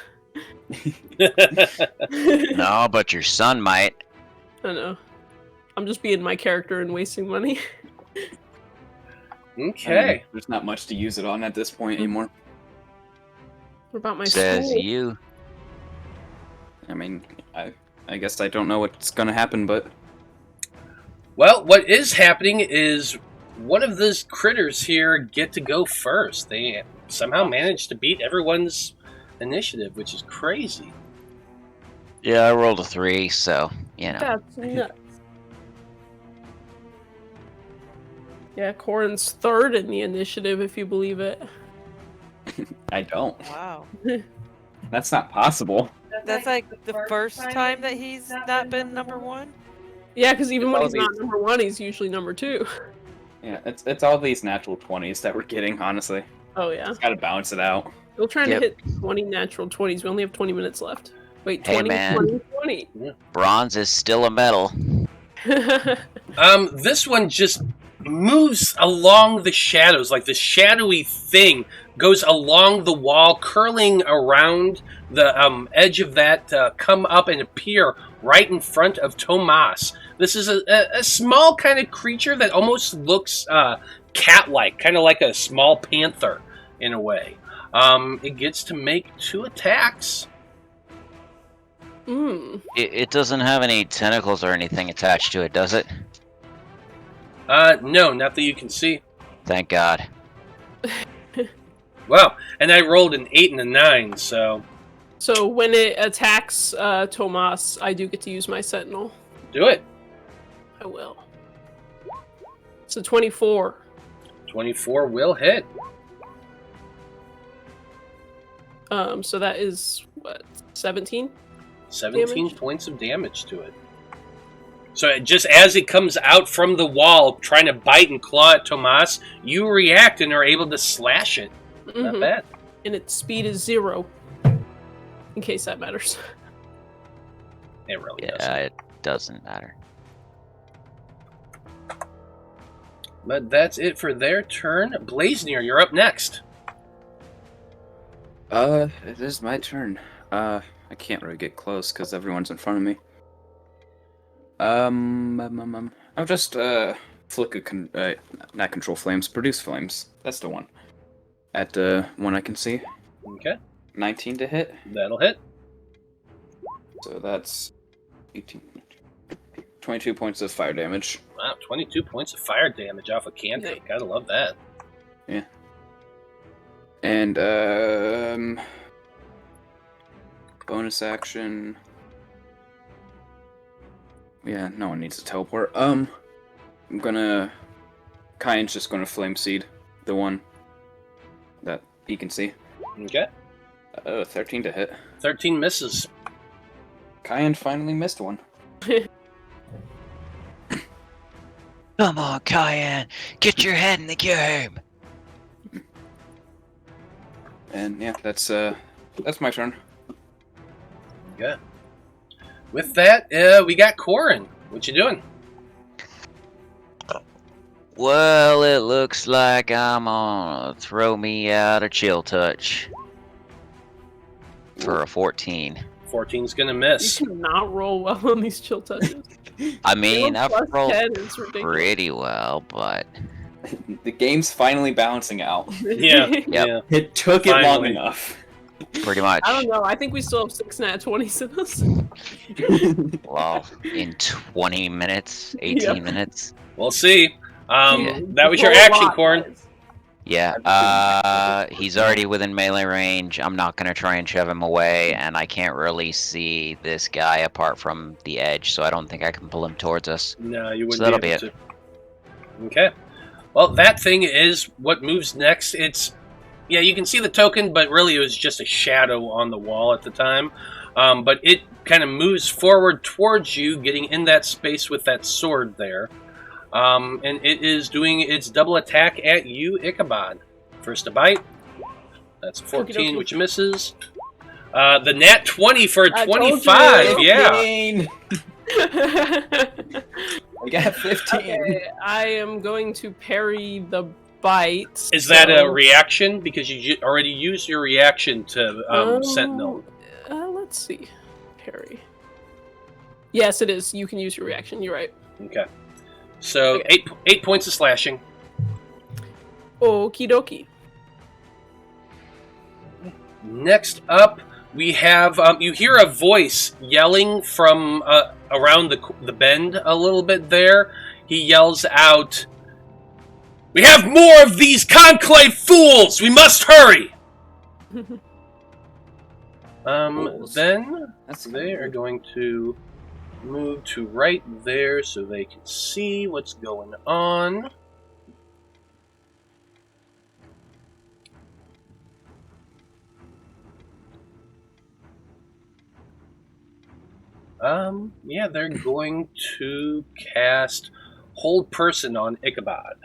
No, but your son might. I know. I'm just being my character and wasting money. Okay. I mean, there's not much to use it on at this point anymore. What about my Says school? you. I mean, I guess I don't know what's gonna happen, but Well, what is happening is one of those critters here get to go first. They somehow managed to beat everyone's initiative, which is crazy. Yeah, I rolled a 3, so, you know. That's nuts. Yeah, Corrin's third in the initiative, if you believe it. I don't. Wow. That's not possible. That's like the first time that he's not been number one? Yeah, because even It's when all he's not these- number one, he's usually number 2. Yeah, it's all these natural 20s that we're getting, honestly. Oh, yeah. Just gotta balance it out. We're trying Yep. to hit 20 natural 20s. We only have 20 minutes left. Wait, Hey, 20, man. 20, 20. Bronze is still a medal. This one just moves along the shadows, like the shadowy thing goes along the wall, curling around the edge of that, come up and appear right in front of Tomas. This is a small kind of creature that almost looks cat-like, kind of like a small panther in a way. It gets to make 2 attacks. It doesn't have any tentacles or anything attached to it, does it? No, not that you can see. Thank God. Wow, and I rolled an 8 and a 9, so So when it attacks Tomas, I do get to use my Sentinel. do it. I will. So 24. 24 will hit. So that is, what, 17? 17 Damage? points of damage to it. So just as it comes out from the wall, trying to bite and claw at Tomas, you react and are able to slash it. Not Mhm. bad. And its speed is 0. In case that matters. It really Yeah, doesn't. it doesn't matter. But that's it for their turn. Blaznir, you're up next. It is my turn. I can't really get close because everyone's in front of me. I'll just flick not control flames, produce flames. That's the one. At one I can see. Okay, 19 to hit. that'll hit. So that's 18, 22 points of fire damage. Wow, 22 points of fire damage off a cantrip. Nice. Gotta love that. And bonus action. Yeah, no one needs to teleport. I'm gonna. Kyan's just gonna flame seed the one that he can see. Okay, 13 to hit. 13 misses. Kyan finally missed one. Come on, Cayenne! Get your head in the game! And yeah, that's my turn. Okay. With that, we got Corrin. What you doing? Well, it looks like I'm gonna throw me out a chill touch. For a 14. 14's gonna You miss. cannot roll well on these chill touches. I mean, I've Plus rolled 10 is ridiculous. pretty well, but The game's finally balancing out. Yeah, Yep. yeah. It took it long Finally. enough. pretty much. I don't know. I think we still have 6 nat 20s in us. Well, in 20 minutes, 18 Yep. minutes. We'll see. Yeah. That was your Roll a action, lot, Corrin. guys. Yeah, he's already within melee range. I'm not gonna try and shove him away, and I can't really see this guy apart from the edge, so I don't think I can pull him towards us. No, you wouldn't So that'll be be able to. Okay. Well, that thing is what moves next. Yeah, you can see the token, but really it was just a shadow on the wall at the time. But it kind of moves forward towards you, getting in that space with that sword there. And it is doing its double attack at you, Ichabod. First a bite. That's a 14, Okey-dokey. which misses. The nat 20 for a I told you. 25. Yeah. Pain. You got 15. Okay, I am going to parry the bite. Is that a so- reaction? Because you already used your reaction to Sentinel. Let's see. Parry. Yes, it is. You can use your reaction. You're right. Okay. So Okay. 8 points of slashing. Okie dokie. Next up, we have you hear a voice yelling from around the bend a little bit there. He yells out, "We have more of these conclave fools! We must hurry!" Then That's they are going to move to right there so they can see what's going on. Yeah, they're going to cast Hold Person on Ichabod.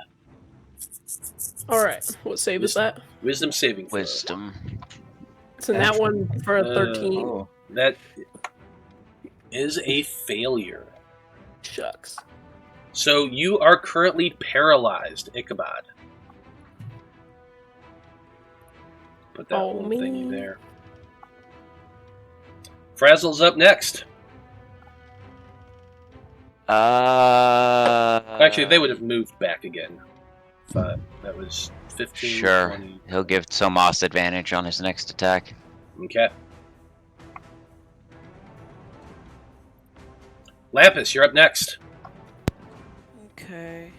Alright, what save is that? Wisdom saving throw. Wisdom. So that one for a 13. Oh. That is a failure. Shucks. So you are currently paralyzed, Ichabod. Put that Oh, little thingy man. there. Frazzle's up next. Actually, they would have moved back again. But that was 15, Sure. 20. He'll give Tomas advantage on his next attack. Okay. Lapis, you're up next. Okay.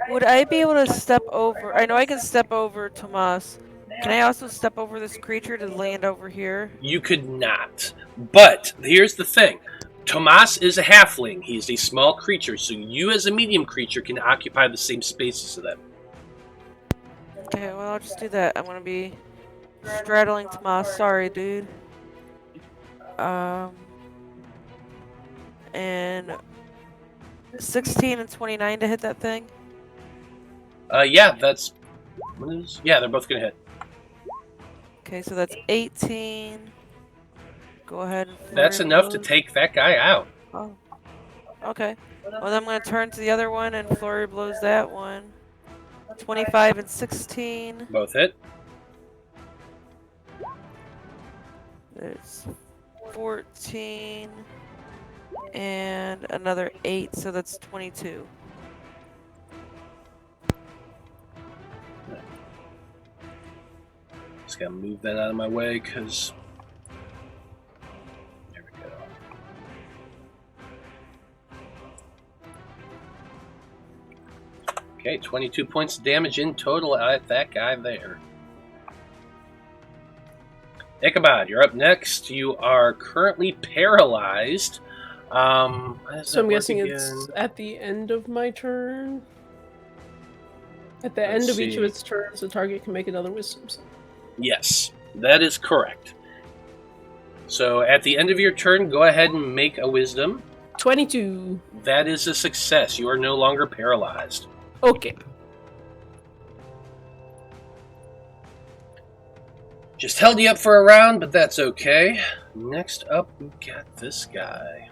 Would I be able to step over? I know I can step over Tomas. Can I also step over this creature to land over here? You could not. But here's the thing. Tomas is a halfling. He is a small creature, so you as a medium creature can occupy the same space as them. Okay, well, I'll just do that. I'm gonna be straddling Tomas. Sorry, dude. And 16 and 29 to hit that thing. Yeah, that's... What is... Yeah, they're both going to hit. Okay, so that's 18. Go ahead and That's flurry enough to blows. take that guy out. Oh. Okay. Well, then I'm going to turn to the other one and flurry blows that one. 25 and 16. Both hit. There's 14. And another 8, so that's 22. Just gotta move that out of my way, because... There we go. Okay, 22 points of damage in total at that guy there. Ichabod, you're up next. You are currently paralyzed. How does So that I'm work guessing again? it's at the end of my turn. At the Let's end of each of see. its turns, the target can make another wisdom save. Yes, that is correct. So at the end of your turn, go ahead and make a wisdom. 22. That is a success. You are no longer paralyzed. Okay. Just held you up for a round, but that's okay. Next up, we got this guy.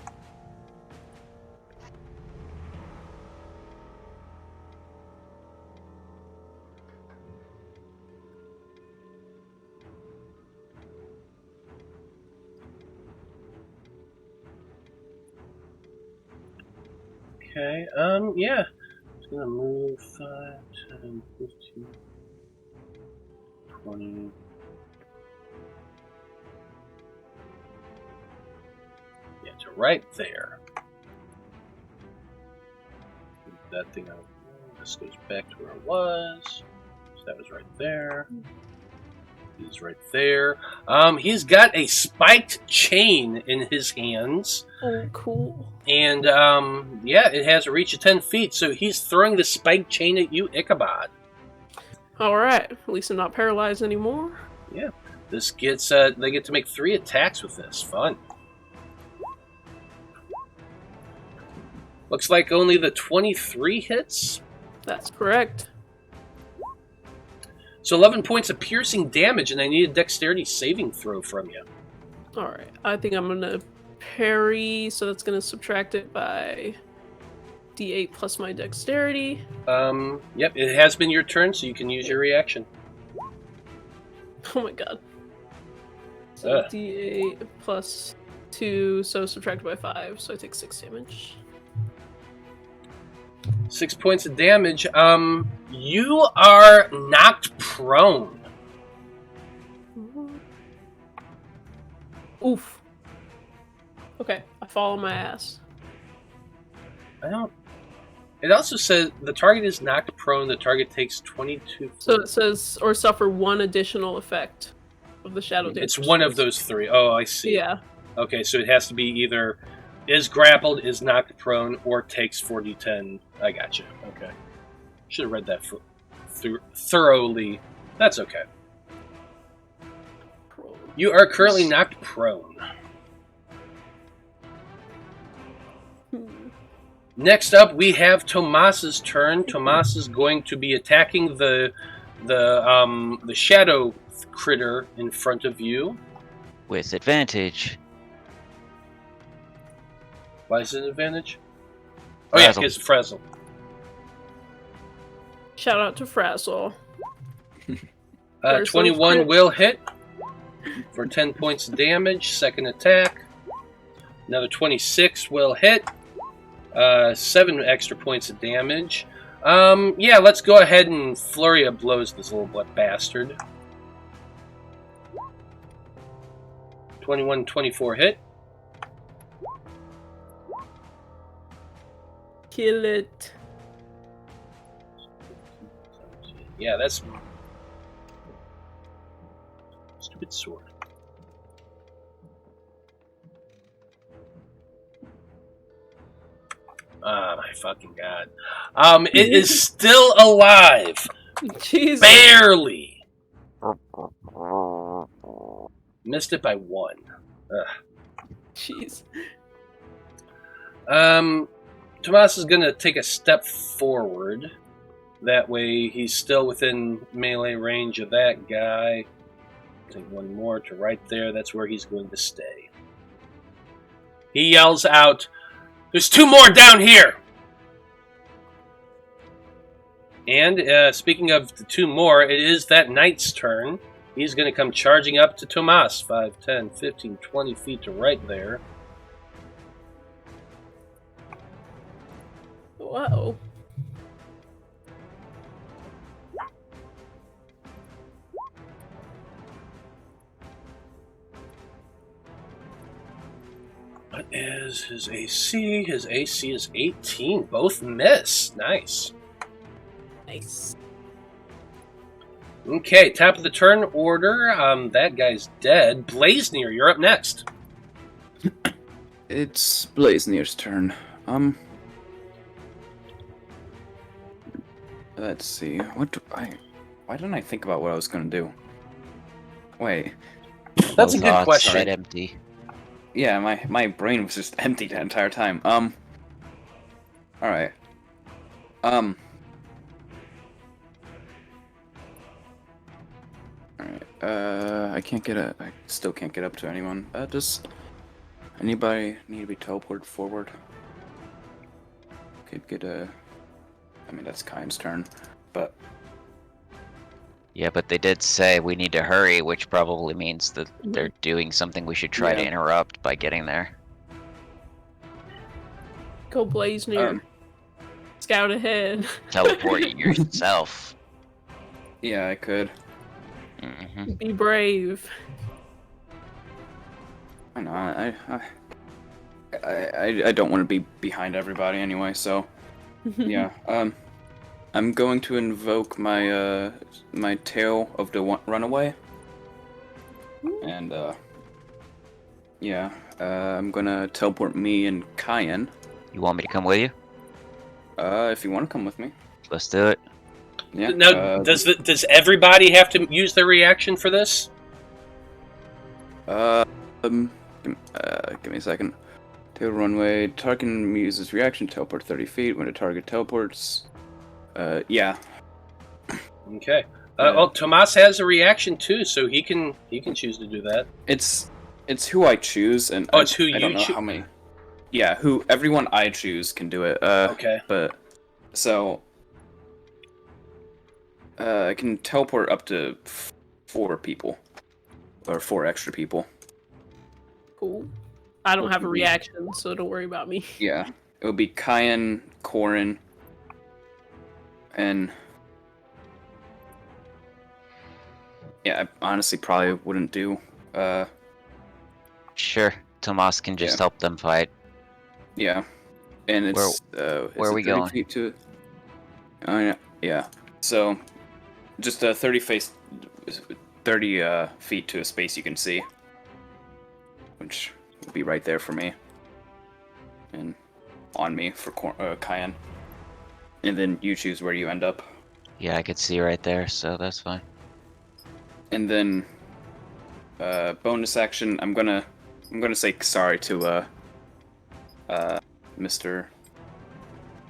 Okay, yeah. Just gonna move 5, 10, 15, 20. Yeah, to right there. Move that thing out. This goes back to where it was. So that was right there. He's right there. He's got a spiked chain in his hands. Oh, cool. And, yeah, it has a reach of 10 feet, so he's throwing the spiked chain at you, Ichabod. Alright, at least I'm not paralyzed anymore. Yeah. This gets, they get to make 3 attacks with this. Fun. Looks like only the 23 hits. That's correct. So 11 points of piercing damage, and I need a dexterity saving throw from you. Alright, I think I'm gonna parry, so that's going to subtract it by d8 plus my dexterity. Yep, it has been your turn, so you can use your reaction. Oh my god. So d8 plus 2, so subtracted by 5, so I take 6 damage. 6 points of damage. You are knocked prone. Oof. Okay, I fall on my ass. I don't. It also says the target is knocked prone. The target takes 22. So it says, or suffer 1 additional effect of the shadow damage. It's one of those 3. Oh, I see. Yeah. Okay, so it has to be either is grappled, is knocked prone, or takes 4d10. I gotcha. Okay. Should have read that thoroughly. That's okay. You are currently knocked prone. Next up, we have Tomas's turn. Tomas is going to be attacking the shadow critter in front of you. With advantage. Why is it an advantage? Oh yeah, it's Frazzle. Shout out to Frazzle. 21 will hit for 10 points of damage. Second attack. Another 26 will hit. 7 extra points of damage. Yeah, let's go ahead and flurry of blows this little bastard. 21, 24 hit. Kill it. Yeah, that's stupid sword. Oh my fucking god. It is still alive. Jesus. Barely. Missed it by 1. Ugh. Jeez. Tomas is gonna take a step forward. That way he's still within melee range of that guy. Take 1 more to right there. That's where he's going to stay. He yells out, "There's 2 more down here!" And speaking of the 2 more, it is that knight's turn. He's going to come charging up to Tomas. 5, 10, 15, 20 feet to right there. Whoa. What is his AC? His AC is 18. Both miss. Nice. Nice. Okay, top of the turn order. That guy's dead. Blaznir, you're up next. It's Blaznir's turn. Let's see. Why didn't I think about what I was gonna do? Wait. That's a good Thoughts question. right empty. Yeah, my brain was just empty the entire time. Alright. Alright, I still can't get up to anyone. Does anybody need to be teleported forward? Could get I mean, that's Kyan's turn, but... Yeah, but they did say we need to hurry, which probably means that they're doing something we should try to interrupt by getting there. Go Blaznir. Scout ahead. Teleport yourself. Yeah, I could. Mm-hmm. Be brave. I know, I don't want to be behind everybody anyway, so... Yeah, I'm going to invoke my my Tale of the Runaway, and yeah, I'm gonna teleport me and Kyan. You want me to come with you? If you want to come with me. Let's do it. Yeah. Now, does everybody have to use their reaction for this? Give me a second. Tail runway. Target uses reaction. Teleport 30 feet. When a target teleports. Yeah. Okay. Well, Tomas has a reaction too, so he can choose to do that. It's It's who I choose, and Oh, it's who I don't you know choose? how many. Yeah, everyone I choose can do it. Okay. But so I can teleport up to 4 people, or 4 extra people. Cool. I don't have a Okay. reaction, so don't worry about me. Yeah, it would be Cayenne, Corrin, and yeah, I honestly probably wouldn't do. Sure. Tomas can just Yeah. help them fight. Yeah, and it's where are we 30 going? feet to? Oh yeah, yeah. So just 30 feet to a space you can see, which will be right there for me, and on me for Cayenne. And then you choose where you end up. Yeah, I could see right there, so that's fine. And then bonus action, I'm gonna say sorry to Mr.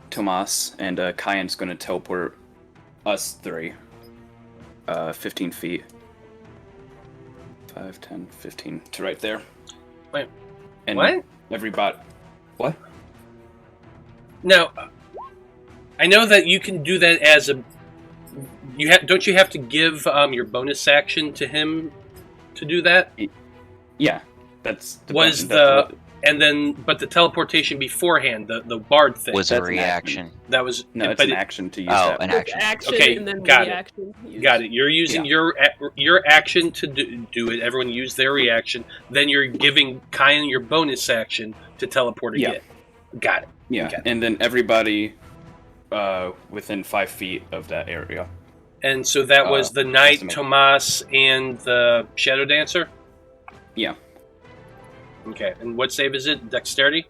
Tomas, and Cayenne's gonna teleport us 3 15 feet. 5, 10, 15 to right there. Wait, and what? Everybody. What? Now, I know that you can do that as a. Don't you have to give your bonus action to him to do that? Yeah, that's but the teleportation beforehand, the bard thing Was a That's an reaction. that was No, it's an action to use Oh, that. an With action. action Okay, and then got it. reaction. use. Got it. You're using your action to do it. Everyone use their reaction. Then you're giving Cayenne your bonus action to teleport Yeah. again. Got it. Yeah, Okay. and then everybody within 5 feet of that area. And so that was the knight, estimate. Tomas, and the shadow dancer. Yeah, Okay. And what save is it? Dexterity.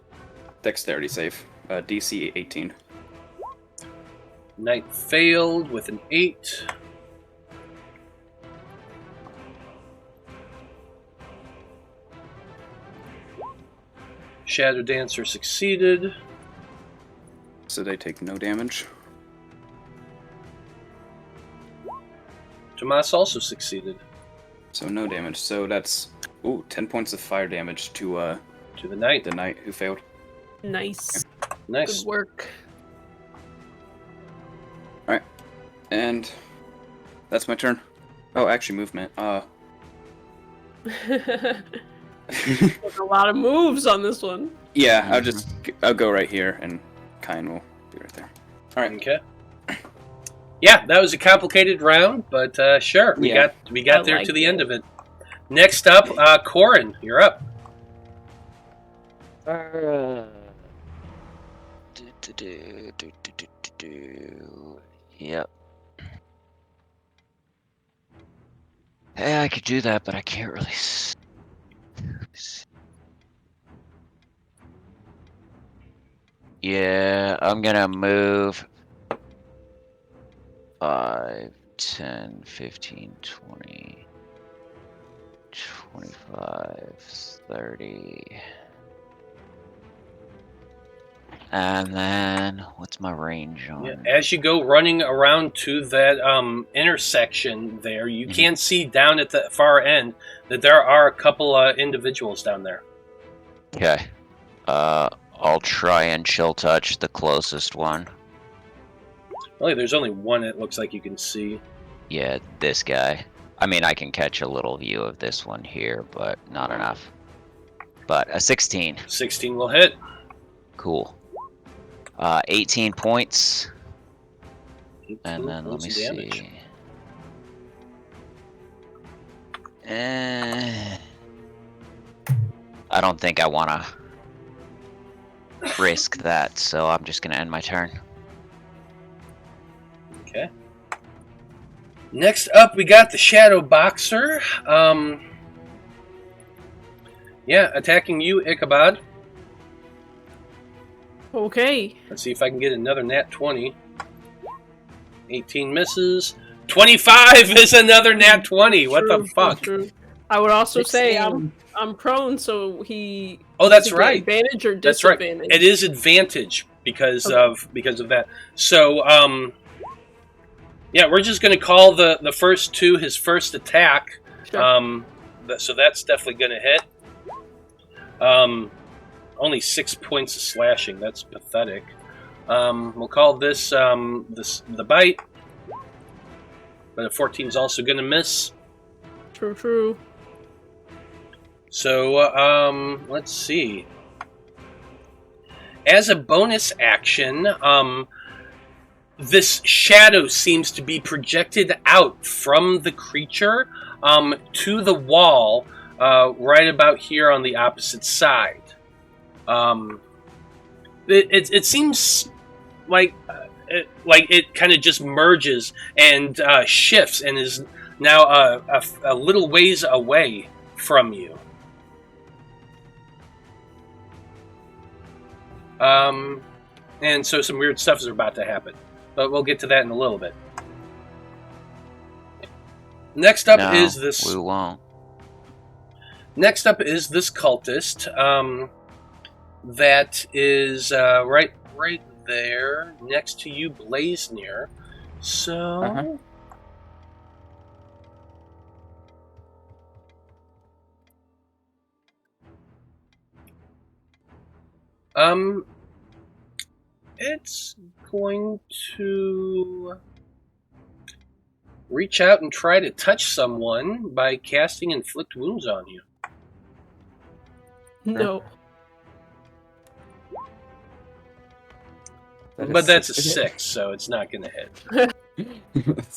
dexterity save. DC 18. Knight failed with an 8. Shadow dancer succeeded. So they take no damage. Tomas also succeeded. So no damage. So that's 10 points of fire damage to To the knight. the knight who failed. Nice. Nice. Good work. And that's my turn. Oh, actually movement. There's a lot of moves on this one. Yeah, I'll go right here, and Cayenne will be right there. All right. Okay. Yeah, that was a complicated round, but sure, we Yeah. got I there to liked the it. end of it. Next up, Corrin, you're up. Yep. Yeah, I could do that, but I can't really. Yeah, I'm gonna move 5, 10, 15, 20, 25, 30. And then, what's my range on? Yeah, as you go running around to that intersection there, you can see down at the far end that there are a couple individuals down there. Okay. I'll try and chill touch the closest one. Really, there's only one it looks like you can see. Yeah, this guy. I mean, I can catch a little view of this one here, but not enough. But a 16. 16 will hit. Cool. 18 points. 18 And then let points me of damage. see. I don't think I want to risk that, so I'm just going to end my turn. Okay. Next up, we got the Shadow Boxer. Yeah, attacking you, Ichabod. Okay. Let's see if I can get another nat 20. 18 misses. 25 is another nat 20. What the fuck? True. I would also say 16. I'm prone, so he. Oh, that's does he get right. Advantage or That's right. disadvantage? It is advantage because Okay. of that. So yeah, we're just going to call the first two his first attack. Sure. So that's definitely going to hit. Only 6 points of slashing. That's pathetic. We'll call this the bite. But a 14 is also going to miss. True. So, let's see. As a bonus action, this shadow seems to be projected out from the creature to the wall right about here on the opposite side. It seems like it kind of just merges and shifts and is now a little ways away from you. And so some weird stuff is about to happen. But we'll get to that in a little bit. Next up is this... we won't. Next up is this cultist. That is right there next to you, Blaznir. So... It's going to reach out and try to touch someone by casting Inflict Wounds on you. No. But that's a 6, so it's not going to hit.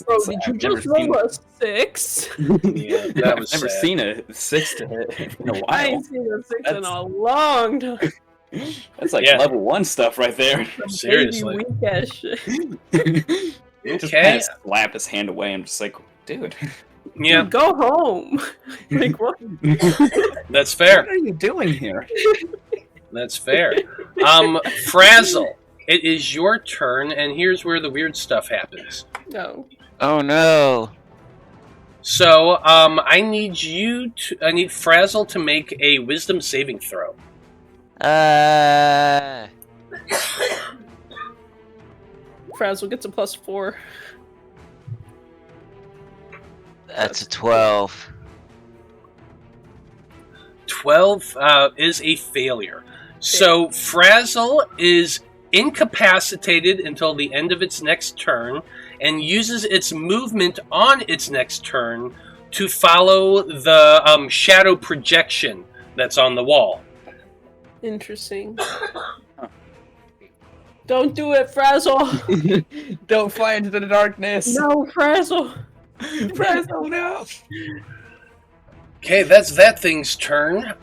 Bro, did you just roll a 6? Yeah, that was I've never sad. seen a 6 to hit in a while. I ain't seen a 6 in a long time. That's like level 1 stuff right there. Seriously. Baby weak ass shit. Just Okay. kind of slap his hand away. I'm just like, dude. Yeah, Go home. Like, what? that's fair. What are you doing here? That's fair. Frazzle, it is your turn, and here's where the weird stuff happens. No. Oh no! So, I need Frazzle to make a Wisdom saving throw. Frazzle gets a +4. That's a 12. 12 is a failure. So, Frazzle is incapacitated until the end of its next turn, and uses its movement on its next turn to follow the shadow projection that's on the wall. Interesting. Don't do it, Frazzle. Don't fly into the darkness. No, Frazzle. Frazzle, no. Okay, that's that thing's turn.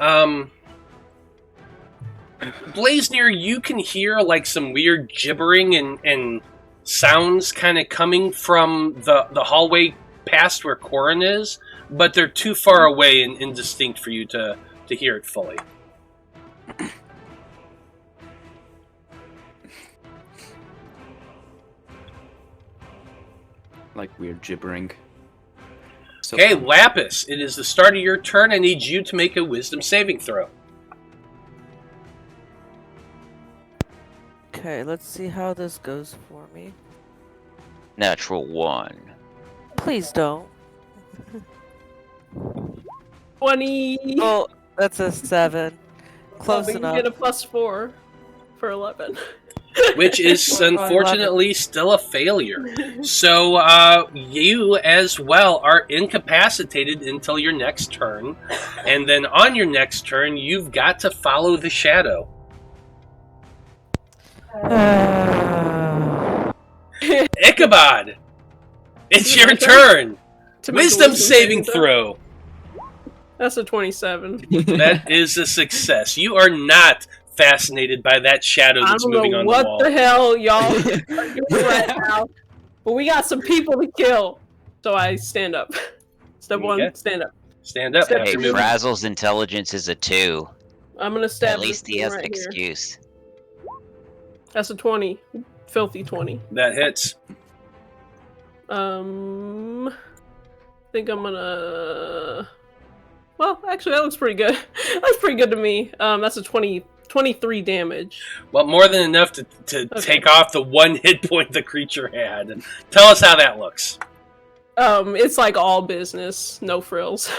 Blaznir, you can hear like some weird gibbering and sounds kind of coming from the hallway past where Corrin is, but they're too far away and indistinct for you to hear it fully. Like weird gibbering. So Okay, fun. Lapis, it is the start of your turn. I need you to make a Wisdom saving throw. Okay, let's see how this goes for me. Natural 1. Please don't. 20. Oh, that's a 7. Close but enough. You get a +4 for 11. Which is unfortunately still a failure. So you as well are incapacitated until your next turn. And then on your next turn, you've got to follow the shadow. Ichabod! It's your turn! To make a Wisdom saving throw! That's a 27. That is a success. You are not fascinated by that shadow I that's don't moving know on what the wall. the hell y'all are doing right now, but we got some people to kill. So I stand up. Step 1, stand up. Stand up. Step Hey, After moving. Frazzle's intelligence is a 2. I'm gonna stab. At least this he thing has an right here. excuse. That's a 20. Filthy 20. That hits. I think I'm gonna. Well, actually, that looks pretty good. That's pretty good to me. That's a 23 damage. Well, more than enough to take off the 1 hit point the creature had. Tell us how that looks. It's like all business, no frills.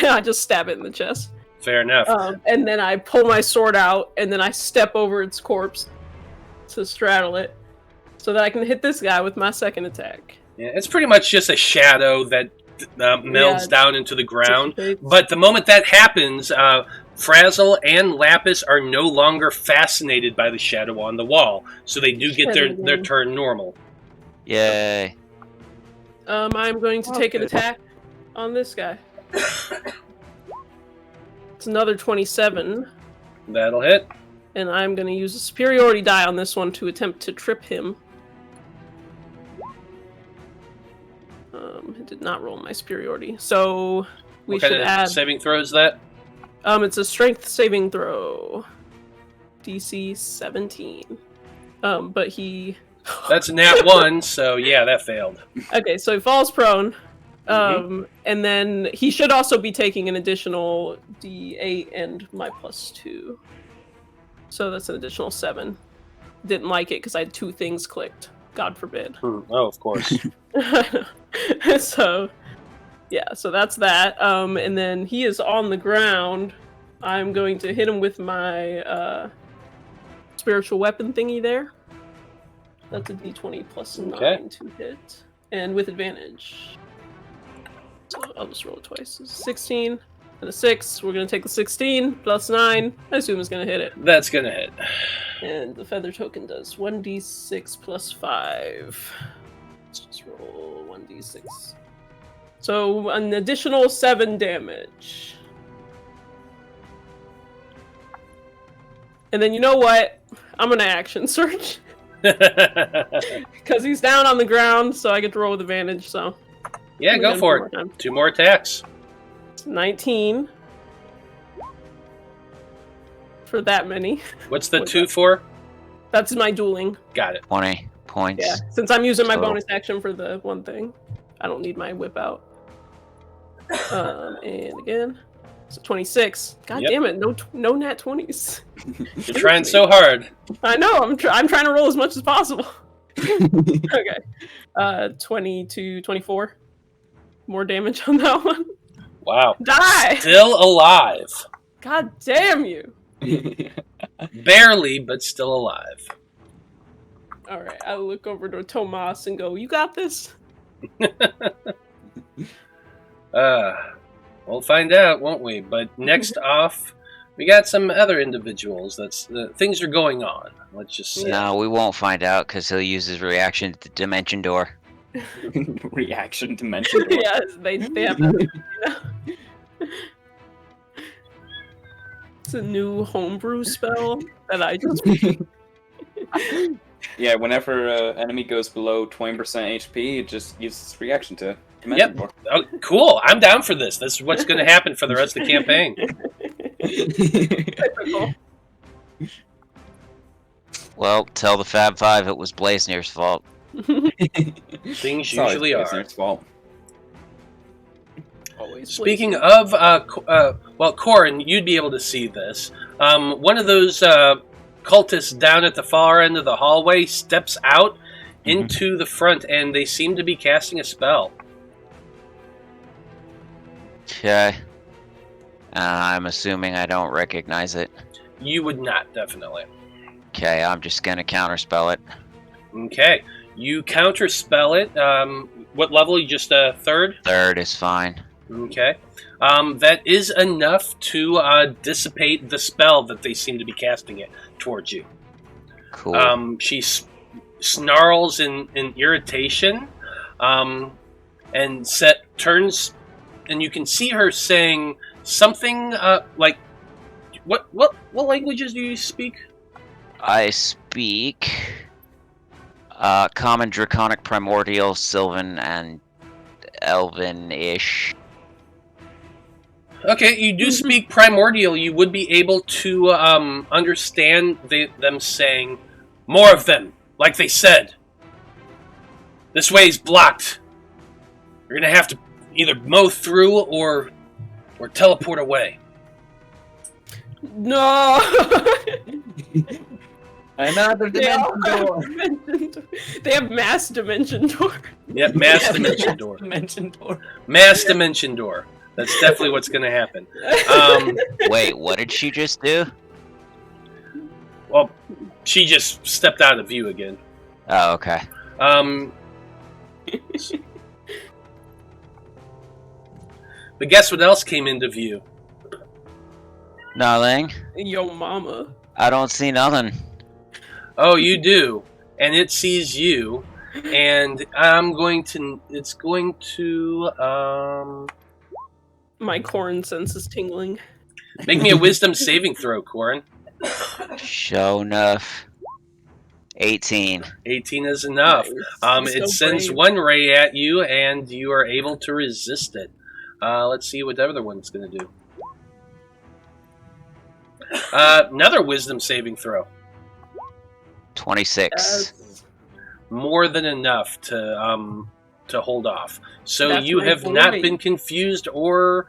I just stab it in the chest. Fair enough. And then I pull my sword out, and then I step over its corpse to straddle it, so that I can hit this guy with my second attack. Yeah, it's pretty much just a shadow that melds down into the ground. But the moment that happens, Frazzle and Lapis are no longer fascinated by the shadow on the wall, so they do get their turn normal. Yay. I'm going to take an attack on this guy. It's another 27. That'll hit. And I'm going to use a superiority die on this one to attempt to trip him. It did not roll my superiority, so we should add... saving throw is that? It's a strength saving throw. DC 17. But he... That's a nat 1, so yeah, that failed. Okay, so he falls prone. And then he should also be taking an additional D8 and my +2. So that's an additional 7. Didn't like it because I had 2 things clicked. God forbid. Oh, of course. So, yeah, so that's that. And then he is on the ground. I'm going to hit him with my spiritual weapon thingy there. That's a D20 plus 9 to hit. And with advantage. So I'll just roll it twice. 16 and a 6. We're going to take the 16 plus 9. I assume it's going to hit it. That's going to hit. And the feather token does 1d6 plus 5. Let's just roll 1d6. So an additional 7 damage. And then you know what? I'm going to action search. Because he's down on the ground, so I get to roll with advantage, so... Yeah, go for it. 2 more attacks. 19. For that many. What's the 2 for? That's my dueling. Got it. 20 points. Yeah, since I'm using my total. bonus action for the one thing, I don't need my whip out. And again, so 26. God damn it, no nat 20s. You're trying so hard. I know. I'm trying to roll as much as possible. Okay. 20 to 24. More damage on that one. Wow. Die. Still alive. God damn you. Barely, but still alive. All right. I look over to Tomas and go, "You got this." We'll find out, won't we? But next off, we got some other individuals. Things are going on. Let's just say. No, we won't find out because he'll use his reaction to the dimension door. Reaction dimension door. Yes, they have that. You know? It's a new homebrew spell that I just. Yeah, whenever enemy goes below 20% HP, it just uses reaction to dimension door. Oh, cool. I'm down for this. This is what's going to happen for the rest of the campaign. Well, tell the Fab Five it was Blaznir's fault. Things usually are. It's fault. Always Speaking of, Corrin, you'd be able to see this. One of those cultists down at the far end of the hallway steps out into the front, and they seem to be casting a spell. Okay. I'm assuming I don't recognize it. You would not, definitely. Okay, I'm just gonna counterspell it. Okay. You counterspell it. What level? You just third? Third is fine. Okay. That is enough to dissipate the spell that they seem to be casting it towards you. Cool. She snarls in irritation, and turns, and you can see her saying something like, "What languages do you speak?" I speak Common, Draconic, Primordial, Sylvan, and Elven-ish. Okay, you do speak Primordial. You would be able to understand them saying, "More of them," like they said. "This way is blocked. You're gonna have to either mow through or teleport away." No. Another dimension door. They have mass dimension door. Yep, mass dimension door. Dimension door. Mass dimension door. That's definitely what's going to happen. Wait, what did she just do? Well, she just stepped out of view again. Oh, okay. But guess what else came into view? Nothing. Yo, mama. I don't see nothing. Oh, you do. And it sees you. And it's going to, My Corrin sense is tingling. make me a wisdom saving throw, Corrin. Show enough. 18. 18 is enough. Nice. It So sends brave. one ray at you, and you are able to resist it. Let's see what the other one's going to do. Another wisdom saving throw. 26. That's- More than enough to hold off. So That's you my have not boy. been confused or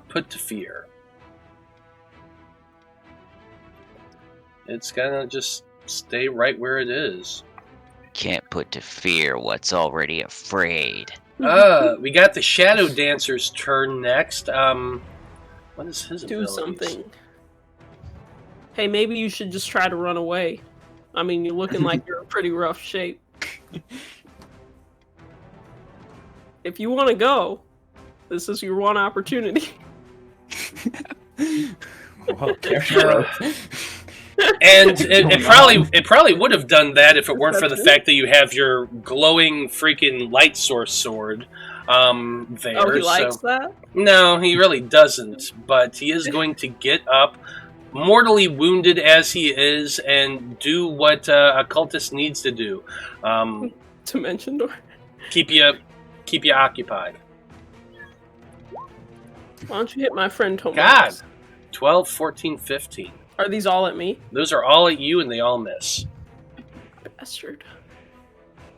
put to fear. It's gonna just stay right where it is. Can't put to fear what's already afraid. We got the Shadow Dancer's turn next. What is his Do abilities? something. Hey, maybe you should just try to run away. I mean, you're looking like you're in pretty rough shape. If you want to go, this is your one opportunity. Well, character And it probably would have done that if it weren't for the fact that you have your glowing freaking light source sword there. Oh, he likes so. that? No, he really doesn't. But he is going to get up, mortally wounded as he is, and do what a cultist needs to do. Dimension door. Keep you occupied. Why don't you hit my friend Tomas? God. 12, 14, 15. Are these all at me? Those are all at you, and they all miss. Bastard.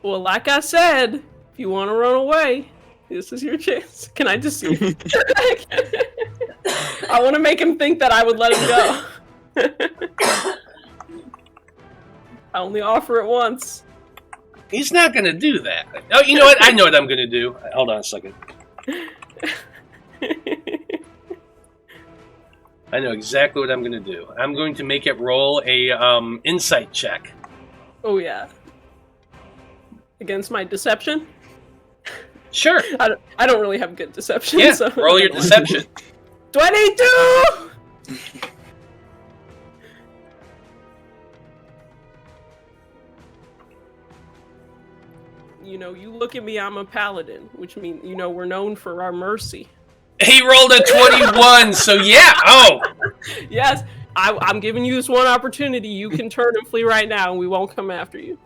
Well, like I said, if you want to run away, this is your chance. Can I just see? I want to make him think that I would let him go. I only offer it once. He's not going to do that. Oh, you know what? I know what I'm going to do. Hold on a second. I know exactly what I'm going to do. I'm going to make it roll a insight check. Oh yeah. Against my deception? Sure. I don't really have good deception. Yeah, so roll your deception. 22! You know, you look at me, I'm a paladin, which means, you know, we're known for our mercy. He rolled a 21, so yeah. Oh, Yes, I'm giving you this one opportunity. You can turn and flee right now, and we won't come after you.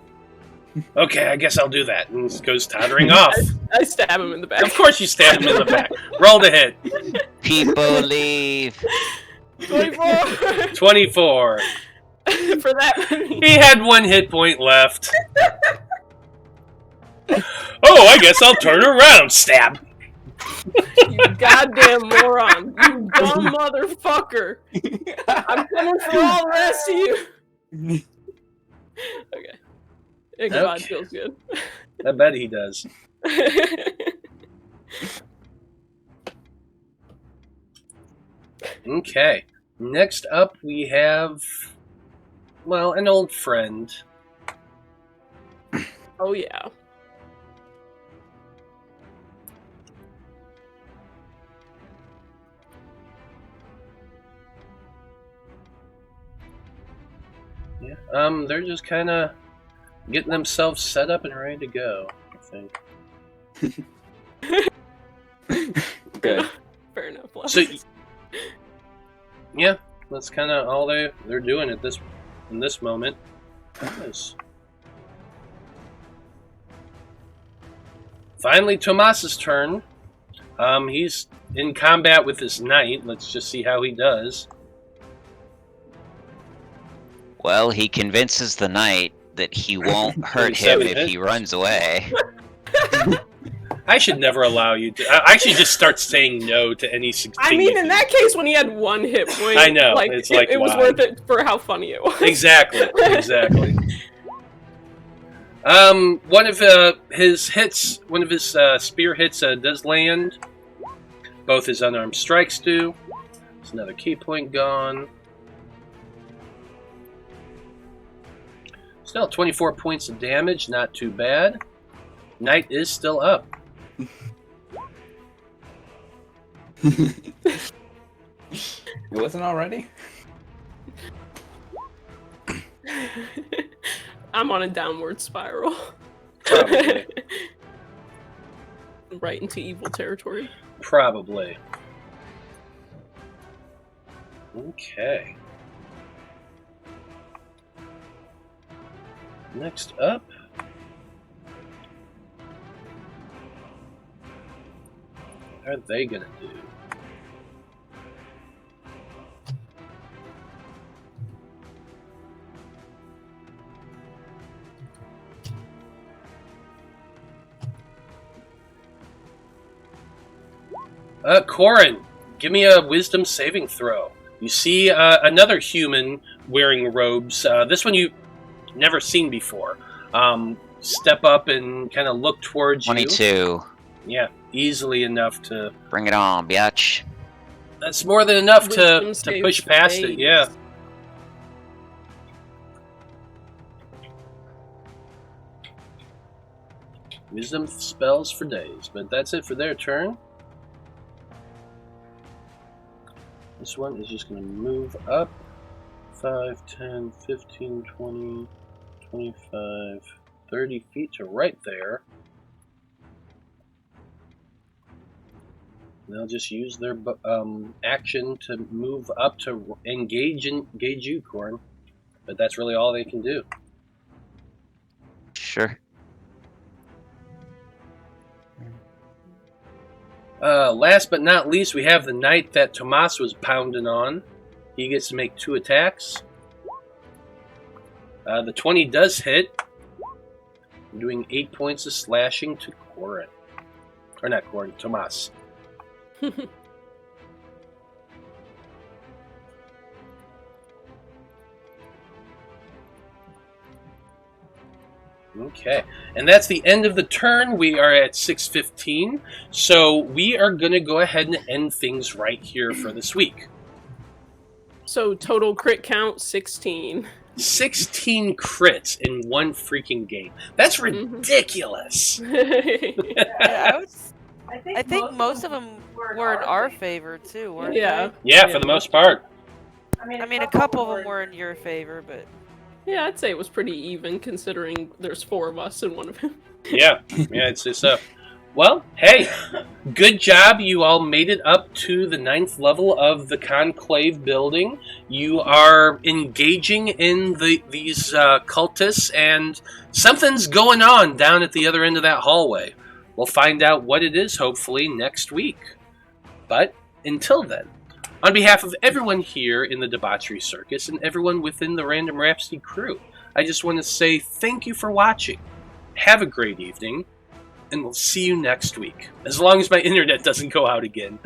okay, I guess I'll do that. And he goes tottering off. I stab him in the back. Of course you stab him in the back. Roll the hit. People leave. 24! 24. For that. He had one hit point left. Oh, I guess I'll turn around. Stab. You goddamn moron. You dumb motherfucker. I'm coming for all the rest of you. Okay. Ichabod Okay. feels good. I bet he does. Okay. Next up, we have, well, an old friend. Oh, yeah. Yeah. They're just kind of getting themselves set up and ready to go, I think. Good. Fair enough. So, yeah, that's kind of all they're doing at in this moment. Yes. Finally, Tomas's turn. He's in combat with this knight. Let's just see how he does. Well, he convinces the knight that he won't hurt him if he runs away. I should never allow you to. I should just start saying no to any. I mean, in that case, when he had one hit point, I know, like, it's like, it was wow. worth it for how funny it was. Exactly. One of his hits, one of his spear hits does land. Both his unarmed strikes do. There's another key point gone. Still 24 points of damage, not too bad. Knight is still up. It wasn't already? I'm on a downward spiral. Probably. Right into evil territory. Probably. Okay. Next up. What are they gonna do? Corrin, give me a wisdom saving throw. You see another human wearing robes. This one you've never seen before. Step up and kind of look towards 22. you. Yeah, easily enough to... Bring it on, biatch. That's more than enough to Wisdom push save past phase. it, yeah. Wisdom spells for days, but that's it for their turn. This one is just going to move up 5, 10, 15, 20, 25, 30 feet to right there. And they'll just use their action to move up to engage you, Corrin. But that's really all they can do. Sure. Last but not least, we have the knight that Tomas was pounding on. He gets to make 2 attacks. The 20 does hit. I'm doing 8 points of slashing to Corrin. Or not Corrin, Tomas. Okay, and that's the end of the turn. We are at 6:15, so we are going to go ahead and end things right here for this week. So total crit count 16. 16 crits in one freaking game. That's ridiculous. Yeah, I think most of them were in our favor too, weren't Yeah. Yeah, for the most part. they? I mean, a couple of them were in your favor, but Yeah, I'd say it was pretty even considering there's 4 of us and one of him. Yeah, it's well, hey, good job. You all made it up to the 9th level of the Conclave building. You are engaging in these cultists, and something's going on down at the other end of that hallway. We'll find out what it is, hopefully, next week. But until then, on behalf of everyone here in the Debauchery Circus and everyone within the Random Rhapsody crew, I just want to say thank you for watching. Have a great evening, and we'll see you next week. As long as my internet doesn't go out again.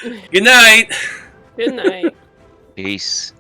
Good night! Good night. Peace.